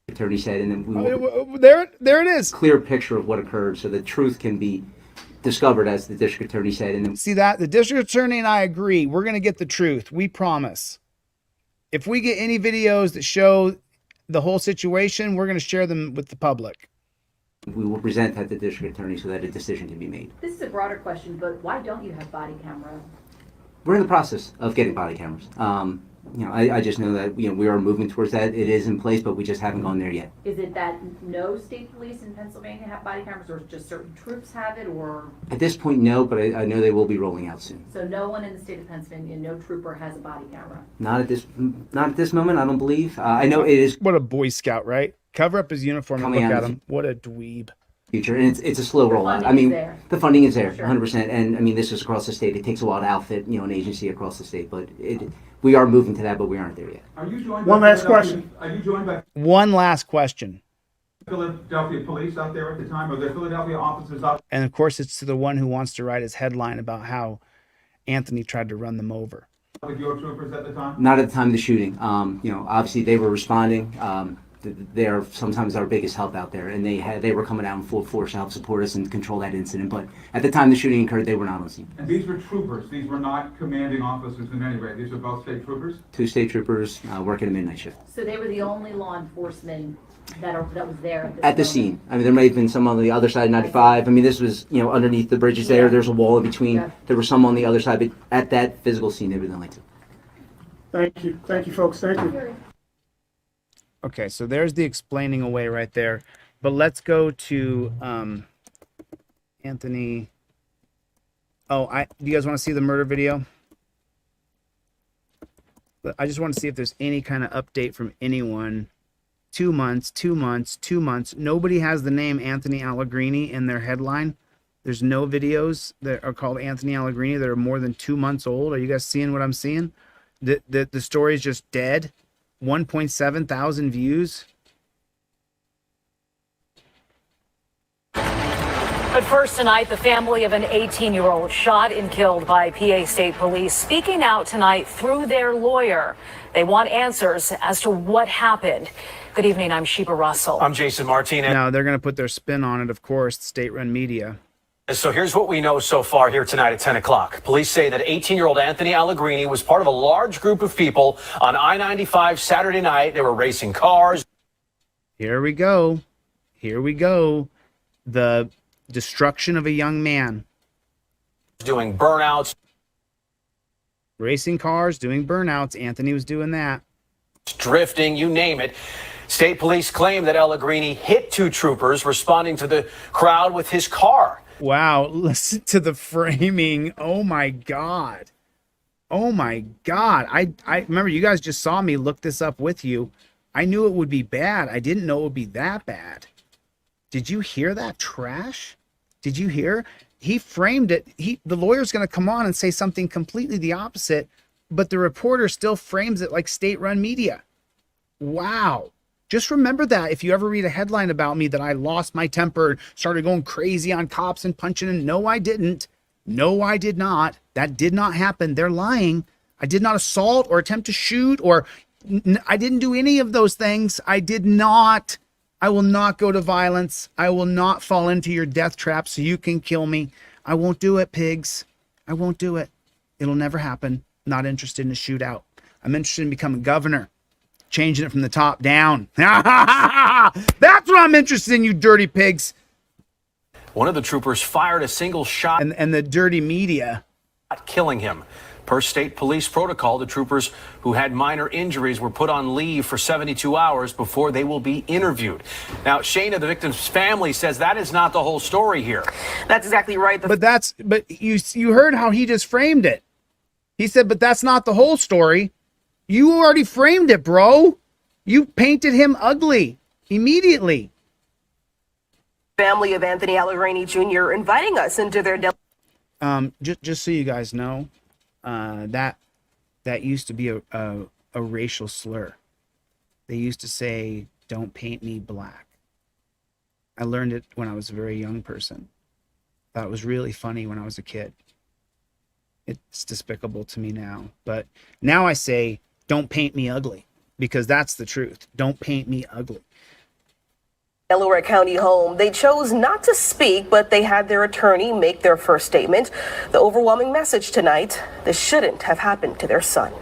attorney said, and then we will, there it is. Clear picture of what occurred, so the truth can be discovered, as the district attorney said, and then see that the district attorney and I agree. We're going to get the truth. We promise. If we get any videos that show the whole situation, we're going to share them with the public. We will present that to the district attorney so that a decision can be made. This is a broader question, but why don't you have body camera? We're in the process of getting body cameras. I just know that we are moving towards that. It is in place, but we just haven't gone there yet. Is it that no state police in Pennsylvania have body cameras, or just certain troops have it, or? At this point, no, but I know they will be rolling out soon. So no one in the state of Pennsylvania, no trooper has a body camera? Not at this moment, I don't believe. I know it is. What a Boy Scout, right? Cover up his uniform and look at him. What a dweeb. Future, and it's a slow rollout. The funding is there, 100%, and this is across the state. It takes a while to outfit, an agency across the state, but we are moving to that, but we aren't there yet. Are you joined One by last question. Are you joined by One last question. Philadelphia police out there at the time? Are there Philadelphia officers out? And of course, it's to the one who wants to write his headline about how Anthony tried to run them over. With your troopers at the time? Not at the time of the shooting. Obviously they were responding. They are sometimes our biggest help out there, and they were coming out in full force to help support us and control that incident. But at the time the shooting occurred, they were not on scene. And these were troopers. These were not commanding officers in any way. These were both state troopers? 2 state troopers working a midnight shift. So they were the only law enforcement that was there At the scene. There may have been some on the other side of 95. This was, underneath the bridges there. There's a wall in between. Yeah. There were some on the other side, but at that physical scene, they were the only 2. Thank you. Thank you, folks. Thank you. Okay, so there's the explaining away right there. But let's go to Anthony. Do you guys want to see the murder video? I just want to see if there's any kind of update from anyone. 2 months, 2 months, 2 months. Nobody has the name Anthony Allegrini in their headline. There's no videos that are called Anthony Allegrini that are more than 2 months old. Are you guys seeing what I'm seeing? The story is just dead. 1.7 thousand views. But first tonight, the family of an 18-year-old shot and killed by PA State Police speaking out tonight through their lawyer. They want answers as to what happened. Good evening, I'm Sheba Russell. I'm Jason Martinez. Now they're going to put their spin on it, of course, state-run media. So here's what we know so far here tonight at 10 o'clock. Police say that 18-year-old Anthony Allegrini was part of a large group of people on I-95 Saturday night. They were racing cars. Here we go. Here we go. The destruction of a young man. Doing burnouts. Racing cars, doing burnouts. Anthony was doing that. Drifting, you name it. State police claim that Allegrini hit 2 troopers responding to the crowd with his car. Wow, listen to the framing. Oh my God. Oh my God. I remember you guys just saw me look this up with you. I knew it would be bad. I didn't know it would be that bad. Did you hear that trash? Did you hear? He framed it. The lawyer's going to come on and say something completely the opposite, but the reporter still frames it like state-run media. Wow. Just remember that if you ever read a headline about me that I lost my temper, started going crazy on cops and punching, and no, I didn't. No, I did not. That did not happen. They're lying. I did not assault or attempt to shoot, or I didn't do any of those things. I did not. I will not go to violence. I will not fall into your death trap so you can kill me. I won't do it, pigs. I won't do it. It'll never happen. Not interested in a shootout. I'm interested in becoming governor, changing it from the top down. That's what I'm interested in, you dirty pigs. One of the troopers fired a single shot, and the dirty media, killing him. Per state police protocol, the troopers who had minor injuries were put on leave for 72 hours before they will be interviewed. Now, Shayna, the victim's family, says that is not the whole story here. That's exactly right. But you heard how he just framed it. He said, but that's not the whole story. You already framed it, bro. You painted him ugly immediately. Family of Anthony Allegrini Jr. inviting us into their just so you guys know, that used to be a racial slur. They used to say, "Don't paint me black." I learned it when I was a very young person. Thought it was really funny when I was a kid. It's despicable to me now, but now I say, "Don't paint me ugly," because that's the truth. Don't paint me ugly. Delaware County home. They chose not to speak, but they had their attorney make their first statement. The overwhelming message tonight: this shouldn't have happened to their son.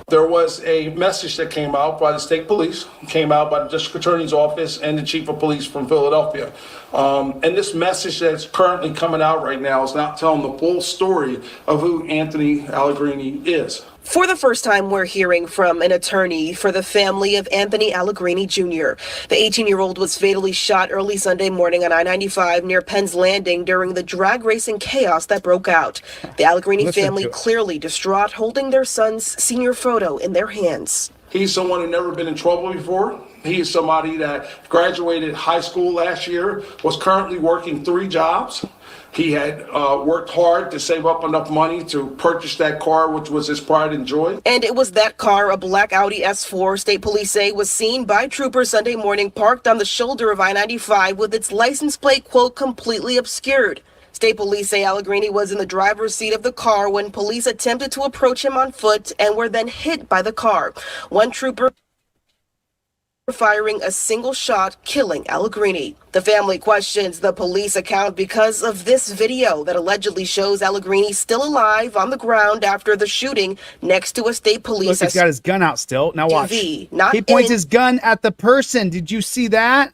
There was a message that came out by the state police, came out by the district attorney's office and the chief of police from Philadelphia. And this message that's currently coming out right now is not telling the full story of who Anthony Allegrini is. For the first time, we're hearing from an attorney for the family of Anthony Allegrini Jr. The 18-year-old was fatally shot early Sunday morning on I-95 near Penn's Landing during the drag racing chaos that broke out. The Allegrini family clearly distraught, holding their son's senior photo in their hands. He's someone who never been in trouble before. He is somebody that graduated high school last year, was currently working 3 jobs. He had worked hard to save up enough money to purchase that car, which was his pride and joy. And it was that car, a black Audi S4, state police say was seen by troopers Sunday morning parked on the shoulder of I-95 with its license plate, quote, completely obscured. State police say Allegrini was in the driver's seat of the car when police attempted to approach him on foot and were then hit by the car. One trooper firing a single shot, killing Allegrini. The family questions the police account because of this video that allegedly shows Allegrini still alive on the ground after the shooting next to a state police. Look, he's got his gun out still. Now watch. He points his gun at the person. Did you see that?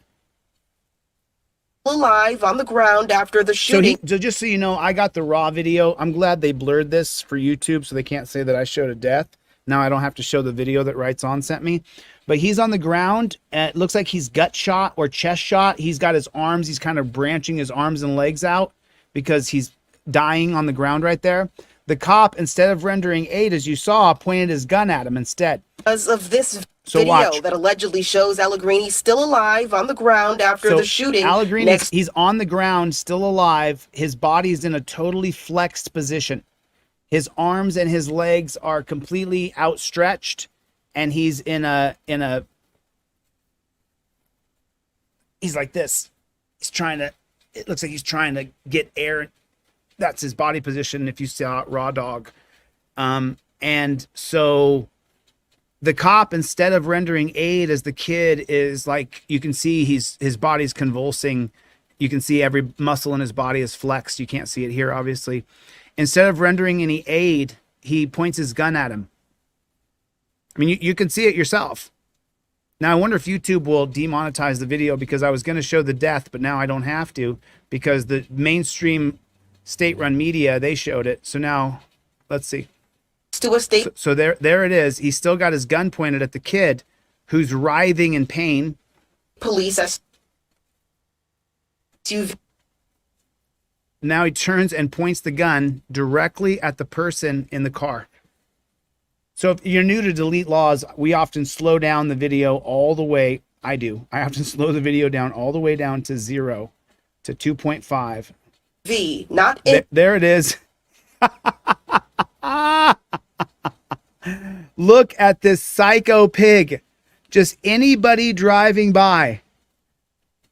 Alive on the ground after the shooting. So just so you know, I got the raw video. I'm glad they blurred this for YouTube so they can't say that I showed a death. Now I don't have to show the video that Rights On sent me. But he's on the ground. It looks like he's gut shot or chest shot. He's got his arms. He's kind of branching his arms and legs out because he's dying on the ground right there. The cop, instead of rendering aid, as you saw, pointed his gun at him instead. Because of this video that allegedly shows Allegrini still alive on the ground after the shooting. Allegrini, he's on the ground, still alive. His body's in a totally flexed position. His arms and his legs are completely outstretched. And he's he's like this. It looks like he's trying to get air. That's his body position if you saw Raw Dog. And so the cop, instead of rendering aid, as the kid is like, you can see his body's convulsing. You can see every muscle in his body is flexed. You can't see it here, obviously. Instead of rendering any aid, he points his gun at him. I mean, you can see it yourself. Now, I wonder if YouTube will demonetize the video because I was going to show the death, but now I don't have to because the mainstream state-run media, they showed it. So now, let's see. So there it is. He's still got his gun pointed at the kid who's writhing in pain. Police Now he turns and points the gun directly at the person in the car. So if you're new to Delete Lawz, we often slow down the video all the way. I do. I often slow the video down all the way down to 0 to 2.5. There it is. Look at this psycho pig Just anybody driving by.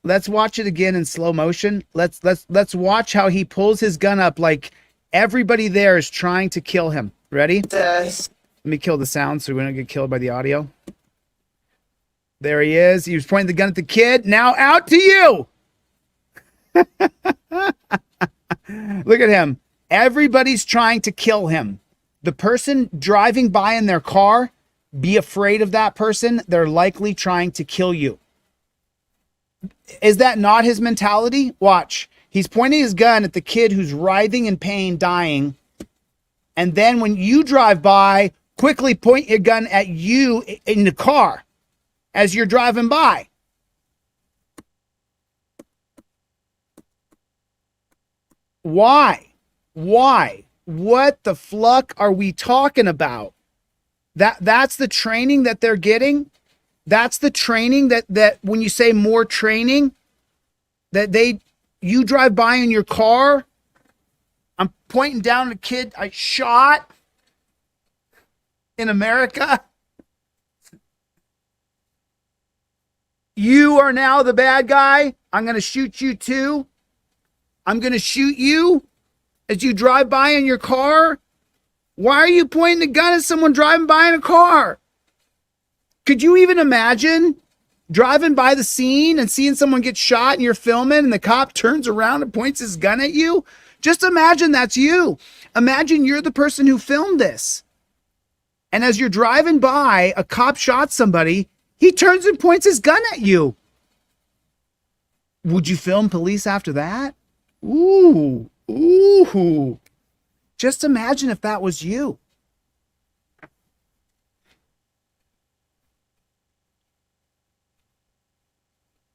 Let's watch it again in slow motion. Let's watch how he pulls his gun up like everybody there is trying to kill him. Ready? Let me kill the sound so we don't get killed by the audio. There he is. He was pointing the gun at the kid. Now out to you. Look at him. Everybody's trying to kill him. The person driving by in their car, be afraid of that person. They're likely trying to kill you. Is that not his mentality? Watch. He's pointing his gun at the kid who's writhing in pain, dying. And then when you drive by, quickly point your gun at you in the car as you're driving by. Why? Why? What the fuck are we talking about? That's the training that they're getting? That's the training that when you say more training, that you drive by in your car, I'm pointing down at a kid I shot in America. You are now the bad guy. I'm going to shoot you too. I'm going to shoot you as you drive by in your car. Why are you pointing a gun at someone driving by in a car? Could you even imagine driving by the scene and seeing someone get shot and you're filming and the cop turns around and points his gun at you? Just imagine that's you. Imagine you're the person who filmed this. And as you're driving by, a cop shot somebody, he turns and points his gun at you. Would you film police after that? Ooh. Just imagine if that was you.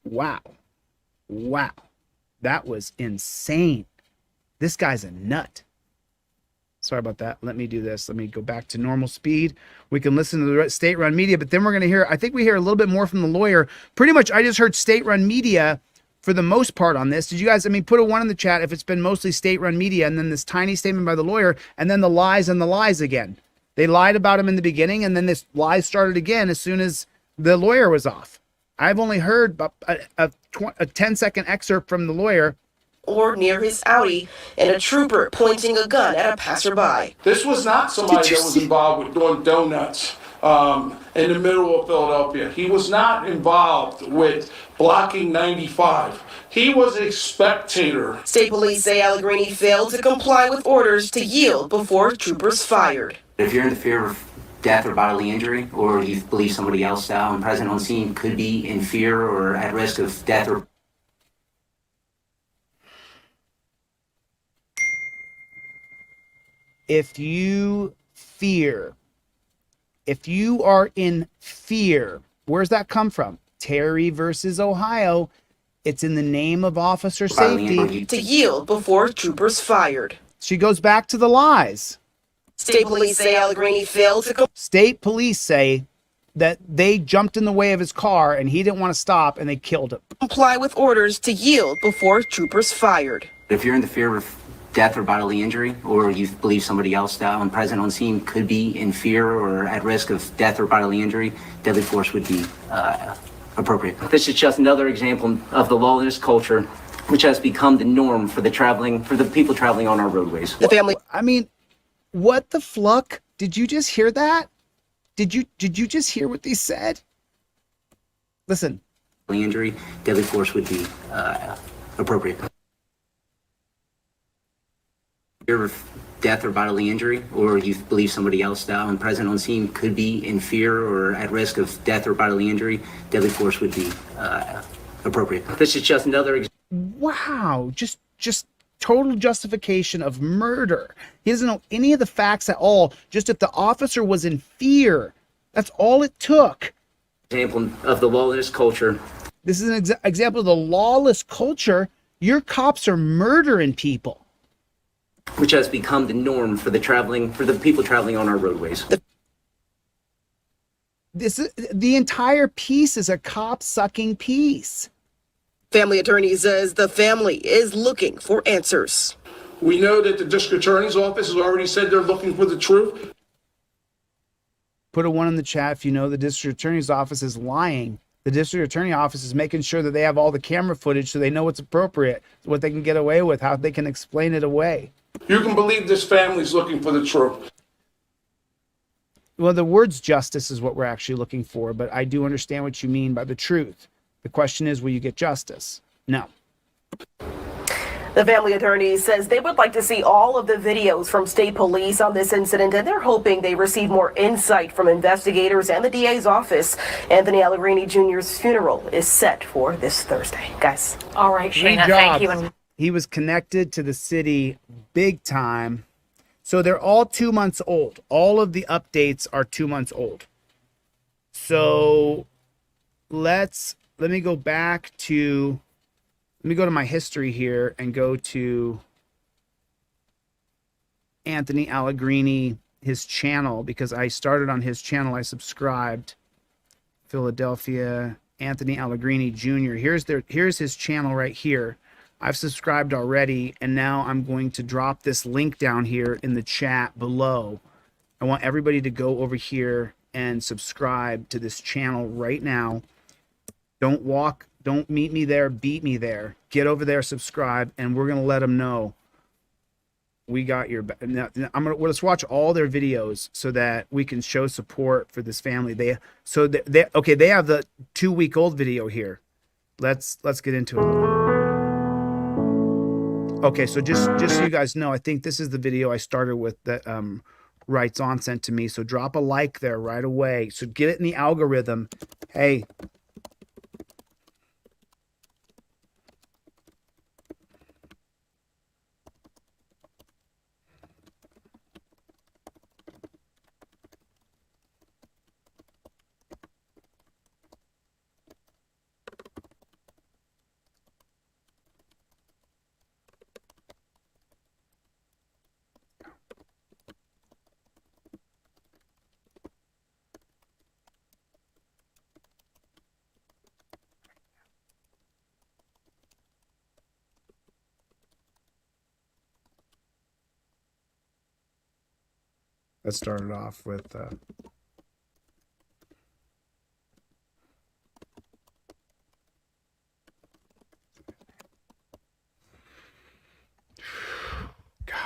Wow. That was insane. This guy's a nut. Sorry about that. Let me do this. Let me go back to normal speed. We can listen to the state-run media, but then we're going to hear, I think we hear a little bit more from the lawyer. Pretty much, I just heard state-run media for the most part on this. Did you guys, put a 1 in the chat if it's been mostly state-run media, and then this tiny statement by the lawyer, and then the lies and the lies again. They lied about him in the beginning, and then this lie started again as soon as the lawyer was off. I've only heard a 10-second excerpt from the lawyer. Or near his Audi, and a trooper pointing a gun at a passerby. This was not somebody that was involved with doing donuts in the middle of Philadelphia. He was not involved with blocking 95. He was a spectator. State police say Allegrini failed to comply with orders to yield before troopers fired. If you're in the fear of death or bodily injury, or you believe somebody else present on scene could be in fear or at risk of death or... If you are in fear, where's that come from? Terry versus Ohio. It's in the name of officer safety. To yield before troopers fired. She goes back to the lies. State police say Allegrini failed to... State police say that they jumped in the way of his car and he didn't want to stop and they killed him. Comply with orders to yield before troopers fired. If you're in the fear of death or bodily injury, or you believe somebody else present on scene could be in fear or at risk of death or bodily injury, deadly force would be appropriate. This is just another example of the lawless culture, which has become the norm for the people traveling on our roadways. The family. What the fluck? Did you just hear that? Did you just hear what they said? Listen. Injury, deadly force would be appropriate. Fear of death or bodily injury, or you believe somebody else present on scene could be in fear or at risk of death or bodily injury, deadly force would be appropriate. This is just another Wow, just total justification of murder. He doesn't know any of the facts at all. Just if the officer was in fear, that's all it took. Example of the lawless culture. This is an example of the lawless culture. Your cops are murdering people. Which has become the norm for the people traveling on our roadways. The entire piece is a cop-sucking piece. Family attorney says the family is looking for answers. We know that the district attorney's office has already said they're looking for the truth. Put a 1 in the chat if you know the district attorney's office is lying. The district attorney office is making sure that they have all the camera footage so they know what's appropriate, what they can get away with, how they can explain it away. You can believe this family's looking for the truth. Well, the words justice is what we're actually looking for, but I do understand what you mean by the truth. The question is, will you get justice? No. The family attorney says they would like to see all of the videos from state police on this incident, and they're hoping they receive more insight from investigators and the DA's office. Anthony Allegrini Jr.'s funeral is set for this Thursday. Guys. All right, Great Shayna, thank you. job. He was connected to the city big time. So they're all 2 months old. All of the updates are 2 months old. So let me go back to, let me go to my history here and go to Anthony Allegrini, his channel, because I started on his channel. I subscribed. Philadelphia, Anthony Allegrini Jr. Here's his channel right here. I've subscribed already, and now I'm going to drop this link down here in the chat below. I want everybody to go over here and subscribe to this channel right now. Don't meet me there, beat me there. Get over there, subscribe, and we're going to let them know we got your back. Let's watch all their videos so that we can show support for this family. They have the 2-week-old video here. Let's get into it. Okay, so just so you guys know, I think this is the video I started with that Rights On sent to me. So drop a like there right away. So get it in the algorithm. Hey. Let's start it off with God,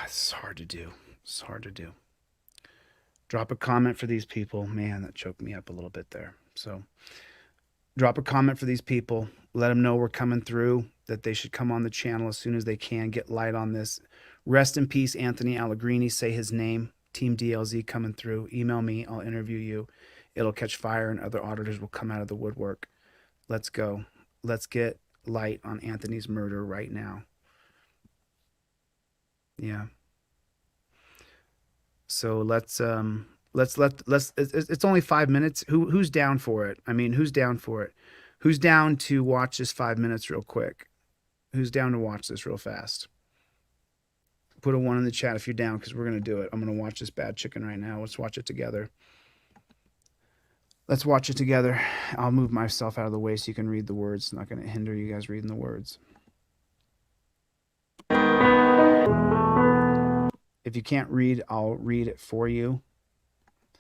it's hard to do. It's hard to do. Drop a comment for these people. Man, that choked me up a little bit there. So drop a comment for these people. Let them know we're coming through, that they should come on the channel as soon as they can. Get light on this. Rest in peace, Anthony Allegrini. Say his name. Team DLZ coming through. Email me. I'll interview you. It'll catch fire and other auditors will come out of the woodwork. Let's go. Let's get light on Anthony's murder right now. Yeah. So let's it's only 5 minutes. Who's down for it? I mean, who's down for it? Who's down to watch this 5 minutes real quick? Who's down to watch this real fast? Put a 1 in the chat if you're down, because we're going to do it. I'm going to watch this bad chicken right now. Let's watch it together. Let's watch it together. I'll move myself out of the way so you can read the words. It's not going to hinder you guys reading the words. If you can't read, I'll read it for you.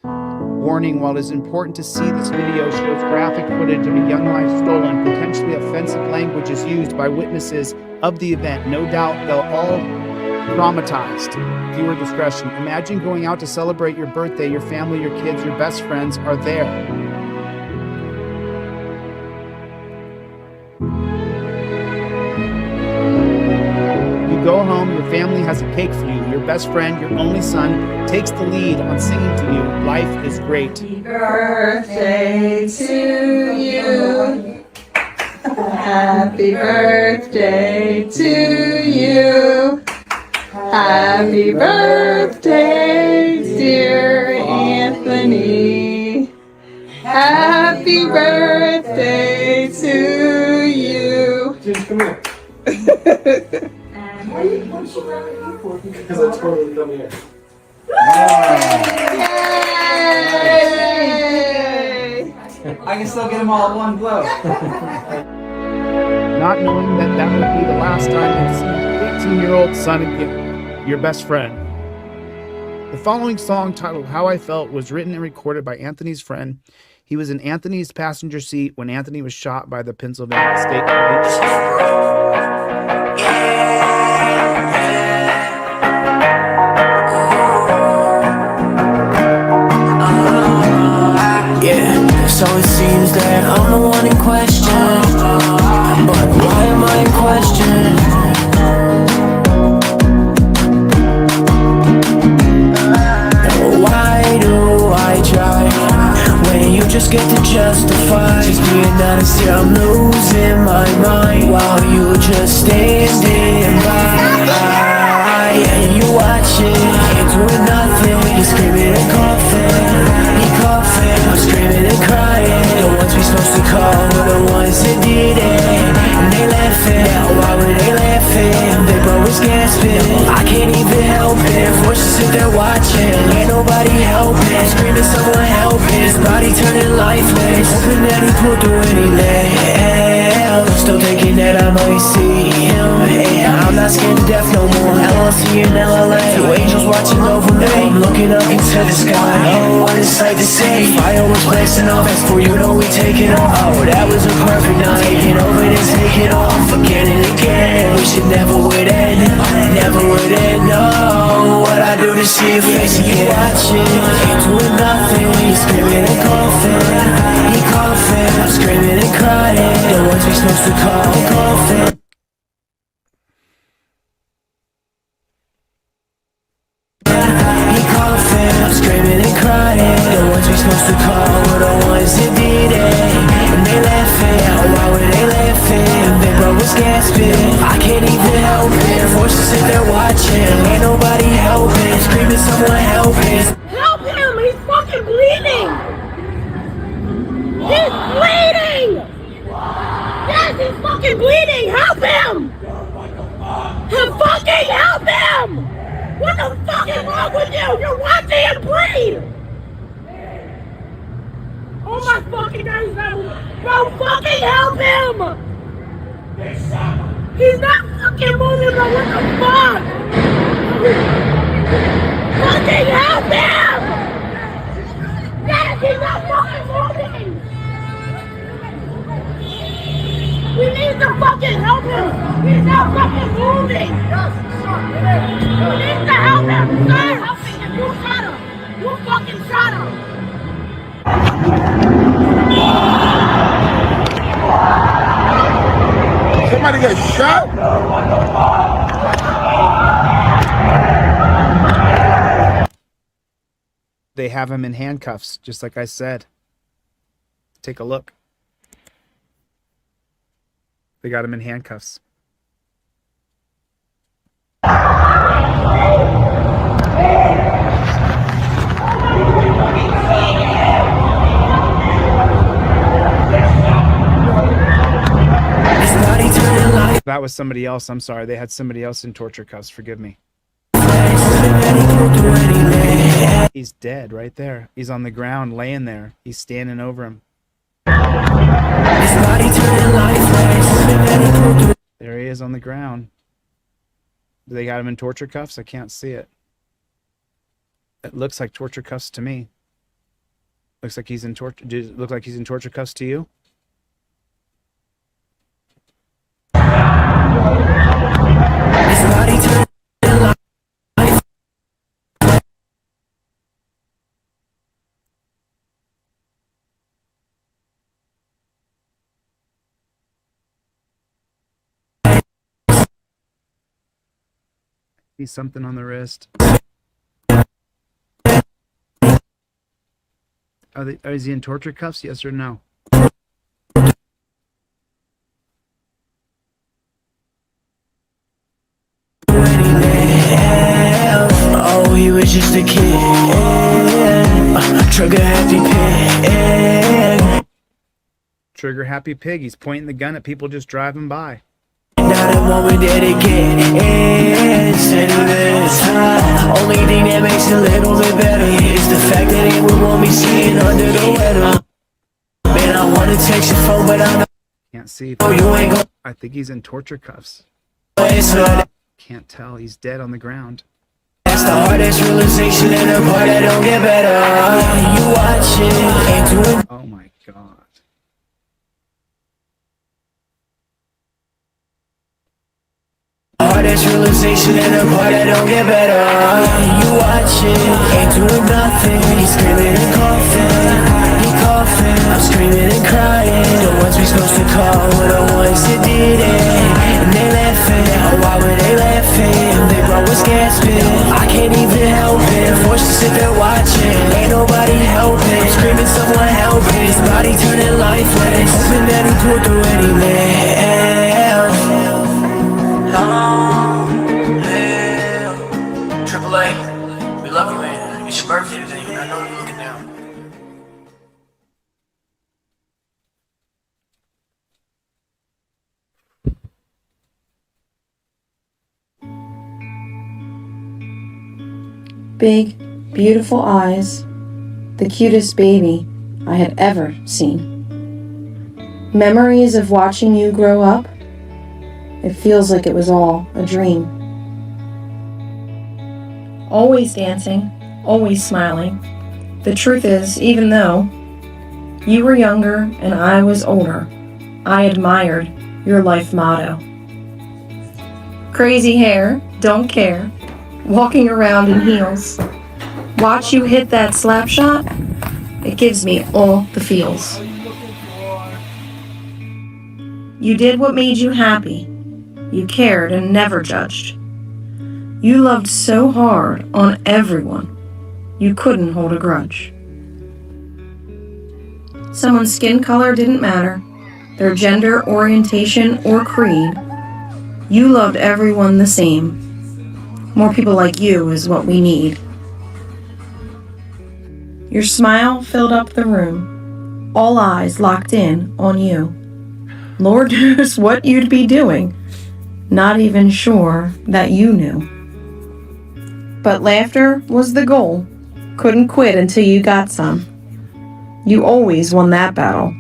Warning, while it is important to see, this video shows graphic footage of a young life stolen. Potentially offensive language is used by witnesses of the event. No doubt they'll all traumatized. Viewer discretion. Imagine going out to celebrate your birthday. Your family, your kids, your best friends are there. You go home, your family has a cake for you. Your best friend, your only son, takes the lead on singing to you. Life is great. Happy birthday to you. Happy birthday to you. Happy birthday, dear Anthony. Happy birthday to you. Just come here. Because I totally come here. Yay! I can still get them all in one blow. Not knowing that would be the last time you see your 18-year-old son again. Your best friend. The following song, titled How I Felt, was written and recorded by Anthony's friend. He was in Anthony's passenger seat when Anthony was shot by the Pennsylvania State Police. Yeah, so it seems that I'm the one in question, but why am I in question? Why do I try when you just get to justify? Just being honest here, I'm losing my mind while you just standing by. And you watching, ain't doing nothing. You're screaming and coughing, I'm screaming and crying. The ones we supposed to call were the ones that did it, and they laughing. Why were they laughing? They bro was gasping. I can't even help it. Forced to sit there watching, ain't nobody helping. Screaming, someone help his body turning lifeless. Hoping that he pulled through anything. Still thinking that I might see him. Yeah, I'm not scared to death no more. LLC in LA, two angels watching over me. I'm looking up into the sky. Oh, what a sight to see. Fire was blasting off. As for you know we taking off. Oh, that was a perfect night. Taking over and taking off again and again. We should never would end. Never would end. No, what I do to see your face again. Watching, ain't doing nothing. He's screaming and coughing. He coughing. I'm screaming and crying. The ones we supposed to call coughing. I'm screaming and crying. The ones we supposed to call were the ones that did it, and they laughing. Why were they laughing? Big bro was gasping. I can't even help it. Forced to sit there watching, ain't nobody helping. Screaming, someone help him. Help him! He's fucking bleeding! He's bleeding! Yes, he's fucking bleeding! Help him! Fucking help him! What the fuck is wrong with you? You're watching him bleed! Oh my fucking God! Bro, fucking help him! He's not fucking moving, bro. What the fuck? Fucking help him! Yes, he's not fucking moving! We need to fucking help him! He's not fucking moving! We need to help him, sir! You shot him! You fucking shot him! Somebody get shot? They have him in handcuffs, just like I said. Take a look. They got him in handcuffs. That was somebody else. I'm sorry. They had somebody else in torture cuffs. Forgive me. He's dead right there. He's on the ground laying there. He's standing over him. There he is on the ground. Do they got him in torture cuffs? I can't see it. It looks like torture cuffs to me. Looks like he's in torture. Does it look like he's in torture cuffs to you? See something on the wrist. Is he in torture cuffs? Yes or no? Oh, he was just a kid. Trigger happy pig. Trigger happy pig. He's pointing the gun at people just driving by. Now the moment that it gets only thing that makes it a little bit better is the fact that it would want me seeing under the weather. Man, I wanna text your phone, but I know Can't see. you ain't gonna. I think he's in torture cuffs. Can't tell. He's dead on the ground. It's the hardest realization and the part that don't get better. You watching, ain't doing. Oh my God. Hardest realization and the part that don't get better. You watching, ain't doing nothing. He's screaming and coughing, I'm screaming and crying. The ones we supposed to call were the ones that did it. And they laughing, oh why were they laughing? They brought was gasping, I can't even help it. Forced to sit there watching, ain't nobody helping. Screaming someone help his body turning lifeless. Hoping that he pulled through and he lives. Triple A, we love you, man. It's your birthday today, and I know you're looking down. Big, beautiful eyes, the cutest baby I had ever seen. Memories of watching you grow up, it feels like it was all a dream. Always dancing, always smiling. The truth is, even though you were younger and I was older, I admired your life motto. Crazy hair, don't care. Walking around in heels. Watch you hit that slap shot, it gives me all the feels. You did what made you happy. You cared and never judged. You loved so hard on everyone, you couldn't hold a grudge. Someone's skin color didn't matter, their gender, orientation, or creed. You loved everyone the same. More people like you is what we need. Your smile filled up the room, all eyes locked in on you. Lord knows what you'd be doing, not even sure that you knew. But laughter was the goal, couldn't quit until you got some. You always won that battle,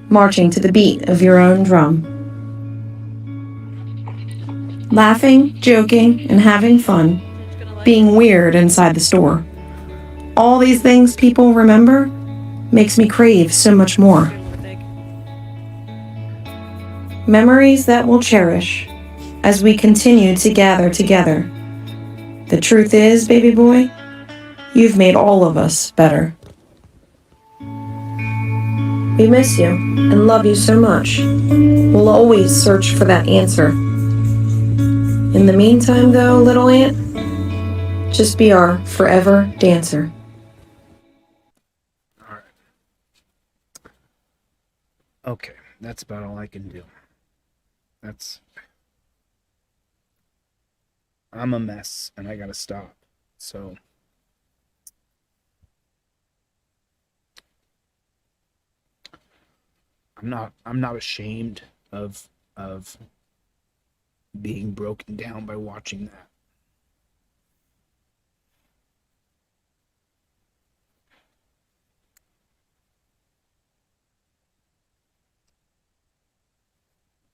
marching to the beat of your own drum. Laughing, joking, and having fun, being weird inside the store. All these things people remember makes me crave so much more. Memories that we'll cherish as we continue to gather together. The truth is, baby boy, you've made all of us better. We miss you and love you so much. We'll always search for that answer. In the meantime, though, little ant, just be our forever dancer. Okay, that's about all I can do. I'm a mess and I gotta stop. So I'm not ashamed of being broken down by watching that.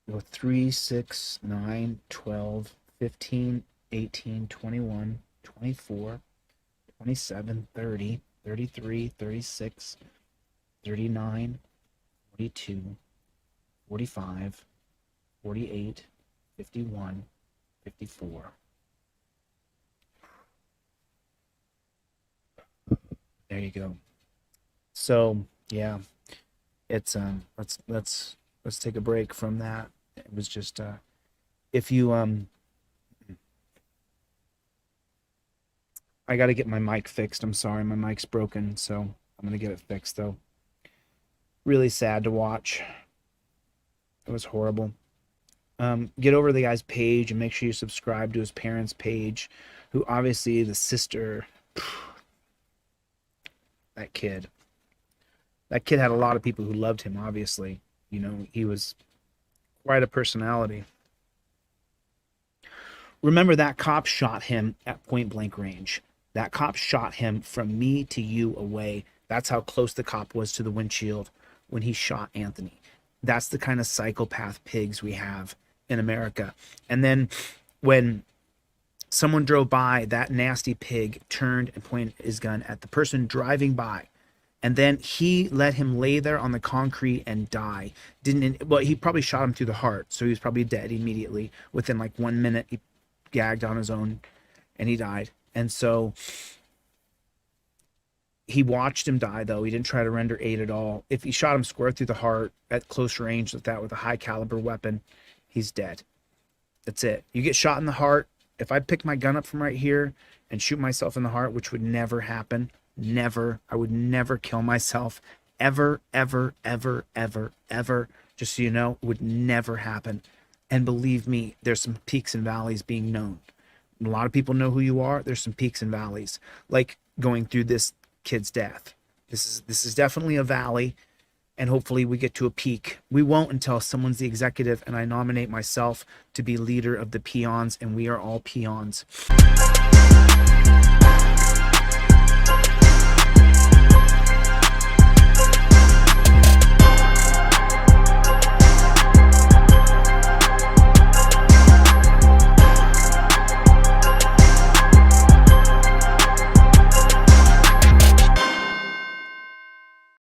Well, 3, 6, 9, 12, 15, 18, 21, 24, 27, 30, 33, 36, 39, 42, 45, 48, 51, 54. There you go. So yeah, it's let's take a break from that. It was just if you I got to get my mic fixed. I'm sorry, my mic's broken, so I'm gonna get it fixed though. Really sad to watch. It was horrible. Get over the guy's page and make sure you subscribe to his parents' page, who obviously the sister, that kid had a lot of people who loved him, obviously. You know, he was quite a personality. Remember, that cop shot him at point blank range. That cop shot him from me to you away. That's how close the cop was to the windshield when he shot Anthony. That's the kind of psychopath pigs we have in America. And then when Someone drove by, that nasty pig turned and pointed his gun at the person driving by. And then he let him lay there on the concrete and die. He probably shot him through the heart, so he was probably dead immediately. Within like 1 minute, he gagged on his own and he died. And so he watched him die, though. He didn't try to render aid at all. If he shot him square through the heart at close range like that with a high caliber weapon, he's dead. That's it. You get shot in the heart. If I pick my gun up from right here and shoot myself in the heart, which would never happen, never, I would never kill myself, ever, ever, ever, ever, ever, just so you know, it would never happen. And believe me, there's some peaks and valleys being known. A lot of people know who you are. There's some peaks and valleys, like going through this kid's death. This is definitely a valley, and hopefully we get to a peak. We won't until someone's the executive and I nominate myself to be leader of the peons, and we are all peons.